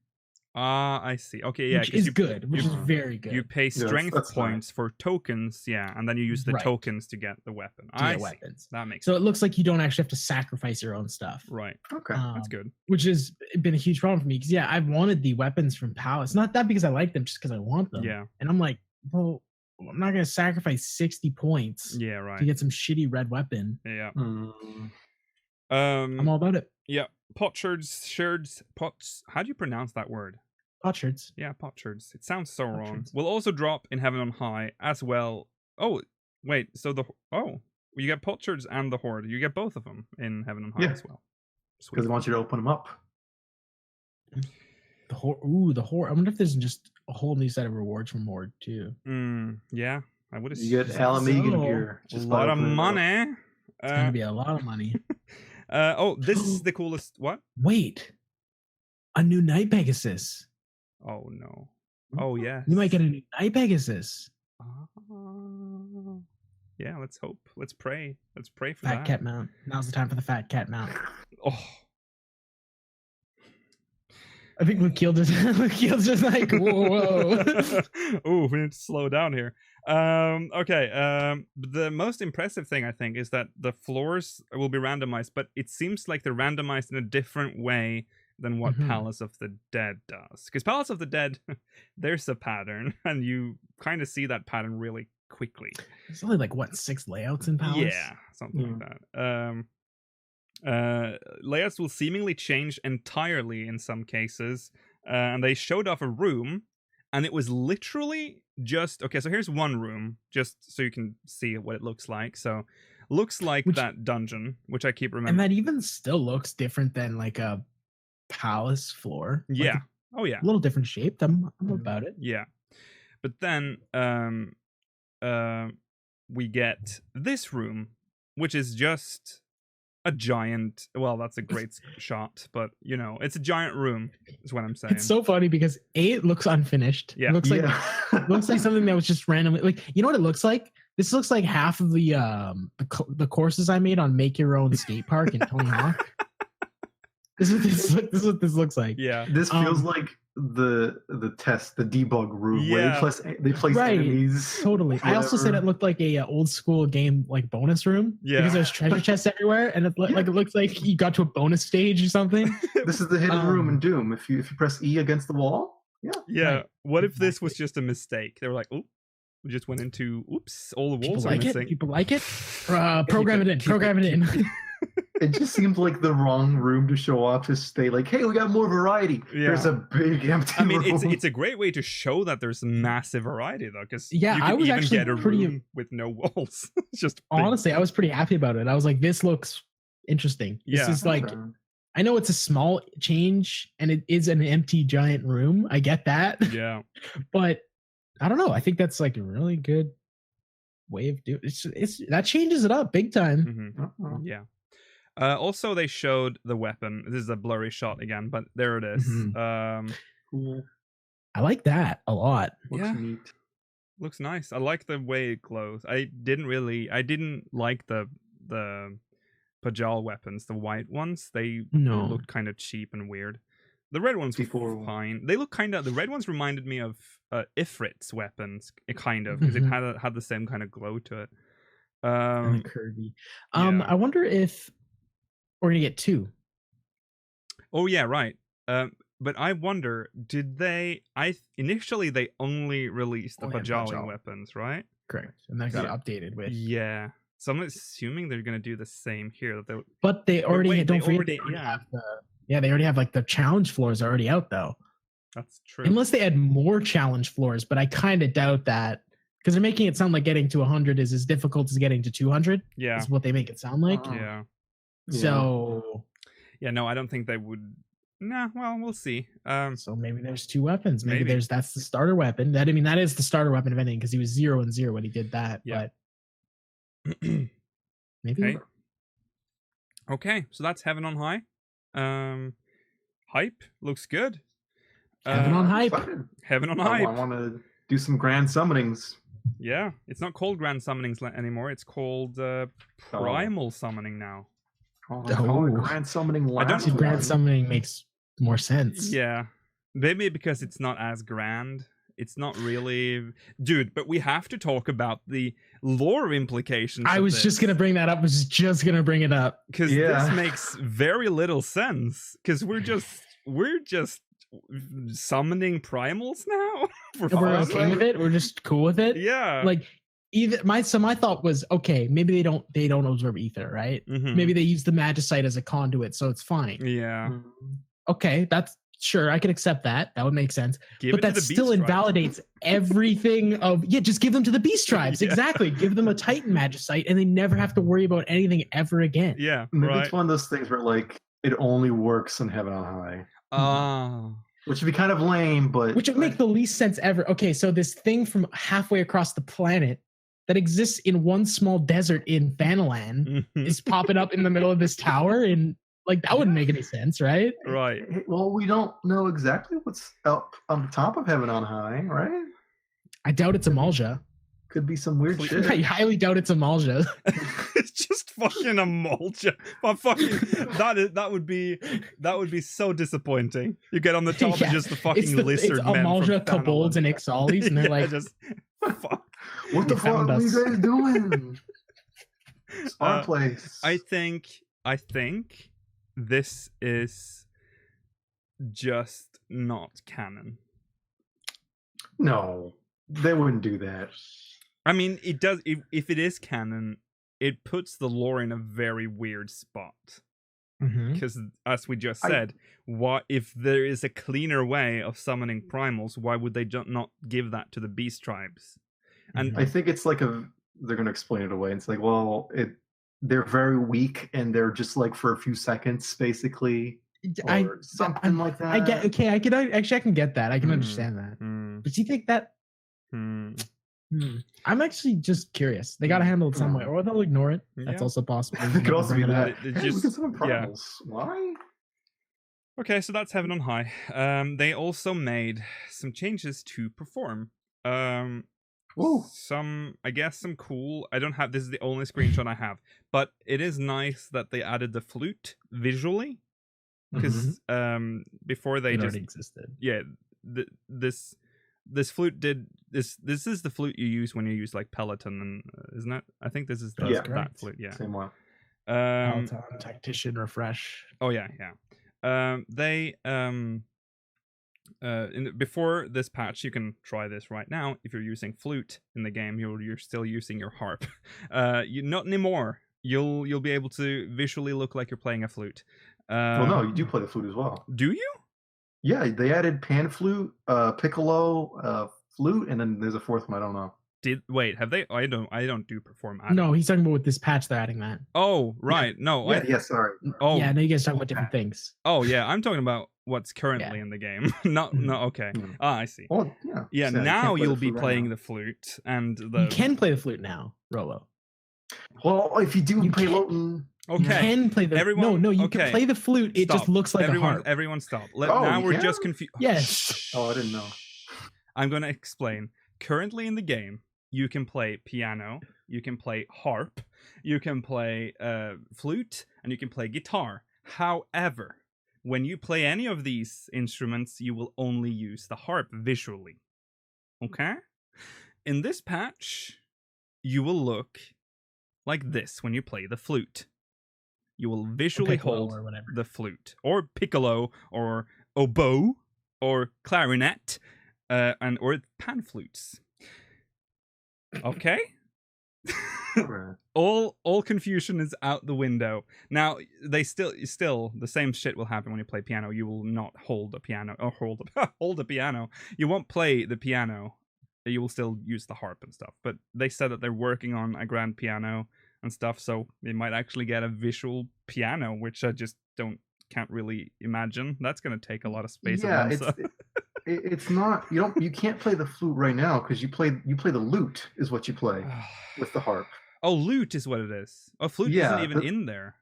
I see. Okay, yeah.
Which
'cause
is
you,
good, which
you-
is very good.
You pay strength
that's fine.
points for tokens, yeah, and then you use the
Right.
tokens to get the weapon.
to
I
get
see.
weapons.
That makes
So
sense.
it looks like you don't actually have to sacrifice your own stuff.
Right.
Okay.
That's
Um,
good.
Which has been a huge problem for me because I've wanted the weapons from Palace. Not that because I like them, just because I want them.
Yeah.
And I'm like, well, I'm not gonna sacrifice 60 points
Yeah,
to
right.
get some shitty red weapon.
Yeah.
Mm.
I'm all about it.
Yeah. Pots. How do you pronounce that word?
Potsherds.
Yeah, potsherds. It sounds so wrong.
Potsherds.
Will also drop in Heaven on High as well. Oh, wait. So you get potsherds and the Horde. You get both of them in Heaven on High
Yeah.
as well.
Because
Sweet.
I want you to open them up.
The horde. I wonder if there's just a whole new set of rewards from Horde too.
Yeah, I would have.
You get Alamegan
so.
here.
A lot of money.
It's gonna be a lot of money.
This is the coolest. What?
Wait, a new Night Pegasus.
Oh no. Oh yeah.
You might get a new Night Pegasus.
Oh. Yeah, let's hope. Let's pray. Let's pray for
Fat
that.
cat mount. Now's the time for the fat cat mount.
Oh.
I think Lukeel's just like, whoa.
Ooh, we need to slow down here. Okay. The most impressive thing I think is that the floors will be randomized, but it seems like they're randomized in a different way than what Palace of the Dead does. Because Palace of the Dead, there's a pattern, and you kind of see that pattern really quickly.
It's only like what 6 layouts in Palace?
Yeah, something like that. Layouts will seemingly change entirely in some cases, and they showed off a room, and it was literally just okay. So here's one room, just so you can see what it looks like. So looks like that dungeon, which I keep remembering,
and that even still looks different than like a palace floor.
Yeah.
Like
Oh yeah.
a little different shaped. I'm about it.
Yeah, but then we get this room, which is just a giant. Well, that's a great shot, but you know, it's a giant room. Is what I'm saying.
It's so funny because it looks unfinished.
Yeah.
It looks like looks like something that was just randomly like. You know what it looks like? This looks like half of the courses I made on Make Your Own Skate Park in Tony Hawk. This is what this looks like.
Yeah.
This feels like the debug room where they place enemies.
Totally. I also said it looked like a old school game like bonus room.
Yeah.
Because there's treasure chests everywhere, and it looks like you got to a bonus stage or something.
This is the hidden room in Doom. If you press E against the wall. Yeah.
Yeah.
Right.
What if this was just a mistake? They were like, oh, we just went into oops, all the walls
People
are
like
missing.
it. People like it. Program it in. Program it in.
It just seems like the wrong room to show off to stay like, hey, we got more variety.
Yeah.
There's a big empty room.
It's a great way to show that there's massive variety though, because
Yeah,
you
I
can
was
even
actually
get a
pretty-
room with no walls. It's just big.
Honestly, I was pretty happy about it. I was like, this looks interesting. This
Yeah.
is like, I know it's a small change and it is an empty giant room. I get that.
Yeah.
But I don't know. I think that's like a really good way of doing it. It's that changes it up big time.
Mhm. Yeah. Also, they showed the weapon. This is a blurry shot again, but there it is.
Cool.
I like that a lot.
Looks neat.
Looks nice. I like the way it glows. I didn't like the Pajal weapons, the white ones. They looked kind of cheap and weird. The red ones were fine. They look kind of. The red ones reminded me of Ifrit's weapons, kind of, because it had the same kind of glow to it.
And curvy.
Yeah.
I wonder if we're gonna get 2.
Oh yeah, right. But I wonder, did they? Initially they only released the Pajali weapons, right?
Correct, and that got updated with.
Yeah. So I'm assuming they're gonna do the same here.
But they already
wait,
don't
they
forget.
already-
They already have like the challenge floors already out though.
That's true.
Unless they add more challenge floors, but I kind of doubt that because they're making it sound like getting to 100 is as difficult as getting to 200.
Yeah.
Is what they make it sound like.
Yeah.
So.
Yeah, no, I don't think they would. Nah, well, we'll see.
So maybe there's 2 weapons. Maybe that's the starter weapon. That is the starter weapon of anything because he was 0 and 0 when he did that.
Yeah.
But maybe.
Okay, so that's Heaven on High. Hype looks good.
Heaven on Hype.
Heaven on
I
Hype.
want to do some grand summonings.
Yeah, it's not called Grand Summonings anymore. It's called Primal Summoning now.
Grand summoning.
Grand summoning makes more sense.
Yeah, maybe because it's not as grand. It's not really, dude. But we have to talk about the lore implications.
I was just gonna bring that up. Because
this makes very little sense. Because we're just summoning primals now.
We're okay with it. We're just cool with it.
Yeah.
Like my thought was okay. Maybe they don't absorb ether, right?
Mhm.
Maybe they use the magicite as a conduit, so it's fine.
Yeah.
Okay, that's sure. I can accept that. That would make sense. But that still
Beast
invalidates everything of just give them to the beast tribes.
Yeah.
Exactly. Give them a Titan magicite, and they never have to worry about anything ever again.
Yeah.
Maybe
Right.
it's one of those things where like it only works in Heaven on High. Which would be kind of lame, but
Which would make the least sense ever. Okay, so this thing from halfway across the planet that exists in one small desert in Fanaland is popping up in the middle of this tower, and like that wouldn't make any sense, right?
Right.
Well, we don't know exactly what's up on the top of Heaven on High, right?
I doubt it's Amalja.
Could be some weird
I
shit.
highly doubt it's Amalja.
It's just fucking Amalja. But fucking that would be so disappointing. You get on the top
Yeah,
and just the fucking lizard
it's
men.
Amalja, Kobolds, and Ixalis, and they're
Yeah,
like,
just fuck.
What the
They
fuck
found
are you
us.
guys doing? It's our
Uh,
place.
I think this is just not canon.
No, they wouldn't do that.
I mean, it does. If it is canon, it puts the lore in a very weird spot.
Mhm.
Because, as we just said, what if there is a cleaner way of summoning primals? Why would they not give that to the beast tribes? And
I think it's like they're going to explain it away. It's like, well, they're very weak and they're just like for a few seconds, basically, or something like that.
I get. Okay, I can get that. I can
Hmm.
understand that.
Hmm.
But do you think that?
Hmm.
I'm actually just curious. They got to handle it some way, or they'll ignore it. That's
Yeah.
also possible.
It could also be
Bring it
that.
up.
It
Hey,
just-
we can summon
yeah.
primals. Why?
Okay, so that's Heaven on High. They also made some changes to Perform.
Ooh.
Some cool. I don't have. This is the only screenshot I have, but it is nice that they added the flute visually, because before they
It
just
already existed.
this flute did this. This is the flute you use when you use like Peloton, and isn't it? I think this is
Yeah.
that
Correct.
flute. Yeah.
Same one.
Peloton, Tactician, Refresh.
Oh yeah. They before this patch, you can try this right now. If you're using flute in the game, you're still using your harp. Not anymore. You'll be able to visually look like you're playing a flute.
Well, no, you do play the flute as well.
Do you?
Yeah, they added pan flute, piccolo, flute, and then there's a fourth one. I don't know.
Have they? I don't do Perform.
No, he's talking about with this patch they're adding that.
Oh right. No.
Yeah, sorry.
Oh
Yeah, I know you guys talking about different things.
Oh yeah. I'm talking about what's currently in the game. No. Okay. I see.
Well, yeah.
Yeah.
so you
Now
can't play the
you'll be
flute right
playing
now.
the flute and the.
You can play the flute now, Rolo.
Well, if you do
You
play
can't-
Loten,
You
Okay.
can play the
Everyone-
No, you
okay.
can play the flute. It just
Stop.
looks like a harp.
Everyone stop.
Oh,
Now
you
we're
can?
just confused.
Yes.
oh, I didn't know.
I'm going to explain. Currently in the game, you can play piano, you can play harp, you can play flute, and you can play guitar. However, when you play any of these instruments, you will only use the harp visually. Okay? In this patch, you will look like this when you play the flute. You will visually
Piccolo
hold
or whatever.
the flute, or piccolo, or oboe, or clarinet, or pan flutes. Okay?
Alright.
all confusion is out the window. Now they still the same shit will happen when you play piano. You will not hold a piano or hold a piano. You won't play the piano. You will still use the harp and stuff. But they said that they're working on a grand piano and stuff, so they might actually get a visual piano, which I just can't really imagine. That's going to take a lot of space.
Yeah,
at once.
it's not. You can't play the flute right now because you play the lute is what you play with the harp.
Oh, lute is what it is. Oh, flute
Yeah,
isn't even in there.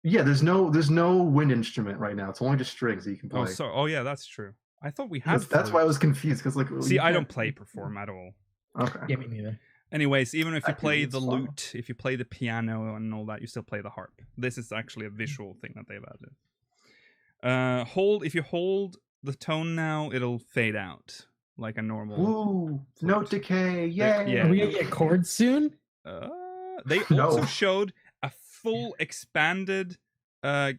Yeah, there's no wind instrument right now. It's only just strings that you can play.
Oh yeah, that's true. I thought we had.
That's why I
flute.
was confused because like
See,
you
I don't
can't-
play Perform at all.
Okay.
Yeah, me neither.
Anyways, even if you
I think
play
it's
the
fun.
lute, if you play the piano and all that, you still play the harp. This is actually a visual thing that they've added. If you hold the tone now, it'll fade out like a normal.
Woo! Note decay! Yay!
Yeah.
Are we gonna get chords soon?
They
No.
also showed a full expanded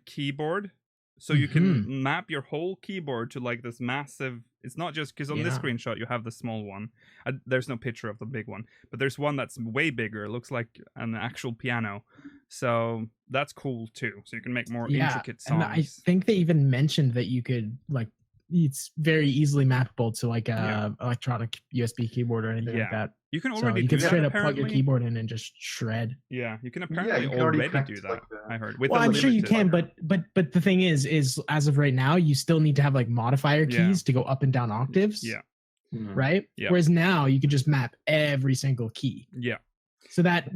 keyboard, so you can map your whole keyboard to like this massive. It's not just because on this
Yeah.
screenshot you have the small one. There's no picture of the big one, but there's one that's way bigger. It looks like an actual piano, so that's cool too. So you can make more intricate songs.
And I think they even mentioned that you could like it's very easily mappable to like a electronic USB keyboard or anything like that.
You can
So
already
you
do
can
that
straight up plug your
apparently.
keyboard in and just shred.
Yeah, you can
Yeah,
apparently
you can already
already
practice
do that.
like that.
I heard. With
Well,
the
I'm sure you
limited-
can, but the thing is as of right now, you still need to have like modifier
Yeah.
keys to go up and down octaves.
Yeah.
Right.
Yeah.
Whereas now you can just map every single key.
Yeah.
So that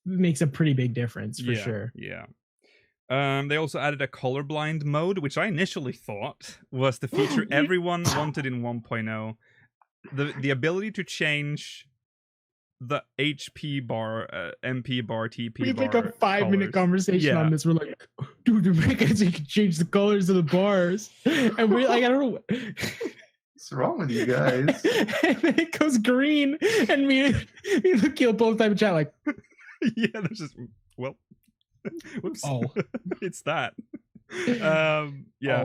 makes a pretty big difference for sure.
Yeah. They also added a colorblind mode, which I initially thought was the feature everyone wanted in 1.0. The ability to change the HP bar, MP bar, TP
We
bar.
had like a 5-minute
colors.
conversation
Yeah.
on this. We're like, dude, they're making it so you can change the colors of the bars. And we're like, I don't know.
What's wrong with you guys?
And then it goes green. And me and Lucio both type of chat like,
Yeah, there's just well, whoops.
oh.
It's that. Yeah,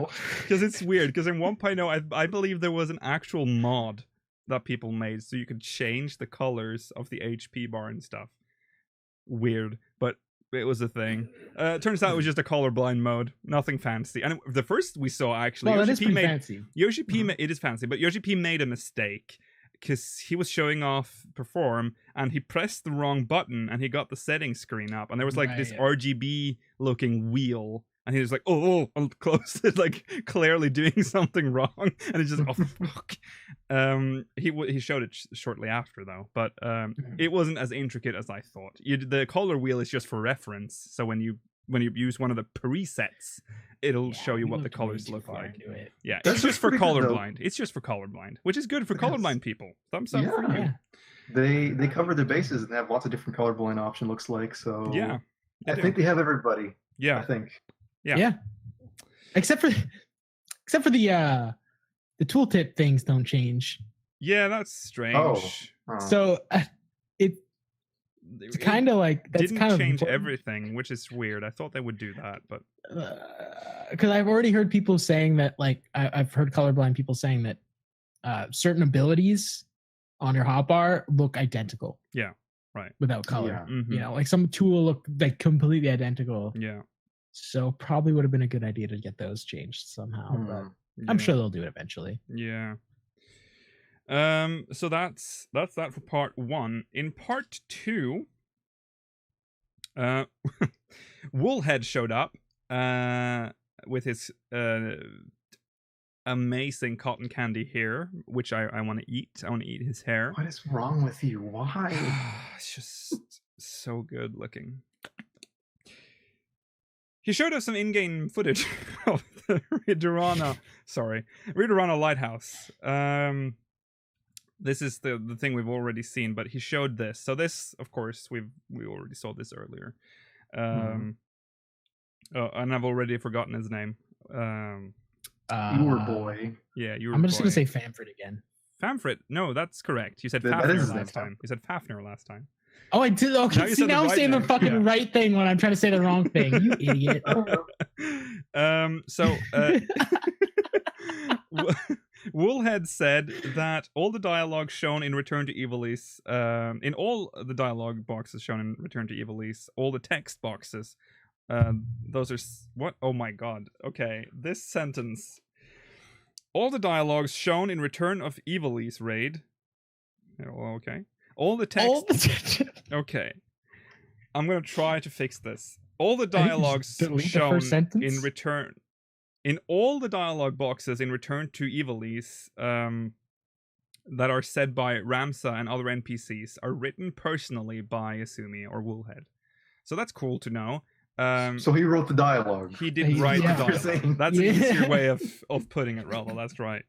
Oh.
because it's weird. Because in 1.0, I believe there was an actual mod that people made so you could change the colors of the HP bar and stuff. Weird, but it was a thing. Turns out it was just a colorblind mode, nothing fancy. And the first we saw actually,
Well, that
Yoshi
is
P
pretty
made
fancy.
Yoshi P. It is fancy, but Yoshi P made a mistake because he was showing off Perform and he pressed the wrong button and he got the settings screen up and there was like
Right,
this
yeah.
RGB looking wheel and he was like, oh, I'm close. It's like clearly doing something wrong and it's just, oh, fuck. He showed it shortly after though, but it wasn't as intricate as I thought. The color wheel is just for reference, so when you use one of the presets, it'll show you
we
what the
looked way
colors
too
look
far
like.
into it.
Yeah,
That's
it's just for
pretty good, though.
colorblind. It's just for colorblind, which is good for
Yes.
colorblind people. Thumbs up for you.
Yeah.
They cover their bases and have lots of different colorblind option looks like. So
Yeah, they
I
do.
think they have everybody. I
Yeah,
think.
Yeah.
Except for the tooltip things don't change.
yeah, that's strange.
Oh.
So it's
It
kind of like that's
didn't
kind of
change everything, which is weird. I thought they would do that, but
because I've already heard people saying that, like I've heard colorblind people saying that certain abilities on your hotbar look identical.
Yeah, right.
Without color,
Yeah.
Mhm.
you know, like some tool look like completely identical.
Yeah,
So probably would have been a good idea to get those changed somehow. But I'm
yeah.
sure they'll do it eventually.
Yeah. So that's that for part 1. In part 2, Woolhead showed up with his amazing cotton candy hair, which I want to eat. I want to eat his hair.
What is wrong with you? Why?
It's just so good looking. He showed us some in-game footage of the Ridorana Lighthouse. This is the thing we've already seen, but he showed this. So this, of course, we already saw this earlier. And I've already forgotten his name.
Your boy.
Yeah, you were.
I'm just gonna say Famford again.
Famfrit. No, that's correct. You said
That is
Fafnir
his name,
last time. You said Fafnir last time.
Oh, I did. Okay,
Now you
see,
said the
now I'm
right
saying the
name.
fucking
Yeah.
right thing when I'm trying to say the wrong thing. You idiot.
So Woolhead said that all the dialogue shown in Return to Ivalice, in all the dialogue boxes shown in Return to Ivalice, all the text boxes, those are what? Oh my god. Okay, this sentence. All the dialogues shown in Return of Ivalice raid. Oh, okay. All the text. Okay. I'm going to try to fix this. All the dialogues
delete the
shown
first sentence?
in Return... In all the dialogue boxes in Return to Ivalice that are said by Ramsa and other NPCs are written personally by Asumi or Woolhead. So that's cool to know.
So he wrote the dialogue.
He did
He's-
write
yeah.
the
You're
dialogue.
saying.
That's an
Yeah.
easier way of putting it, Rollo. That's right.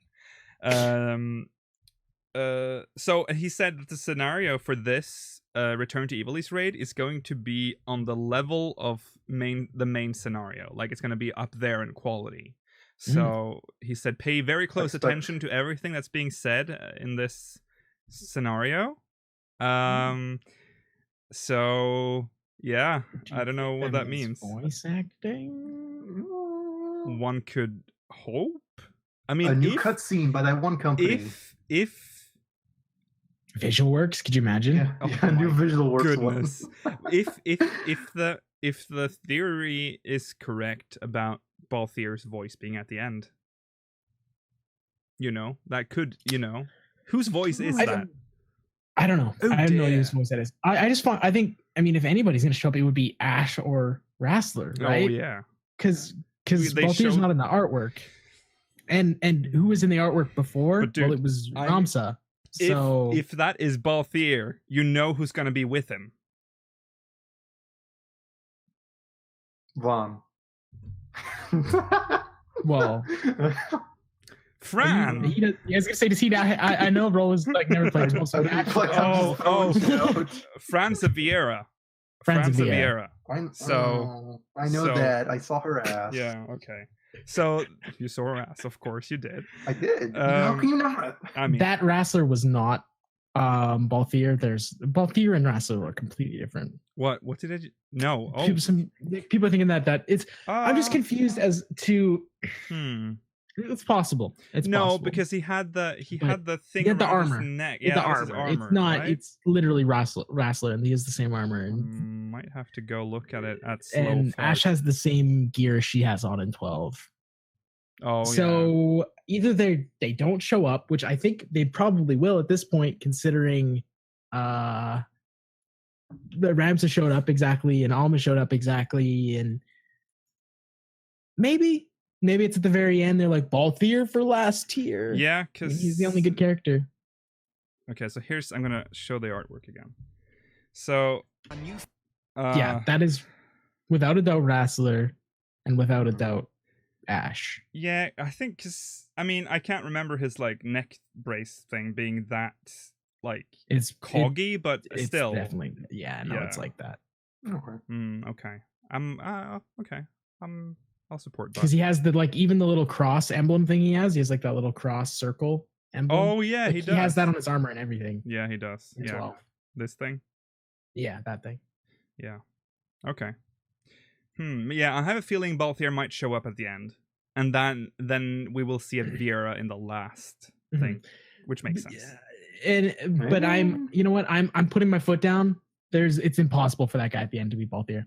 So he said that the scenario for this Return to Ivalice raid is going to be on the level of the main scenario. Like it's going to be up there in quality. So he said, pay very close attention to everything that's being said in this scenario. So yeah, I don't know what that means.
Voice acting.
One could hope. I mean,
A new cutscene by that one company.
if
Visual Works. Could you imagine?
Yeah,
Oh
yeah, new
my
visual works
goodness,
one.
if the theory is correct about Balthier's voice being at the end, that could, whose voice is
I
that?
don't- I don't know.
Oh,
I have no idea
dear.
who voice that is. I think, I mean, if anybody's going to show up, it would be Ash or Wrestler, right?
Oh yeah.
Because
They
Balthir's
showed-
not in the artwork. And who was in the artwork before?
But dude,
well, it was
I-
Ramsa. So
If that is Balthier, you know who's gonna be with him.
Vaughn.
well,
Fran.
he does, I was gonna say, does he? I know Roland's like never played 12, so actually,
Franza Vieira.
Franza
Vieira. I
know
so-
that. I saw her ass.
Yeah, okay. So you saw her ass, of course you did.
I did. How can you not?
I mean,
that Wrestler was not Balthier. There's Balthier and Wrestler are completely different.
what did I? No. Oh,
People are thinking that it's. I'm just confused as to. It's possible. It's
no,
possible.
because he had the thing
he had the
around his
armor.
neck.
Yeah, the
that's his
armor. It's
armor,
not.
right?
It's literally Wrestler, and he has the same armor. And
Might have to go look at it at slow.
and Ash has the same gear she has on in 12.
Oh,
so either they don't show up, which I think they probably will at this point, considering the Ramsa showed up exactly and Alma showed up exactly, and maybe it's at the very end. They're like Balthier for last tier.
yeah, because
he's the only good character.
Okay, so I'm gonna show the artwork again. So
Yeah, that is without a doubt Wrestler, and without a doubt Ash.
Yeah, I think because I mean I can't remember his like neck brace thing being that like
It's
coggy, but
it's
still
definitely it's like that
okay. Okay. I'll support that.
because he has the like even the little cross emblem thing he has like that little cross circle emblem.
Oh yeah,
Like,
he does.
He has that on his armor and everything.
Yeah, he does.
in
Yeah,
12.
this thing.
Yeah, that thing.
Yeah. Okay. Yeah, I have a feeling Balthier might show up at the end, and then we will see a Vieira in the last thing, which makes sense.
But I'm, you know what? I'm putting my foot down. It's impossible for that guy at the end to be Balthier.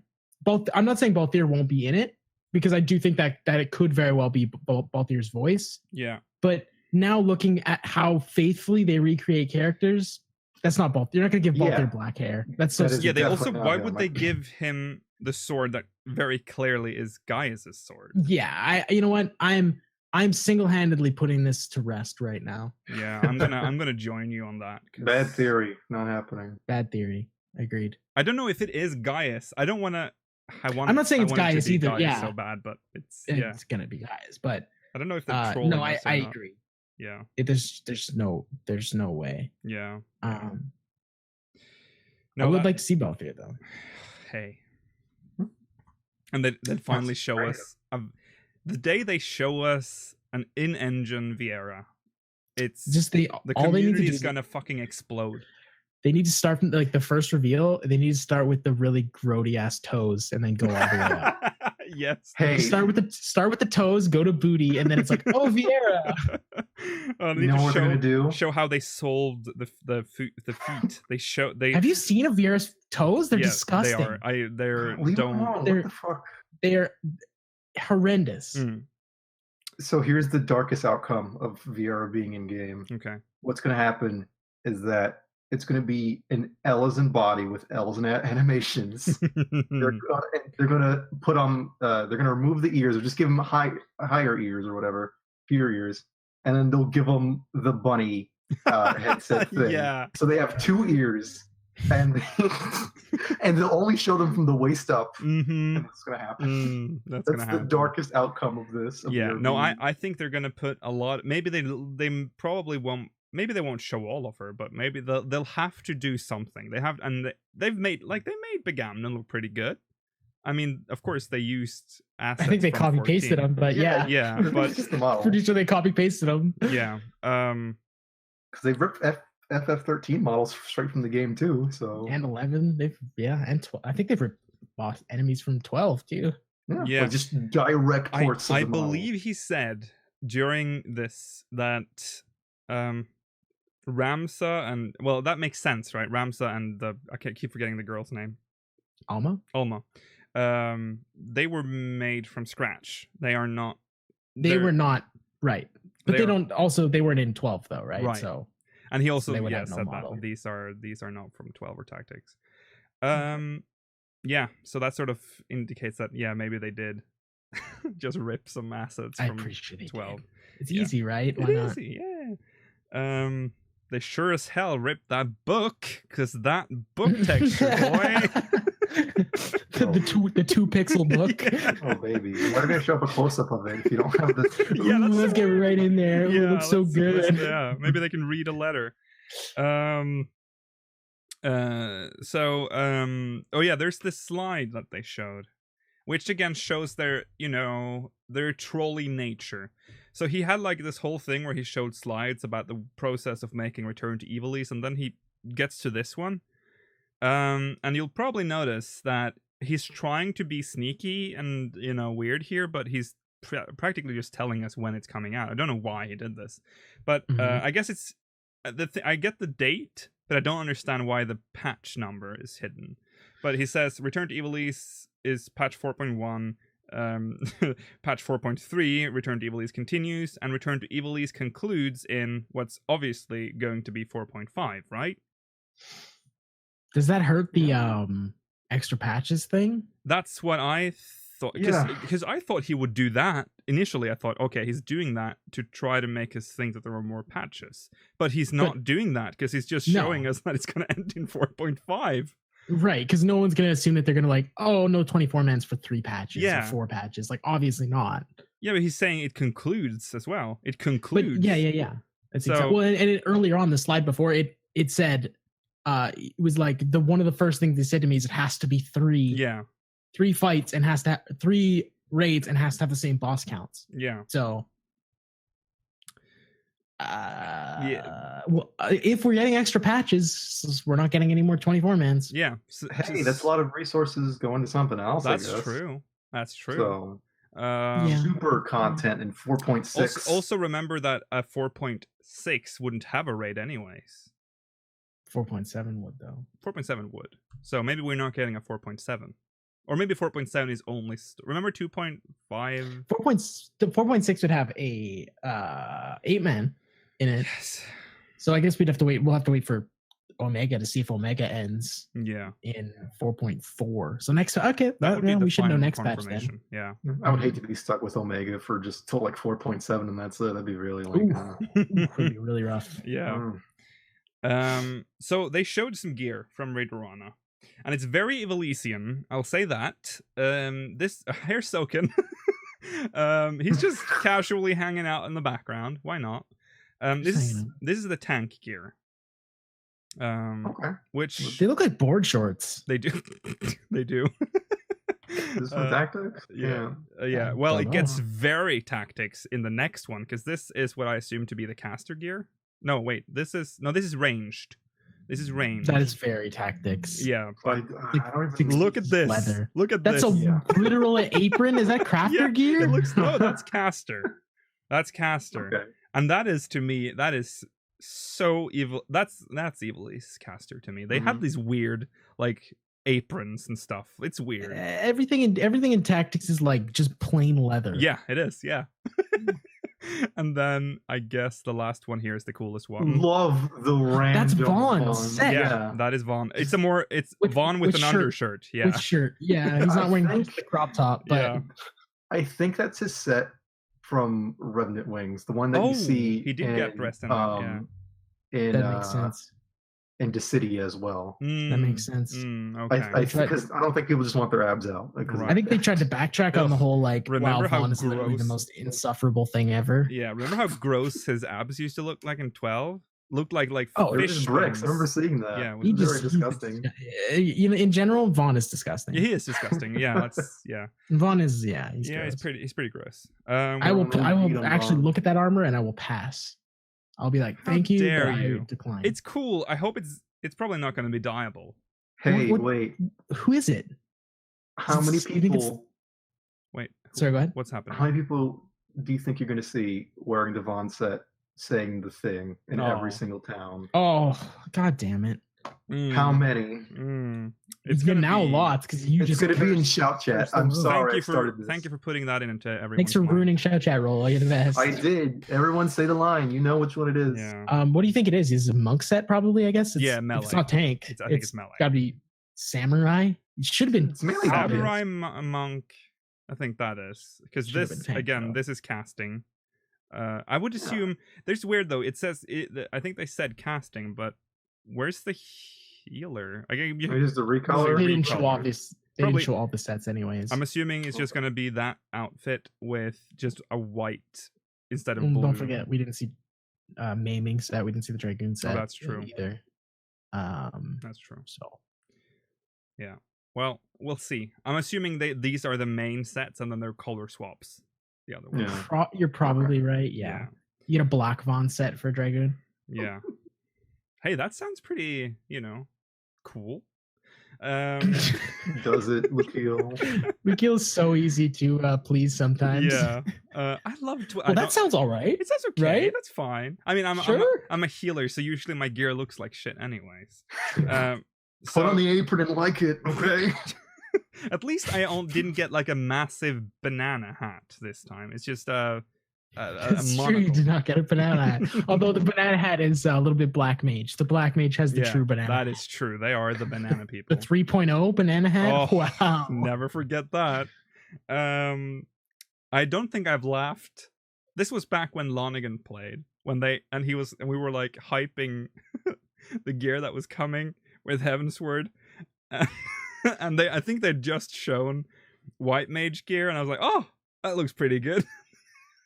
I'm not saying Balthier won't be in it because I do think that it could very well be Balthier's voice.
Yeah.
But now looking at how faithfully they recreate characters, that's not Balthier. You're not going to give Balthier black hair. That's so.
That is
Yeah. They also.
definitely
Why
not
would
him.
they give him the sword that very clearly is Gaius's sword?
Yeah. You know what? I'm single-handedly putting this to rest right now.
Yeah. I'm gonna join you on that. 'Cause
Bad theory. Not happening.
Bad theory. Agreed.
I don't know if it is Gaius. I don't want to.
I'm not saying it's Gaius either, yeah.
So bad, but it's
It's gonna be guys, but
I don't know if they're trolling.
no,
us or
I
not.
agree.
Yeah.
There's no way.
Yeah.
I would like to see Balthier though.
Hey. And they'd finally show
great.
us the day they show us an in-engine Vieira. It's
Just
the
all they need to
community
do
is
is
gonna fucking explode.
they need to start from like the first reveal. They need to start with the really grody ass toes and then go all the way up.
Yes.
Hey,
Start with the toes, go to booty, and then it's like, oh Vieira.
They
you know
need
what
to
we're gonna do?
show how they solved the feet. They
Have you seen a Vieira's toes? They're
yes,
disgusting.
They are. They're
Leave them
don't.
alone.
They're-
What the fuck?
They're horrendous.
So here's the darkest outcome of VR being in game.
Okay.
What's going to happen is that it's going to be an Ellison body with Ellison animations. They're going to put on. They're going to remove the ears or just give them higher ears or whatever, fewer ears, and then they'll give them the bunny headset thing.
Yeah.
So they have 2 ears, and and they'll only show them from the waist up.
Mm-hmm.
And what's going to happen?
That's
That's
gonna
the
happen.
darkest outcome of this. Of
Yeah.
VR
No,
being-
I think they're gonna put a lot. Maybe they probably won't. Maybe they won't show all of her, but maybe they'll have to do something. They have, and they've made Begamnon look pretty good. I mean, of course they used assets.
I think they
from
copy pasted
14.
them, but yeah,
Yeah, but
It's just the model.
pretty sure they copy pasted them.
yeah.
Because they've ripped FF13 models straight from the game too. So
And 11, and 12. I think they've ripped boss enemies from 12 too.
Yeah.
like just direct ports.
I
of the model.
believe he said during this that Ramsa and well, that makes sense, right? Ramsa and I keep forgetting the girl's name.
Alma?
Alma. They were made from scratch. They are not.
They were not right. But
They
they
are-
don't also they weren't in 12 though, right?
Right.
So
And he also
they would have no
said
model.
that these are not from 12 or Tactics. Yeah, so that sort of indicates that maybe they did just rip some assets
I'm
from
pretty sure they
12.
did. It's
Yeah.
easy, right? Why
It
not?
is easy, yeah. They sure as hell ripped that book, because that book texture, boy.
the 2-pixel book.
Yeah.
Oh baby, why did I show up a close up of it if you don't have this?
Yeah,
Ooh,
that's
let's get right in there. Ooh, it looks so good.
Yeah, maybe they can read a letter. Oh yeah, there's this slide that they showed, which again shows their trolley nature. So he had like this whole thing where he showed slides about the process of making Return to Evilise, and then he gets to this one. And you'll probably notice that he's trying to be sneaky and weird here, but he's practically just telling us when it's coming out. I don't know why he did this, but I guess it's I get the date, but I don't understand why the patch number is hidden. But he says Return to Evilise is patch 4.1, patch 4.3, Return to Evilise continues, and Return to Evilise concludes in what's obviously going to be 4.5, right?
Does that hurt the extra patches thing?
That's what I thought, because I thought he would do that. Initially, I thought, okay, he's doing that to try to make us think that there are more patches. But he's not doing that, because he's just showing us that it's going to end in 4.5.
Right, because no one's going to assume that they're going to like, oh, no 24-mans for 3 patches or 4 patches. Like, obviously not. Yeah,
but he's saying it concludes as well. It concludes.
But yeah. That's exactly. Well, and earlier on the slide before, it said, it was like one of the first things they said to me is it has to be 3.
Yeah.
3 fights and has to have 3 raids and has to have the same boss counts.
Yeah.
So, well, if we're getting extra patches, we're not getting any more 24-mans.
Yeah.
So, hey, that's a lot of resources going to something else.
That's true. That's true.
So, super content in 4.6.
Also remember that a 4.6 wouldn't have a raid anyways.
4.7 would though.
4.7 would. So maybe we're not getting a 4.7. Or maybe 4.7 is only... remember 2.5?
4.6 would have a 8-man in it.
Yes.
So I guess we'd have to wait. We'll have to wait for Omega to see if Omega ends.
Yeah.
In 4.4. So next... Okay.
That would be
we should know next patch then.
Yeah.
I would hate to be stuck with Omega for just till like 4.7 and that's it. That'd be really like...
It'd be really rough.
Yeah. So they showed some gear from Raidorana. And it's very Evilisian, I'll say that. This Hair Soken, he's just casually hanging out in the background. Why not? This is the tank gear.
Okay.
Which
they look like board shorts.
They do. They do.
This one Tactics?
Yeah. Well, it gets very Tactics in the next one, because this is what I assume to be the caster gear. No, wait. This is ranged. This is ranged.
That is very Tactics.
Yeah, but
I don't even
look at this.
Leather.
Look at
this. That's a literal apron. Is that crafter gear?
It looks that's caster. That's caster.
Okay.
And that is, to me, that is so evil. That's Evilise caster to me. They have these weird like aprons and stuff. It's weird.
Everything in Tactics is like just plain leather.
Yeah, it is. Yeah. And then I guess the last one here is the coolest one.
Love the random.
That's Vaughn's set.
Yeah, that is Vaughn. It's Vaughn with an
shirt.
undershirt. Yeah.
With shirt. Yeah, he's not wearing the crop top. But
yeah.
I think that's his set from Revenant Wings, the one that you see.
He did get breast in
that makes sense. In Dissidia as well.
That makes sense.
Okay.
Because I don't think people just want their abs out.
I think they tried to backtrack on the whole like.
Remember how
Vaughn is literally the most insufferable thing ever.
Yeah, remember how gross his abs used to look like in 12? Looked like fish
bricks. I remember seeing that.
Yeah,
it was very disgusting.
In general, Vaughn is disgusting.
Yeah, he is disgusting. Yeah,
Vaughn is
he's pretty gross.
I will actually look at that armor and I will pass. I'll be like, thank you.
Dare
but
you?
I decline.
It's cool. I hope it's probably not going to be dyeable.
Hey, wait.
Who is it?
How many people?
Wait.
Sorry, go ahead.
What's happening?
How many people do you think you're going to see wearing the Vaughn set, saying the thing in every single town?
Oh, god damn it!
How many?
It's
gonna
gonna
now
be
lots because you
It's
just
going to be in
cursed-
shout chat.
cursed the
I'm
room.
sorry I
thank
started this.
you for putting that into everyone's
Thanks for
mind.
ruining shout chat roll. You're the best.
I did. Everyone say the line. You know which one it is.
Yeah.
What do you think it is? Is it a monk set probably? I guess.
Yeah,
If
melee.
it's not tank.
I think it's melee.
Gotta be samurai. It should have been
It's melee
Samurai monk. I think that is because
Should've
this
been tank,
again.
though.
This is casting. I would assume there's weird though. It says I think they said casting, but where's the healer? I
It is the
They
recolor.
didn't show all
recolor.
this. They
Probably-
didn't show all the sets anyways.
I'm assuming it's just gonna be that outfit with just a white instead of blue.
Don't forget, we didn't see maiming set. We didn't see the dragoon set.
that's true.
Either.
That's true.
So
Yeah. Well, we'll see. I'm assuming these are the main sets, and then they're color swaps. The other ones.
Yeah.
you're probably right. Yeah. You get a Black Von set for dragoon.
Yeah. Hey, that sounds pretty, cool. Um,
Does it, Lakil?
Mikhail is so easy to please sometimes.
yeah. I love.
Well, that sounds all right.
It sounds okay.
right?
That's fine. I mean,
Sure.
I'm a healer, so usually my gear looks like shit, anyways.
Put on the apron and like it, okay?
At least I didn't get like a massive banana hat this time. It's just a
It's true. You
monocle.
did not get a banana hat. Although the banana hat is a little bit black mage. The black mage has the
Yeah,
true banana.
that
hat.
is true. They are the banana people.
The 3.0 banana hat.
Oh,
Wow.
Never forget that. I don't think I've laughed. This was back when Lonigan played. And we were like hyping the gear that was coming with Heavensward. And I think they'd just shown white mage gear, and I was like, oh, that looks pretty good.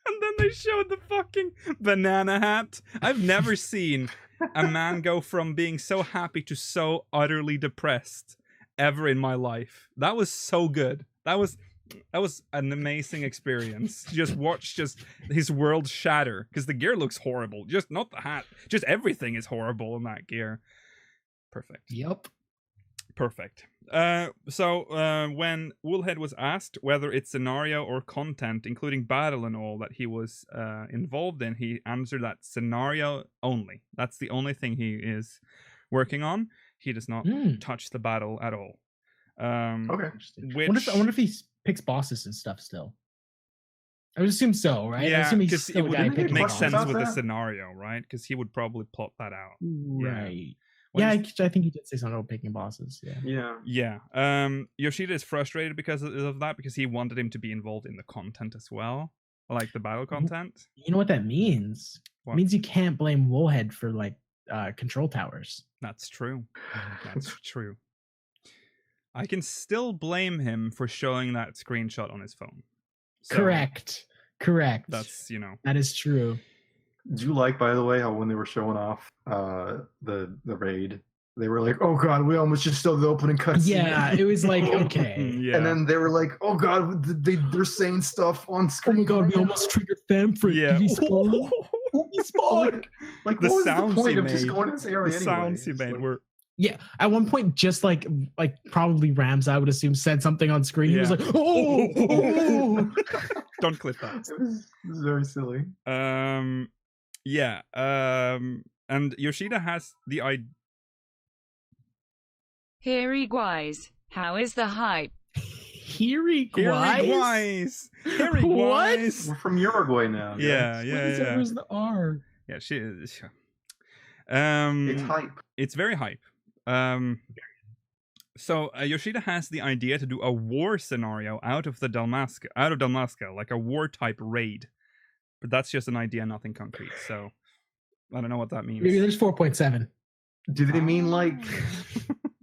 And then they showed the fucking banana hat. I've never seen a man go from being so happy to so utterly depressed ever in my life. That was so good. That was an amazing experience. Just watch his world shatter, because the gear looks horrible. Just not the hat. Just everything is horrible in that gear. Perfect.
Yep.
Perfect. So when Woolhead was asked whether it's scenario or content, including battle and all, that he was involved in, he answered that scenario only. That's the only thing he is working on. He does not touch the battle at all.
Okay.
I wonder if he picks bosses and stuff still. I would assume so, right? I
Yeah,
assume he's
because
still
it
a guy
would
picking
make
bosses.
sense
about
with the
that?
scenario, right? Because he would probably plot that out.
Right.
When
Yeah,
he's-
I think he did say something about picking bosses. Yeah.
Yeah.
Yeah. Yoshida is frustrated because of that, because he wanted him to be involved in the content as well, like the battle content.
You know what that means?
What?
It means you can't blame Woolhead for like control towers.
That's true. That's true. I can still blame him for showing that screenshot on his phone. So
Correct.
That's,
That is true.
Do you like, by the way, how when they were showing off the raid, they were like, "Oh God, we almost just saw the opening cutscene."
Yeah, it was like okay.
yeah.
And then they were like, "Oh God, they're saying stuff on
Oh
screen."
my god, we almost triggered them for
yeah.
he spawned. He spawned.
Like,
The
what was the
sounds
point
he
of just
made-
going to this
the
area anyway?
sounds he
It's
made
like-
were
Yeah, at one point, just like probably Rams, I would assume, said something on screen. He was
Yeah.
like, "Oh,
don't clip that.
It was very silly.
Yeah. And Yoshida has the idea.
Here guys, how is the hype?
Heary Guys?
Harry
What?
Wise.
We're from Uruguay now.
Yeah,
guys.
yeah.
Where's the R?
Yeah, she is.
It's hype.
It's very hype. So Yoshida has the idea to do a war scenario out of Dalmasca, like a war type raid. But that's just an idea, nothing concrete. So I don't know what that means.
Maybe there's 4.7.
Do they mean like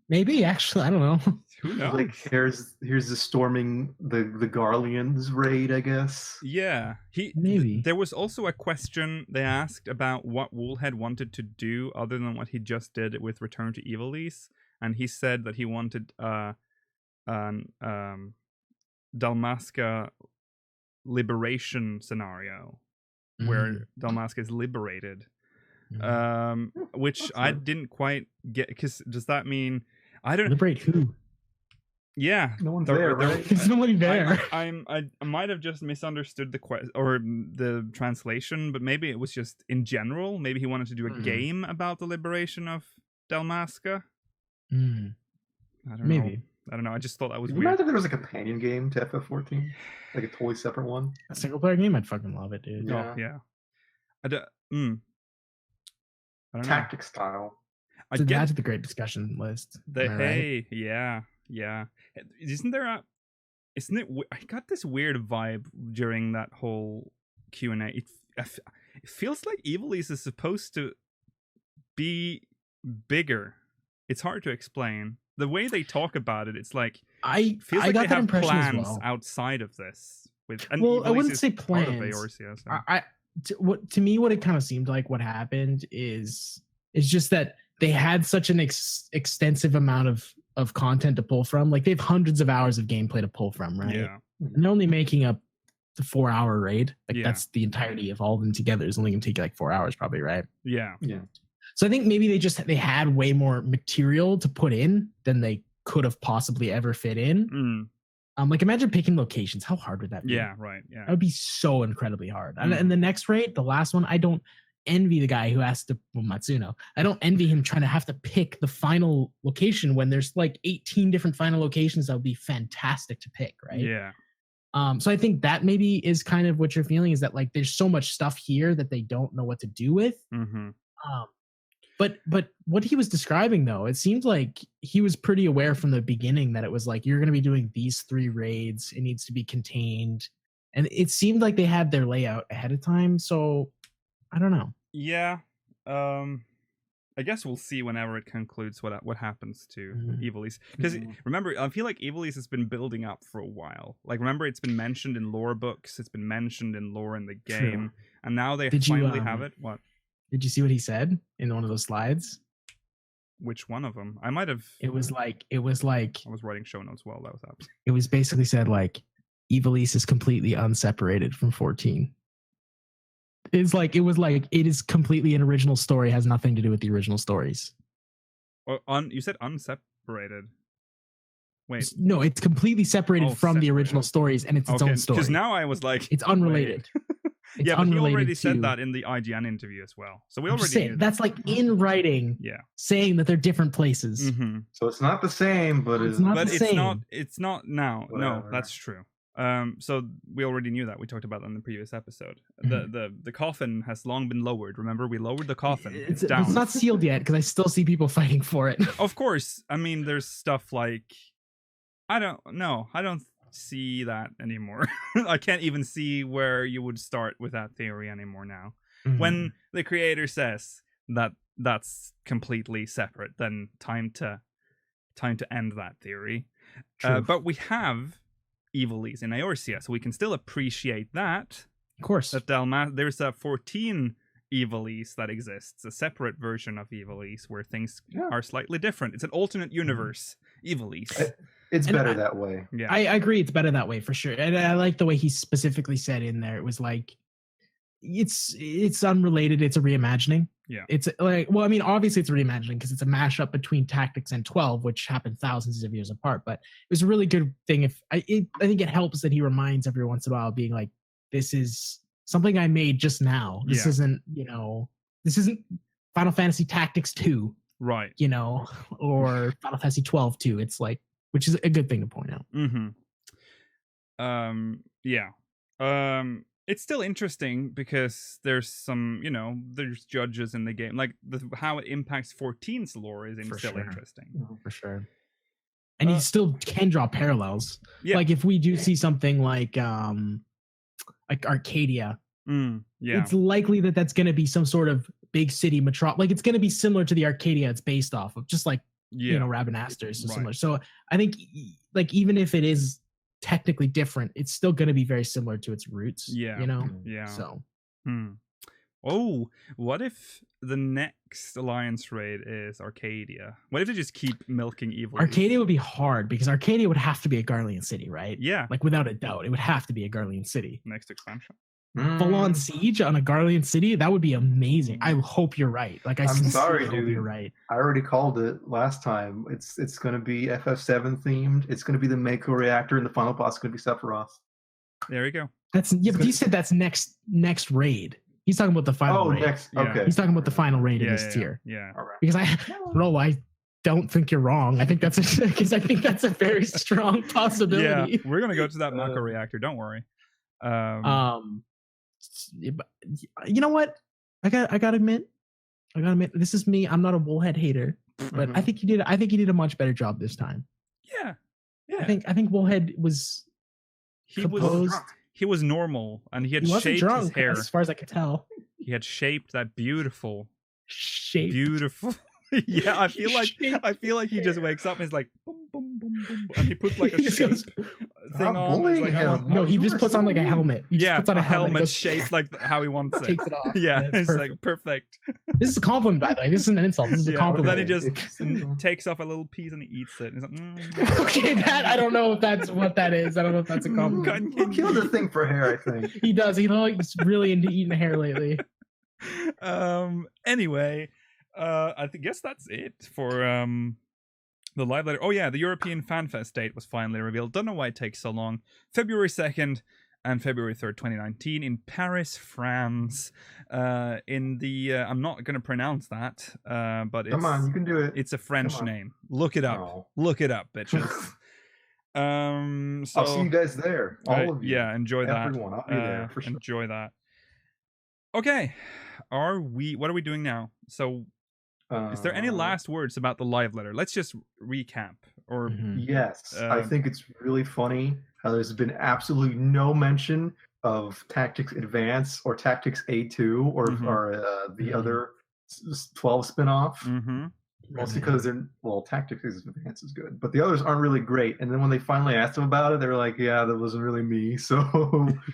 Maybe actually, I don't know.
Who knows?
like here's the storming the Garleans raid, I guess?
Yeah,
Maybe.
There was also a question they asked about what Woolhead wanted to do other than what he just did with Return to Evilise, and he said that he wanted Dalmasca liberation scenario where Dalmasca is liberated, which I didn't quite get, because does that mean I don't
Liberate who?
yeah
No one's there, right?
There's nobody there.
I might have just misunderstood the or the translation, but maybe it was just in general. Maybe he wanted to do a game about the liberation of Dalmasca.
Mm,
I don't know.
maybe
I don't know. I just thought that was
Can you
weird.
imagine if there was a companion game to FF14? Like a totally separate one?
a single player game. I'd fucking love it, dude.
Yeah.
Oh, yeah. I don't know.
Tactic style.
I
So
get
that's the great discussion list.
the
Am I right?
hey, yeah. Isn't there a? Isn't it? I got this weird vibe during that whole Q&A. It feels like Evilise is supposed to be bigger. It's hard to explain. The way they talk about it, it's like
I
feels like
got
they
that
have
impression as
plans
well.
outside of this. And
Well, I
Evilise
wouldn't
is
say
part of
plans.
Eorzea, so.
To me, what it kind of seemed like what happened is just that they had such an extensive amount of content to pull from. Like they have hundreds of hours of gameplay to pull from, right?
Yeah.
And they're only making up the 4-hour raid. Like
Yeah.
that's the entirety of all of them together. It's only gonna take you like 4 hours, probably, right?
Yeah.
Yeah.
So I think maybe they had way more material to put in than they could have possibly ever fit in.
Mm.
Like imagine picking locations. How hard would that be?
Yeah. Right. Yeah.
That would be so incredibly hard.
Mm.
And the next raid, the last one, I don't envy the guy who has to, well, Matsuno. I don't envy him trying to have to pick the final location when there's like 18 different final locations that would be fantastic to pick, right?
Yeah.
So I think that maybe is kind of what you're feeling, is that like there's so much stuff here that they don't know what to do with.
Mm-hmm.
But what he was describing though, it seemed like he was pretty aware from the beginning that it was like, you're going to be doing these 3 raids. It needs to be contained. And it seemed like they had their layout ahead of time. So I don't know.
Yeah. I guess we'll see whenever it concludes what happens to Evilise. Because remember, I feel like Evilise has been building up for a while. Like, remember, it's been mentioned in lore books, it's been mentioned in lore in the game,
True.
and now they
Did you,
finally have it. What?
Did you see what he said in one of those slides?
Which one of them? I might have.
It was like
I was writing show notes while that was up.
it was basically said like Evilise is completely unseparated from 14. It is completely an original story, has nothing to do with the original stories.
You said unseparated. Wait.
No, it's completely separated from the original stories, and it's its own story.
Because now I was like,
it's unrelated. It's
yeah, but he
unrelated
already
to,
said that in the IGN interview as well. So we
I'm
already
just saying,
knew
that's like in writing.
Yeah.
Saying that they're different places.
Mm-hmm.
So it's not the same, but
It's not
But
the
it's
same.
not. It's not now. No,
Whatever.
that's true. So we already knew that. We talked about that in the previous episode. The coffin has long been lowered. Remember, we lowered the coffin. It's down.
It's not sealed yet because I still see people fighting for it.
Of course. I mean, there's stuff like I don't see that anymore. I can't even see where you would start with that theory anymore now.
Mm-hmm.
When the creator says that that's completely separate, then time to end that theory. But we have Evilise in Eorzea, so we can still appreciate that.
Of course.
That there's a 14 Evilise that exists, a separate version of Evilise where things are slightly different. It's an alternate universe Evilise.
It's
And
better that way.
Yeah,
I agree. It's better that way for sure. And I like the way he specifically said in there. It was like, it's unrelated. It's a reimagining.
Yeah.
It's like, well, I mean, obviously it's a reimagining because it's a mashup between Tactics and 12, which happened thousands of years apart. But it was a really good thing. I think it helps that he reminds every once in a while, being like, this is something I made just now. This isn't, this isn't Final Fantasy Tactics 2,
right?
Or Final Fantasy 12 2. It's like, which is a good thing to point out.
Mm-hmm. It's still interesting because there's some, there's judges in the game. Like how it impacts 14's lore is still interesting.
For sure. And you still can draw parallels.
Yeah.
Like if we do see something like Arcadia, it's likely that that's going to be some sort of big city like it's going to be similar to the Arcadia it's based off of, just like Rabanastre is similar. So I think like even if it is technically different, it's still going to be very similar to its roots.
Yeah.
So
oh, what if the next Alliance raid is Arcadia? What if they just keep milking evil?
Arcadia would be hard because Arcadia would have to be a Garlean city, right?
Yeah,
like without a doubt, it would have to be a Garlean city.
Next expansion.
Full-on siege on a Garlean city, that would be amazing. I hope you're right. Like I'm
sorry,
hope
dude.
You're right.
I already called it last time. It's going to be FF7 themed. It's going to be the Mako reactor, and the final boss is going to be Sephiroth.
There you go.
But you said that's next raid. He's talking about the final.
Oh,
rate.
next.
Yeah.
Okay.
He's talking about the final rate in this tier.
Yeah.
All right.
Because I don't think you're wrong. I think that's a very strong possibility.
Yeah, we're gonna go to that Mako reactor. Don't worry.
You know what? I gotta admit, this is me. I'm not a bullhead hater, but I think he did a much better job this time.
Yeah.
I think Bullhead was
He
composed.
he was normal, and he had
He wasn't
shaped
drunk,
his hair.
as far as I could tell.
He had shaped that beautiful.
Beautiful.
Yeah, I feel like he just wakes up and is like boom, boom, boom, boom, and he puts like a
He just
shape
goes,
thing
Stop
on. He's
bullying
like,
him.
No, he just puts on like a helmet. He just
Yeah,
puts on
a
a helmet
helmet
goes-
shaped like how he wants it.
takes it off.
Yeah,
That's
it's
perfect.
like perfect.
This is a compliment, by the way. This isn't an insult. This is a
Yeah,
compliment.
then he just
It's-
takes off a little piece and he eats it. And he's like,
Okay, that I don't know if that's what that is. I don't know if that's a compliment.
Well, Keel's a thing for hair, I think.
He does. He's really into eating hair lately.
Anyway, I guess that's it for the live letter. Oh yeah, the European Fan Fest date was finally revealed. Don't know why it takes so long. February 2nd and February 3rd, 2019 in Paris, France. In the I'm not going to pronounce that, but it's,
Come on, you can do it.
it's a French
Come on.
name. Look it up.
Oh.
Look it up, bitches. So
I'll see you guys there. All of you.
yeah, enjoy that.
Everyone, I'll be there for sure.
Enjoy that. Okay, what are we doing now? So, is there any last words about the live letter? Let's just recap. Or
Yes, I think it's really funny how there's been absolutely no mention of Tactics Advance or Tactics A2 or the other 12 spinoff. Mostly because Tactics Advance is good, but the others aren't really great. And then when they finally asked him about it, they were like, "Yeah, that wasn't really me." So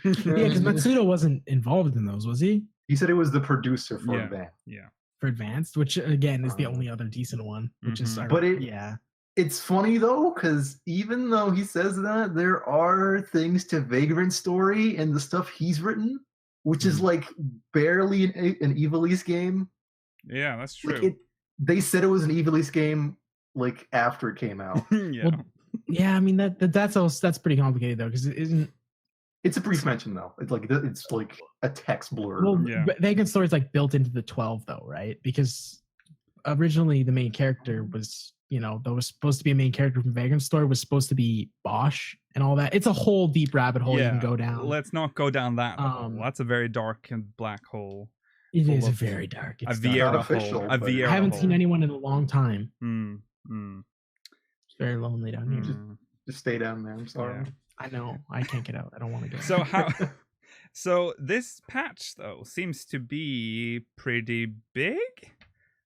Yeah, because Matsuda wasn't involved in those, was he?
he said it was the producer for
Yeah.
Advance.
Yeah.
For Advanced, which again is the only other decent one. Which is,
But
yeah.
It's funny though, because even though he says that, there are things to Vagrant's story and the stuff he's written, which is like barely an Evilise game.
Yeah, that's true.
Like they said it was an Evilise game like after it came out.
Yeah.
Well, yeah, I mean that's pretty complicated though, because it isn't.
It's a brief mention though. It's like a text blurb.
Well,
Yeah.
Vagrant Story is like built into the 12 though, right? Because originally the main character was, there was supposed to be a main character from Vagrant Story was supposed to be Bosch and all that. It's a whole deep rabbit hole you can go down.
Let's not go down that hole. That's a very dark and black hole.
It
full
is a
of
very dark.
A
It's
Vieira
Not
hole.
official,
A
but-
Vieira
I haven't
hole.
seen anyone in a long time. It's very lonely down here.
Just stay down there. I'm sorry.
Yeah.
I know. I can't get out. I don't want to go.
So how? So this patch though seems to be pretty big.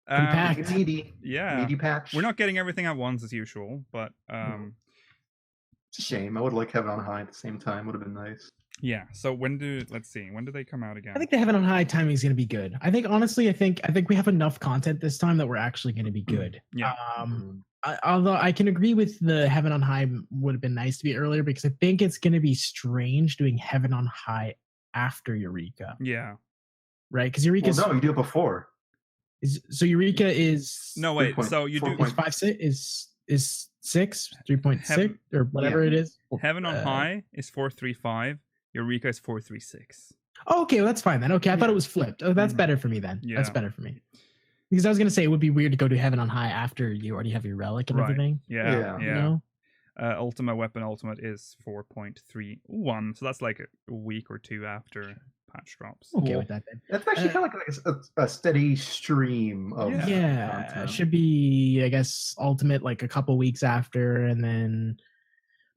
Pretty packed.
Meaty.
Yeah.
Meaty patch.
We're not getting everything at once as usual, but
It's a shame. I would like Heaven on High at the same time. Would have been nice.
yeah. So let's see, when do they come out again?
I think the Heaven on High timing is going to be good. I think honestly, I think we have enough content this time that we're actually going to be good.
Yeah.
Although I can agree with the Heaven on High would have been nice to be earlier, because I think it's going to be strange doing Heaven on High after Eureka,
Yeah.
right? Because Eureka
No, you do it before.
so Eureka is
No, wait. So you do
4.4.
is 6 3.6
Heaven-
or whatever it is.
Heaven on High is 435. Eureka is 436.
Oh, okay, well, that's fine then. Okay, I thought it was flipped. Oh, that's better for me then. That's
Yeah.
better for me. Because I was gonna say it would be weird to go to Heaven on High after you already have your relic and
Right.
everything.
Yeah.
Yeah.
You know?
Ultimate Weapon Ultimate is 4.31, so that's like a week or two after patch drops.
Okay
Cool.
with that then.
That's actually kind of like a steady stream of
Yeah,
content.
it should be, I guess, Ultimate like a couple weeks after, and then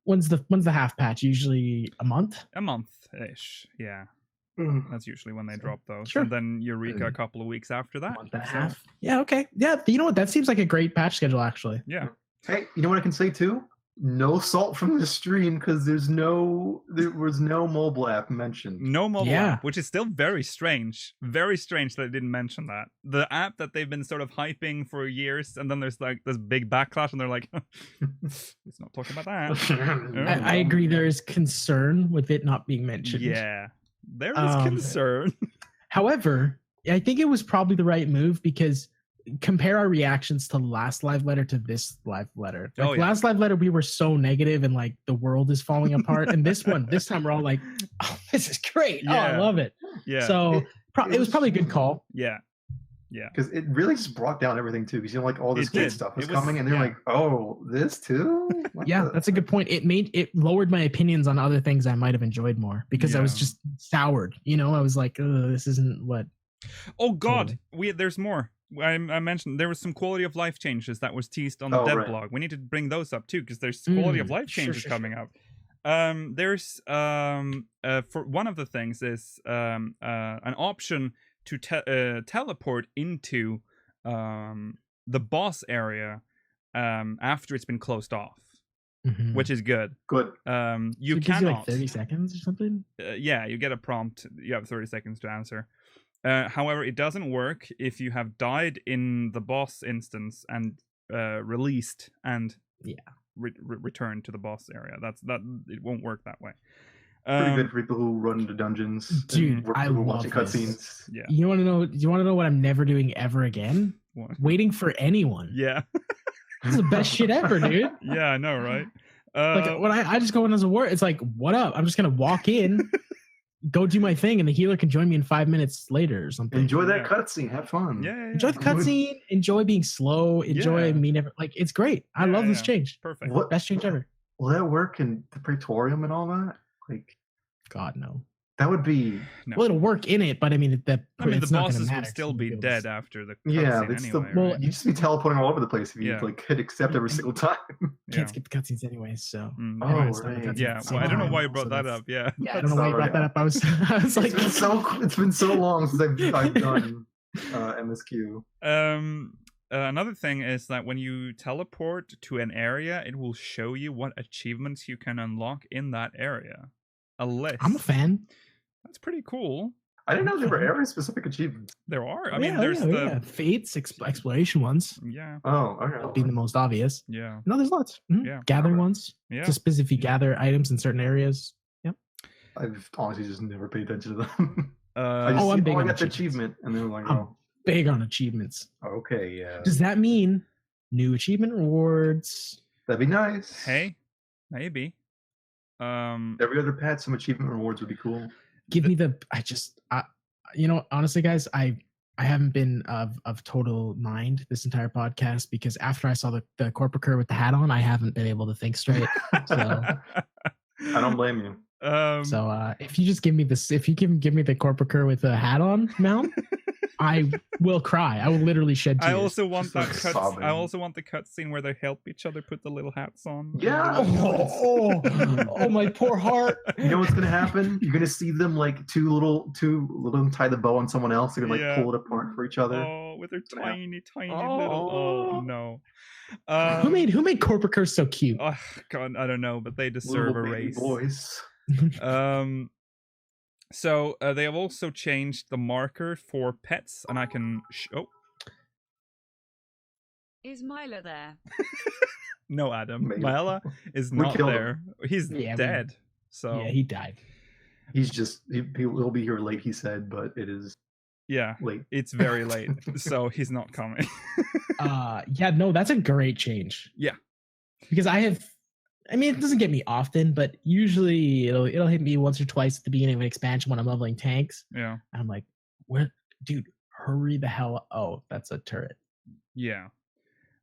when's the half patch? Usually a month.
A month-ish, yeah.
Mm.
That's usually when they drop those.
Sure.
And then Eureka a couple of weeks after
A
that.
month and a
So,
half. Yeah. Okay. Yeah. You know what? That seems like a great patch schedule, actually.
Yeah.
Hey, you know what I can say too? No salt from the stream because there was no mobile app mentioned.
No mobile
Yeah.
app, which is still very strange. Very strange that they didn't mention that. The app that they've been sort of hyping for years, and then there's like this big backlash, and they're like, let's not talk about that.
I agree. There is concern with it not being mentioned.
Yeah. There is concern.
However, I think it was probably the right move, because compare our reactions to last live letter to this live letter. Like,
Oh, yeah.
last live letter, we were so negative and like the world is falling apart. And this time we're all like, oh, this is great. Oh, I
Yeah.
love it.
Yeah.
So It was probably a good call.
Yeah.
Because it really just brought down everything too. Because like all this
It
good
did.
stuff was
It was-
coming, and they're
yeah.
like, "Oh, this too." What
Yeah,
the-
that's a good point. It lowered my opinions on other things I might have enjoyed more because I was
Yeah.
just soured. I was like, this isn't what.
Oh God,
Totally.
there's more. I mentioned there was some quality of life changes that was teased on the
Oh,
dev
right.
blog. We need to bring those up too because there's quality of life
Sure,
changes
sure,
coming
sure.
up. There's for one of the things is an option to teleport into the boss area after it's been closed off,
Mhm.
which is good.
good.
You
So it gives you
cannot.
like 30 seconds or something.
Yeah, you get a prompt. You have 30 seconds to answer. However, it doesn't work if you have died in the boss instance and released and returned to the boss area. That it won't work that way.
Pretty good for people who run into dungeons. and
Dude,
work
I
people
love
watching
this.
cutscenes.
Yeah.
You want to know? Do you want to know what I'm never doing ever again?
What?
Waiting for anyone.
Yeah.
This is the best shit ever, dude.
Yeah, I know, right?
Like when I just go in as a war, it's like, what up? I'm just gonna walk in, go do my thing, and the healer can join me in 5 minutes later or something.
Enjoy that
Yeah.
cutscene. Have fun.
yeah.
Enjoy the cutscene. Enjoy being slow. Enjoy
Yeah.
me never like. It's great. I love this change.
Perfect.
What
Best change ever.
will that work in the Praetorium and all that? Like
God no.
that would be.
No.
Well, it'll work in it, but I mean,
I mean, the
it's not gonna
bosses would
matter,
still
so
be
you'll
dead
just-
after the
Yeah,
cutscene
that's
anyway,
the.
right?
You just be teleporting all over the place if you
Yeah.
like hit accept every single time.
Yeah.
Can't skip the cutscenes anyway. So.
Mm,
Oh,
yeah.
It's not the
right.
cutscenes
Yeah,
at the same
well, I don't know
time,
why you brought
so
that
that's-
up. Yeah.
Yeah, I don't know why you brought that up. I was like,
It's been so long since I've done MSQ.
Another thing is that when you teleport to an area, it will show you what achievements you can unlock in that area. A list.
I'm a fan.
That's pretty cool.
I didn't know there were area specific achievements.
There are. I
Oh,
mean,
yeah,
there's
yeah,
the
yeah. Fates, exploration ones
yeah,
Oh, okay.
being the most obvious.
yeah,
No, there's lots. Mhm.
Yeah.
Gather
Alright.
ones.
yeah.
Just because if you gather items in certain areas.
I've honestly just never paid attention to them. I
Uh,
just
Oh, I'm
see,
big
I
on
got the
achievements.
achievement, and then like,
I'm-
oh,
Big on achievements.
okay, yeah,
Does that mean new achievement rewards?
that'd be nice.
hey, maybe.
Every other patch, some achievement rewards would be cool.
Give me the. Honestly, guys, I haven't been of total mind this entire podcast because after I saw the corporate with the hat on, I haven't been able to think straight. So.
I don't blame you.
So if you just give me this, if you can give me the corporate with a hat on mount, I will cry. I will literally shed tears.
I also want
Just,
that
like,
cut.
sobbing.
I also want the cutscene where they help each other put the little hats on.
Yeah.
Oh, my poor heart.
You know what's gonna happen? You're gonna see them like two little tie the bow on someone else. They're gonna like
Yeah.
pull it apart for each other.
Oh, with their
Yeah.
tiny little. Oh no.
Who made corporate so cute?
Oh God, I don't know, but they deserve
Little
a
baby
race.
boys.
So they have also changed the marker for pets, and I can.
Is Milo there?
No, Adam.
Maybe.
Myla is
We
not
killed him.
there. He's
Yeah, we-
dead. So
Yeah, he died.
He's just he'll be here late. He said, but it is
yeah,
late.
it's very late, so he's not coming.
Yeah, no, that's a great change.
Yeah.
Because it doesn't get me often, but usually it'll hit me once or twice at the beginning of an expansion when I'm leveling tanks.
Yeah,
And I'm like, where, dude, hurry the hell up. Oh, that's a turret.
yeah,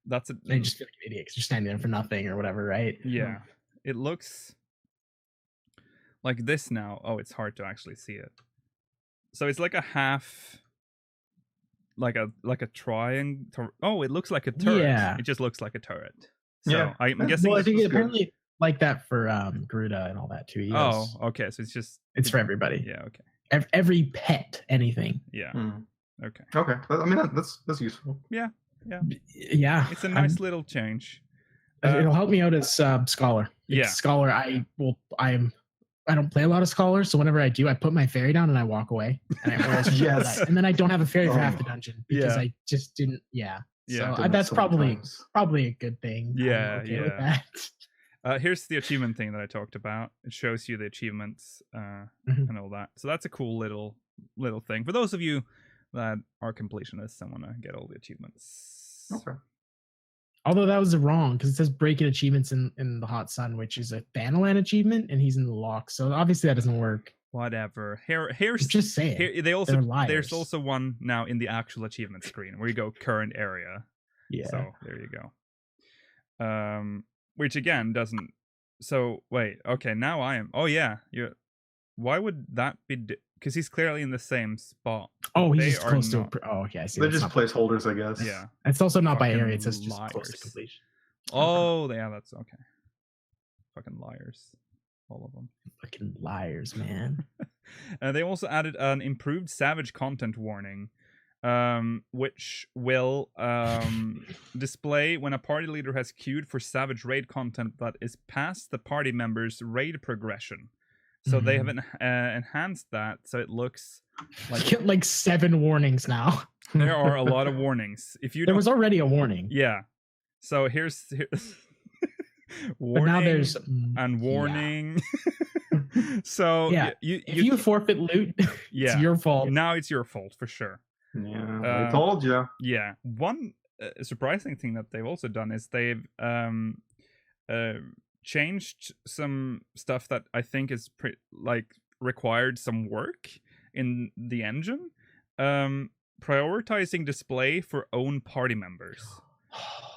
that's a.
And you just feel like an idiot because you're standing there for nothing or whatever, right?
Yeah, it looks like this now. Oh, it's hard to actually see it. So it's like a half, like a triangle. Oh, it looks like a turret.
Yeah.
It just looks like a turret. So
Yeah.
I'm
Well,
guessing.
Well, I think
that's
it
good.
apparently like that for Garuda and all that too.
Oh, okay. So it's just.
It's for everybody.
Yeah. Okay.
Every pet, anything.
Yeah.
Mm.
Okay.
Okay, I mean that's useful.
Yeah.
It's a nice little change.
It'll help me out as scholar.
Yeah.
Scholar. I don't play a lot of scholars, so whenever I do, I put my fairy down and I walk away. And
Yes.
and then I don't have a fairy for half
Oh.
the dungeon because
Yeah.
I just didn't. Yeah.
Yeah.
So
Done that
that's
so many
probably
times.
a good thing.
Yeah,
I'm okay with
yeah.
that.
Here's the achievement thing that I talked about. It shows you the achievements
Mhm.
and all that. So that's a cool little thing for those of you that are completionists and want to get all the achievements.
Okay.
Although that was wrong because it says breaking achievements in the hot sun, which is a Thanalan achievement, and he's in the lock. So obviously that doesn't work.
Whatever. Here's
Just saying.
They
they're
also
liars.
there's also one now in the actual achievement screen where you go current area.
Yeah.
So there you go. Which again doesn't. So wait. Okay. Now I am. Oh yeah. You. Why would that be? Because he's clearly in the same spot.
Oh, he's
They
just
are
close
not.
to. Oh, okay. I see.
They're
That's
just
not-
placeholders, I guess.
Yeah.
It's also not by
Fucking
area. It's just close
liars.
to completion.
Oh yeah. That's okay. Fucking liars. All of them.
Fucking liars, man.
They also added an improved Savage content warning, which will display when a party leader has queued for Savage raid content that is past the party member's raid progression. So they have enhanced that so it looks
You get like 7 warnings now.
there are a lot of warnings. If you
There
don't,
was already a warning.
yeah. So here's
But now there's
and warning. So
Yeah. If you forfeit loot,
yeah.
it's your fault.
Now it's your fault for sure.
Yeah, I told you.
Yeah. One surprising thing that they've also done is they've changed some stuff that I think is required some work in the engine. Prioritizing display for own party members.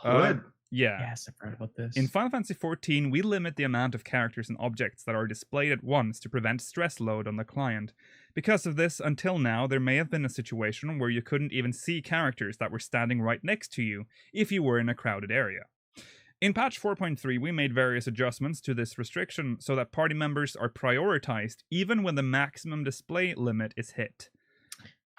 Good.
Yeah.
Yes, I've heard about this.
In Final Fantasy XIV, we limit the amount of characters and objects that are displayed at once to prevent stress load on the client. Because of this, until now, there may have been a situation where you couldn't even see characters that were standing right next to you if you were in a crowded area. In patch 4.3, we made various adjustments to this restriction so that party members are prioritized even when the maximum display limit is hit.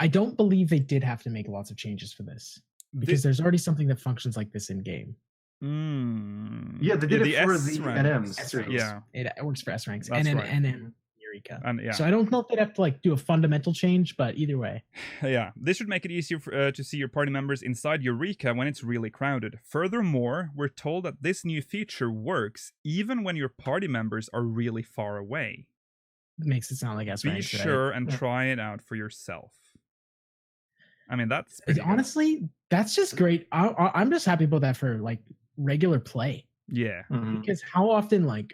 I don't believe they did have to make lots of changes for this because there's already something that functions like this in game.
Yeah, they did it for
S
the
ranks.
NMs too.
Yeah.
It works for S ranks
That's
and
right.
in Eureka.
And yeah.
So I don't know if they'd have to like do a fundamental change, but either way.
Yeah, this should make it easier to see your party members inside Eureka when it's really crowded. Furthermore, we're told that this new feature works even when your party members are really far away.
It makes it sound like S
Be
ranks.
sure and
Yeah.
try it out for yourself. I mean, that's pretty good.
Honestly, that's just great. I'm just happy about that for like regular play.
Yeah.
Because how often like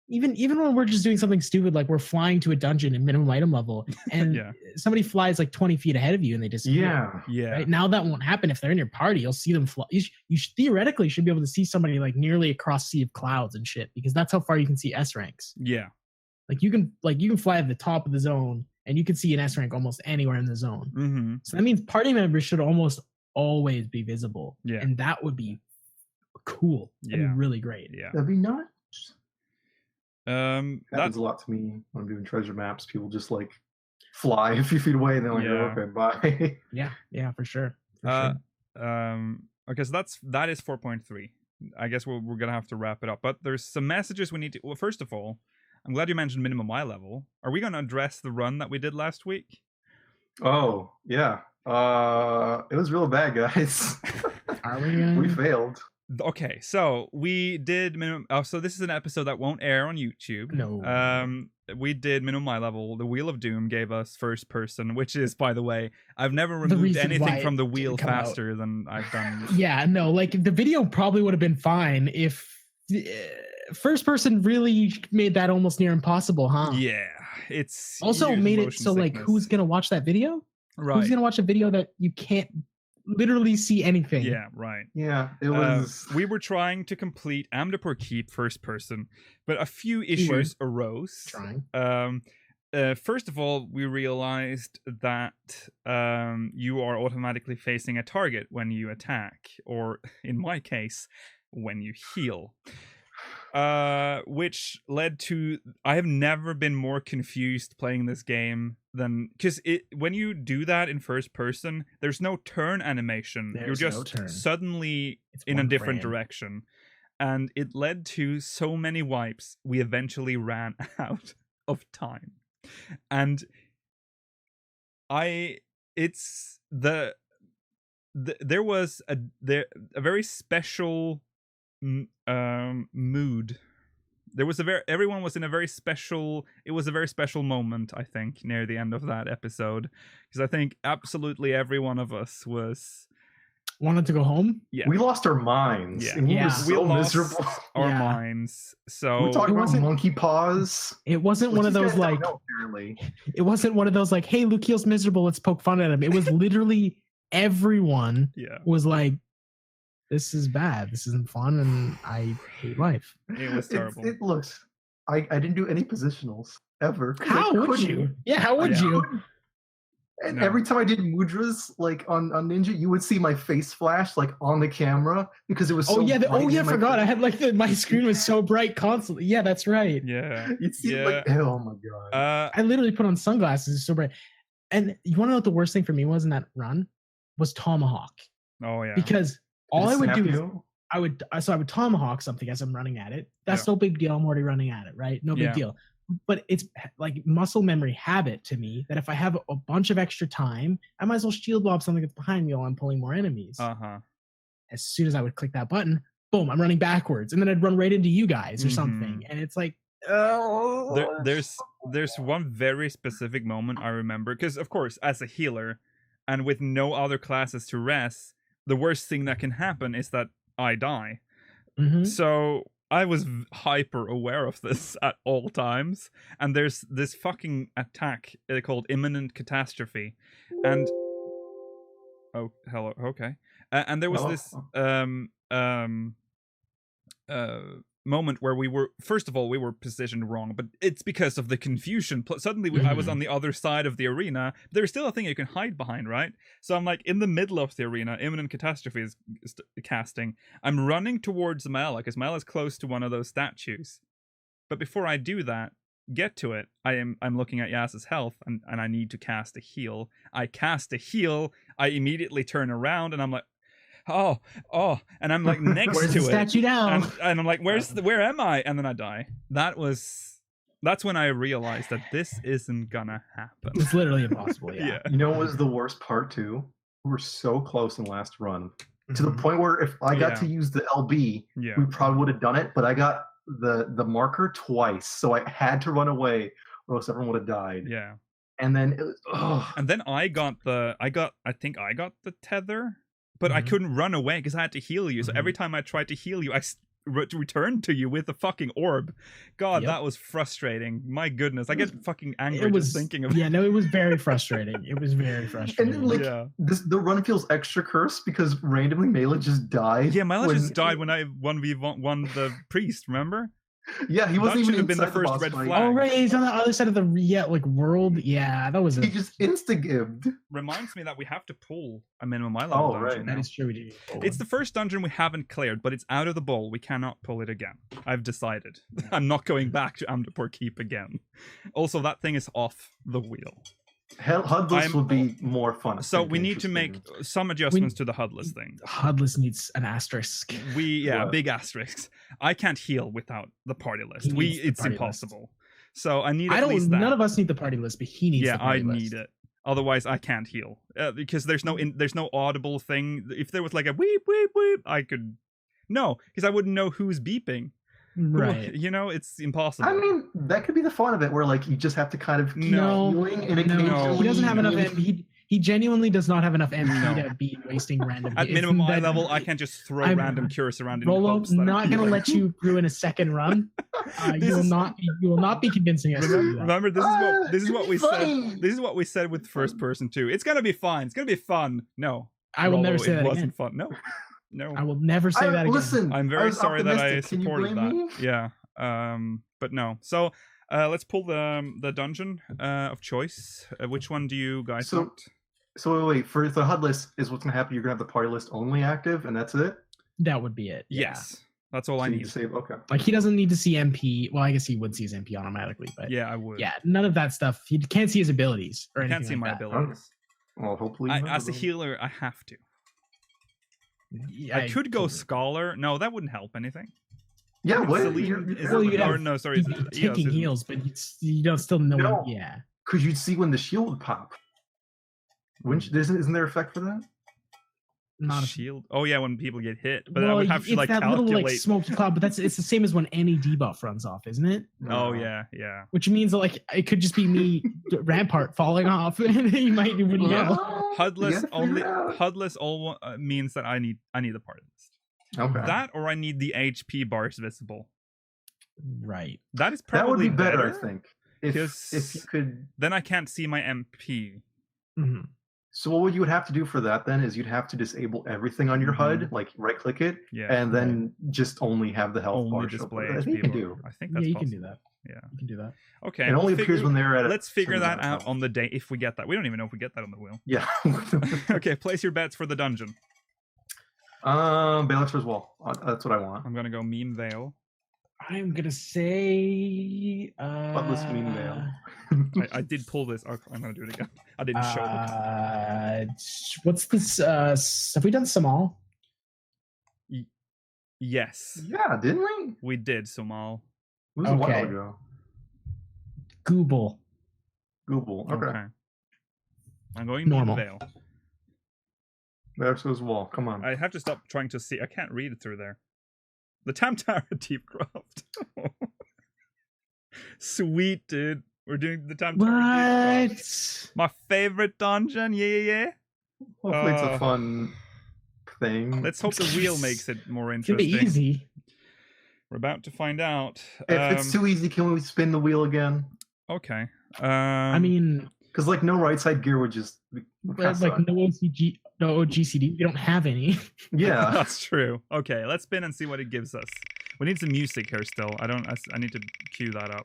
even when we're just doing something stupid like we're flying to a dungeon in minimum item level and
Yeah.
somebody flies like 20 feet ahead of you and they disappear.
Yeah.
Yeah.
Right now that won't happen if they're in your party. You'll see them fly. You theoretically should be able to see somebody like nearly across sea of clouds and shit because that's how far you can see S ranks.
Yeah.
Like you can fly at the top of the zone and you can see an S rank almost anywhere in the zone.
Mm-hmm.
So that means party members should almost always be visible.
Yeah.
And that would be cool. That'd
Yeah.
be really great.
Yeah.
That'd be nice.
That
Happens a lot to me when I'm doing treasure maps. People just like fly a few feet away and they're like,
Yeah.
oh, okay, bye.
Yeah, for sure. For sure.
Okay, so that is 4.3. I guess we're gonna have to wrap it up. But there's some messages we need to. Well, first of all, I'm glad you mentioned minimum eye level. Are we gonna address the run that we did last week?
Oh, yeah. It was real bad, guys.
Are we gonna?
We failed.
Okay, so we did minimum. Oh, so this is an episode that won't air on YouTube.
No.
We did minimum eye level. The Wheel of Doom gave us first person, which is, by the way, I've never
The
removed
reason
anything
why
from the
it
wheel
didn't come out.
faster than I've done.
Yeah, no, like the video probably would have been fine if first person really made that almost near impossible, huh?
Yeah, it's
Also
huge
made it
motion
so like
sickness.
who's gonna watch that video?
right?
Who's gonna watch a video that you can't literally see anything?
Yeah, right.
Yeah, it was.
We were trying to complete Amdapur Keep first person, but a few issues arose.
Trying.
First of all, we realized that you are automatically facing a target when you attack, or in my case, when you heal. Which led to I have never been more confused playing this game than because when you do that in first person, there's no turn animation.
There's
You're
no
just
turn.
suddenly
It's
in a
one
different
frame.
direction. And it led to so many wipes, we eventually ran out of time. And there was a very special mood. There was everyone was in a very special. It was a very special moment, I think, near the end of that episode, because I think absolutely every one of us was
wanted to go home.
Yeah.
We lost our minds.
Yeah.
And we
Yeah.
were so
we lost
miserable.
our
Yeah.
minds. So
We talked
It
about
wasn't-
monkey paws.
It wasn't
which
one of
these
those
guys don't
like.
know, apparently.
It wasn't one of those like, hey, Lukeel's miserable. Let's poke fun at him. It was literally everyone
yeah,
was like, this is bad. This isn't fun, and I hate life.
it was terrible.
It looks. I didn't do any positionals ever. 'cause I
How would
couldn't.
you? Yeah, how would
Yeah.
you?
And
No.
every time I did mudras, like on Ninja, you would see my face flash like on the camera because it was so
Oh yeah,
bright
I
in my
forgot. I
face.
had like my screen was so bright constantly. Yeah, that's right.
Yeah.
You'd see
Yeah.
like, oh my god.
I literally put on sunglasses. It's so bright. And you want to know what the worst thing for me was in that run? Was tomahawk.
Oh yeah.
Because all
Did it
I would
snap
do is
you?
I would tomahawk something as I'm running at it. That's no big deal. I'm already running at it, right? No big
Yeah.
deal. But it's like muscle memory habit to me that if I have a bunch of extra time, I might as well shield lob something that's behind me while I'm pulling more enemies.
Uh-huh.
As soon as I would click that button, boom, I'm running backwards, and then I'd run right into you guys or something. And it's like, oh,
There's one very specific moment I remember because of course as a healer and with no other classes to rest, the worst thing that can happen is that I die.
Mhm.
So I was hyper aware of this at all times, and there's this fucking attack called imminent catastrophe, and oh hello, okay, and there was this moment where we were, first of all, we were positioned wrong, but it's because of the confusion. Suddenly I was on the other side of the arena. There's still a thing you can hide behind, right? So I'm like in the middle of the arena, imminent catastrophe is casting. I'm running towards Mela because Mela's close to one of those statues. But before I do that, get to it, I'm looking at Yas's health and I need to cast a heal. I cast a heal, I immediately turn around and I'm like, oh, and I'm like next
Where's
to
the
it.
statue down?
And I'm like, where am I? And then I die. That's when I realized that this isn't gonna happen.
It's literally impossible. Yeah.
Yeah.
You know what was the worst part too? We were so close in last run to the
Mhm.
point where if I got
Yeah.
to use the LB,
Yeah.
we probably would have done it. But I got the marker twice, so I had to run away, or else everyone would have died.
Yeah.
And then it was,
And then I think I got the tether, but I
Mhm.
couldn't run away because I had to heal you. So every time I tried to heal you, I returned to you with the fucking orb. God,
Yep.
that was frustrating. My goodness, I get fucking angry
It was
just thinking of
yeah, no, it was very frustrating. It was very
and
frustrating.
then like
Yeah.
the run feels extra cursed because randomly Mela just died.
Yeah, Mela
when-
just died when I won the priest, remember?
Yeah, he
That
wasn't
should
even
have been the
inside
first
boss
red
fight.
flag.
Oh right, he's on the other side of the world. Yeah, that was
He just insta-gibbed.
Reminds me that we have to pull a minimum level
Oh,
dungeon
right.
now.
that is true. We do.
It's the first dungeon we haven't cleared, but it's out of the bowl. We cannot pull it again. I've decided. I'm not going back to Amdapur Keep again. Also, that thing is off the wheel.
HUDless would be more fun. I
So
think,
we need to make
interesting.
some adjustments to the HUDless thing.
HUDless needs an asterisk.
What?
Big asterisks. I can't heal without the party list.
He needs the
It's
party list.
impossible. So I need
I
at
don't.
least that.
None of us need the party list, but he needs.
Yeah,
the
I
party
need
list.
it. Otherwise, I can't heal because there's no audible thing. If there was like a weep weep weep, I could. No, because I wouldn't know who's beeping.
Right.
You know, it's impossible.
I mean, that could be the fun of it, where like you just have to kind of keep
No.
healing and
No.
occasionally
He doesn't have enough MP. He genuinely does not have enough MP
No.
to be wasting random.
At
hits.
minimum eye
That-
level, I can't just throw
I'm-
random cures around in
Rolo,
hopes that
not
I'm
gonna
healing.
let you ruin a second run.
This
You will
is-
not. You will not be convincing us. to do that.
Remember, this is what we said.
Fine.
This is what we said with first person too. It's gonna be fine. It's gonna be fun. No,
I will never
Rolo,
say
it
that
wasn't
again.
fun. No.
I will never say that again.
Listen,
I'm
I
very
was
sorry that I
optimistic. Can you
supported
blame
that.
me?
Yeah. But no. So let's pull the dungeon of choice. Which one do you guys
So-
want?
So wait, for the HUD list is what's gonna happen. You're gonna have the party list only active, and that's it.
That would be it. Yeah.
Yes, that's all I
So you
need.
save. Okay.
Like he doesn't need to see MP. Well, I guess he would see his MP automatically, but
Yeah, I would.
yeah, none of that stuff. He can't see his abilities or
I
anything.
can't see
like
my
that.
abilities.
Well, hopefully.
I,
you
as a
know.
healer, I have to.
Yeah,
I could go
totally-
scholar. No, that wouldn't help anything.
Yeah. What?
Celine is
Well,
it-
you'd
or
have-
no, sorry,
He'd
it's
be
Eos,
taking
isn't it?
heals, but you don't still know.
No.
Yeah.
Because you'd see when the shield would pop. Isn't there effect for that?
not a
shield. Oh yeah, when people get hit, but I
well,
would have to
it's
like
that
calculate.
little like smoky cloud, but it's the same as when any debuff runs off, isn't it?
Oh
No.
yeah.
Which means like it could just be me Rampart falling off, and you wouldn't know.
Well, you
HUDless
gotta
only.
figure it out.
HUDless all means that I need the party list.
Okay.
That or I need the HP bars visible.
Right.
That is
That would
probably
be better, I think. If
because
you could.
then I can't see my MP.
Mhm.
So what you would have to do for that then is you'd have to disable everything on your HUD, like right-click it,
Yeah.
and then just only have the health
Only
bar show.
display
I think
HP
you can
bar.
do.
I think
Yeah,
that's
you
possible.
can do that.
Yeah.
You can do that.
Okay.
It only appears when they're at a
Let's figure
certain
that
amount of
out
health.
on the day if we get that. We don't even know if we get that on the wheel.
Yeah.
Okay, place your bets for the dungeon.
Bailiff's as well. That's what I want.
I'm gonna go meme veil.
I'm gonna say
Buttless meme veil.
I did pull this. Oh, I'm gonna do it again. I didn't show them.
What's this? Have we done Samal?
Yes,
Yeah, didn't we?
we did, Somal.
It was a while
Okay.
ago.
Google.
Google. Okay.
Okay. I'm going
Normal.
meme veil.
Bailiff's as well. Come on.
I have to stop trying to see. I can't read it through there. The Tam Tower Deepcraft. Sweet, dude. We're doing the Tam Tower Deepcraft.
What?
My favorite dungeon. Yeah.
Hopefully it's a fun thing.
Let's hope the wheel makes it more
It's gonna be
interesting.
easy.
We're about to find out.
If it's too easy, can we spin the wheel again?
Okay.
I mean,
Because like no right side gear would just
like no OCG, no GCD. We don't have any.
yeah.
That's true. Okay, let's spin and see what it gives us. We need some music here still. I need to cue that up.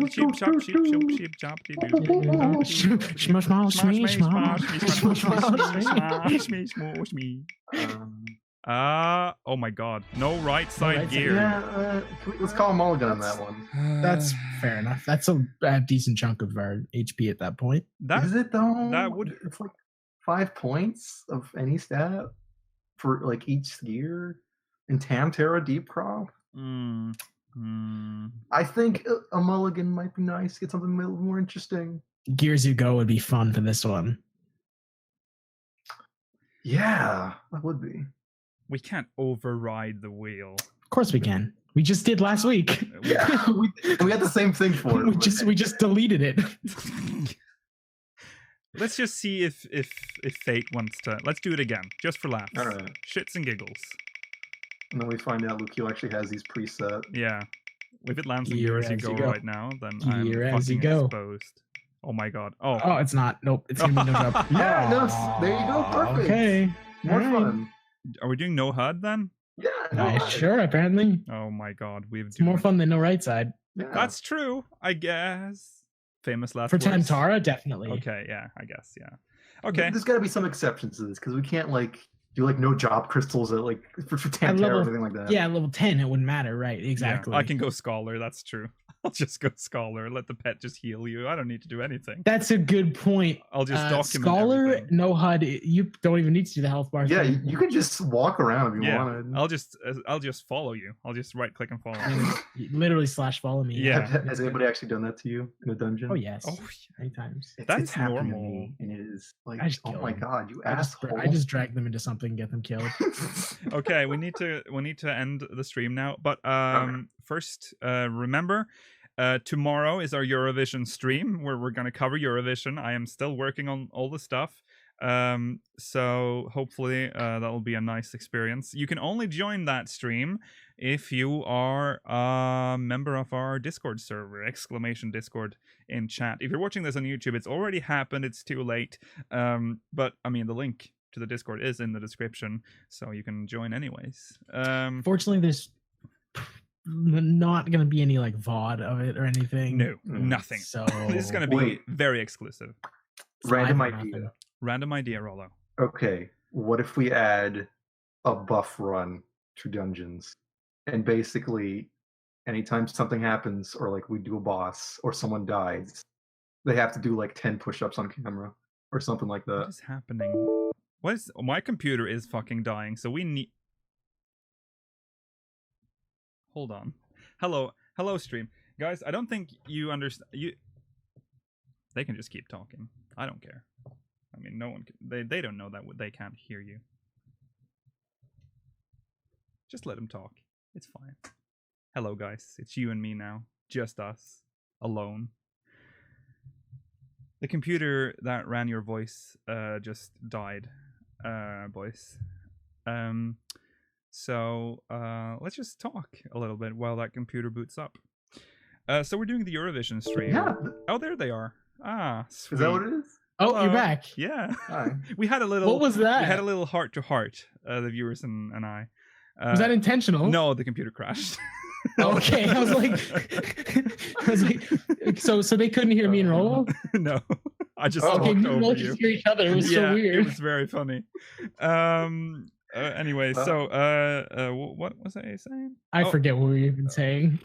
Cheap chop, cheap chop, cheap chop, cheap oh my god. No right side
right side,
gear.
Yeah, let's call a mulligan on that one.
That's fair enough. That's a decent chunk of our HP at that point.
Is it though?
that would-
It's like 5 points of any stat for like each gear in Tamtara Deep Crop. I think a mulligan might be nice. Get something a little more interesting.
Gears You Go would be fun for this one.
Yeah, that would be.
We can't override the wheel.
Of course we can. We just did last week.
Yeah, we had the same thing for it.
we just deleted it.
Let's just see if fate wants to. Let's do it again, just for laughs.
All right.
Shits and giggles.
And then we find out Lucio actually has these preset.
Yeah. If it lands in
Gear
Gear as you go right now, then I'm
Gear as you
fucking
go.
exposed. Oh my god. Oh.
Oh, it's not. Nope. It's gonna be no drop.
Yeah, no, there you go. Perfect.
Okay.
More
All right.
fun.
Are we doing no HUD then?
Yeah, no,
Nice. Sure. Apparently,
Oh my god. We've
it's more fun than no right side
yeah.
That's true, I guess. Famous last
for
words.
Tantara. Definitely.
Okay, yeah, I guess, yeah. Okay.
There's got to be some exceptions to this because we can't like do like no job crystals at like for Tamtara
level-
or anything like that.
Yeah, level 10, it wouldn't matter, right?
Yeah,
Exactly.
I can go Scholar, that's true. I'll just go Scholar. Let the pet just heal you. I don't need to do anything.
That's a good point.
I'll just document
Scholar,
everything.
no HUD. You don't even need to do the health bar.
Yeah,
thing.
you could just walk around if you
Yeah,
wanted.
I'll just follow you. I'll just right click and follow.
You literally slash follow me.
Yeah.
Has anybody actually done that to you in a dungeon?
Oh yes.
Oh,
Many times.
That's
happened to
normal.
me, and it is like,
I just
oh
kill
my
them.
god, you
I
asshole!
just drag them into something, get them killed.
Okay, we need to end the stream now. But first, remember, tomorrow is our Eurovision stream where we're gonna cover Eurovision. I am still working on all the stuff. So hopefully that'll be a nice experience. You can only join that stream if you are a member of our Discord server, !Discord in chat. If you're watching this on YouTube, it's already happened. It's too late. But I mean, the link to the Discord is in the description, so you can join anyways.
Fortunately, there's not gonna be any like VOD of it or anything.
No, nothing.
So
This is going to be
Wait.
very exclusive.
Random
live or
idea.
nothing.
Random idea, Rollo.
Okay, what if we add a buff run to dungeons, and basically, anytime something happens, or like we do a boss, or someone dies, they have to do like 10 push-ups on camera, or something like
What
that.
is happening? What is? My computer is fucking dying, so we need. Hold on. Hello, stream guys. I don't think you understand. They can just keep talking. I don't care. I mean, no one can, they don't know that they can't hear you. Just let them talk. It's fine. Hello, guys. It's you and me now. Just us. Alone. The computer that ran your voice just died, boys. So let's just talk a little bit while that computer boots up. So we're doing the Eurovision stream.
Yeah.
Oh, there they are. Ah, sweet.
Is that what it is?
Oh,
Hello.
you're back.
Yeah.
Hi.
We had a little.
What was that?
We had a little heart to heart. The viewers and I.
Was that intentional?
No, the computer crashed.
Okay, I was like, so they couldn't hear me and Rolo.
No, I just
Oh,
Okay,
talked
we
over
both
you.
just hear each other. It was so weird.
It was very funny. Anyway, so what was I saying?
I
Oh,
forget what we were even saying.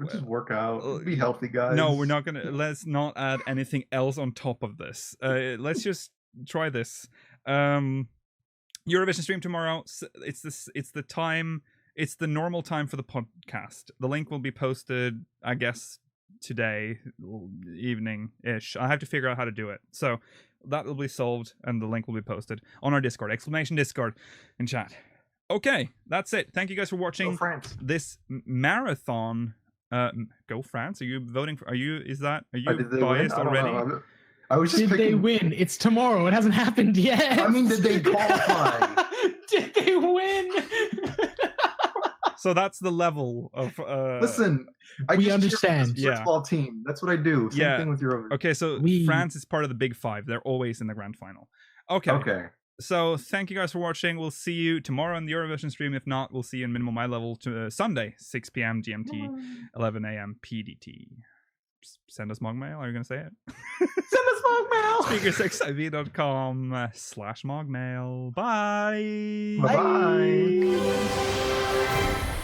Just work out. Be healthy, guys.
No, we're not gonna. Let's not add anything else on top of this. Let's just try this. Eurovision stream tomorrow. It's this. It's the time. It's the normal time for the podcast. The link will be posted, I guess, today evening-ish. I have to figure out how to do it. So that will be solved, and the link will be posted on our Discord. !Discord in chat. Okay, that's it. Thank you guys for watching
Go France.
this marathon. Go France. Are you voting for? Are you
Did they
biased
win? I don't
already?
know. I was just
Did
picking...
they win? It's tomorrow. It hasn't happened yet.
I mean, did they qualify?
Did they win?
So that's the level of.
Listen, I
We
just cheer for
understand.
this
Yeah.
football team. That's what I do. Same
Yeah.
thing with Eurovision.
Okay, so France is part of the Big Five. They're always in the grand final. Okay.
Okay.
So thank you guys for watching. We'll see you tomorrow on the Eurovision stream. If not, we'll see you in Minimum Eye Level to Sunday, 6 p.m. GMT, 11 a.m. PDT. Send us Mogmail. Are you going to say it?
Send us Mogmail.
Speakersiv.com/Mogmail. Bye.
Bye-bye.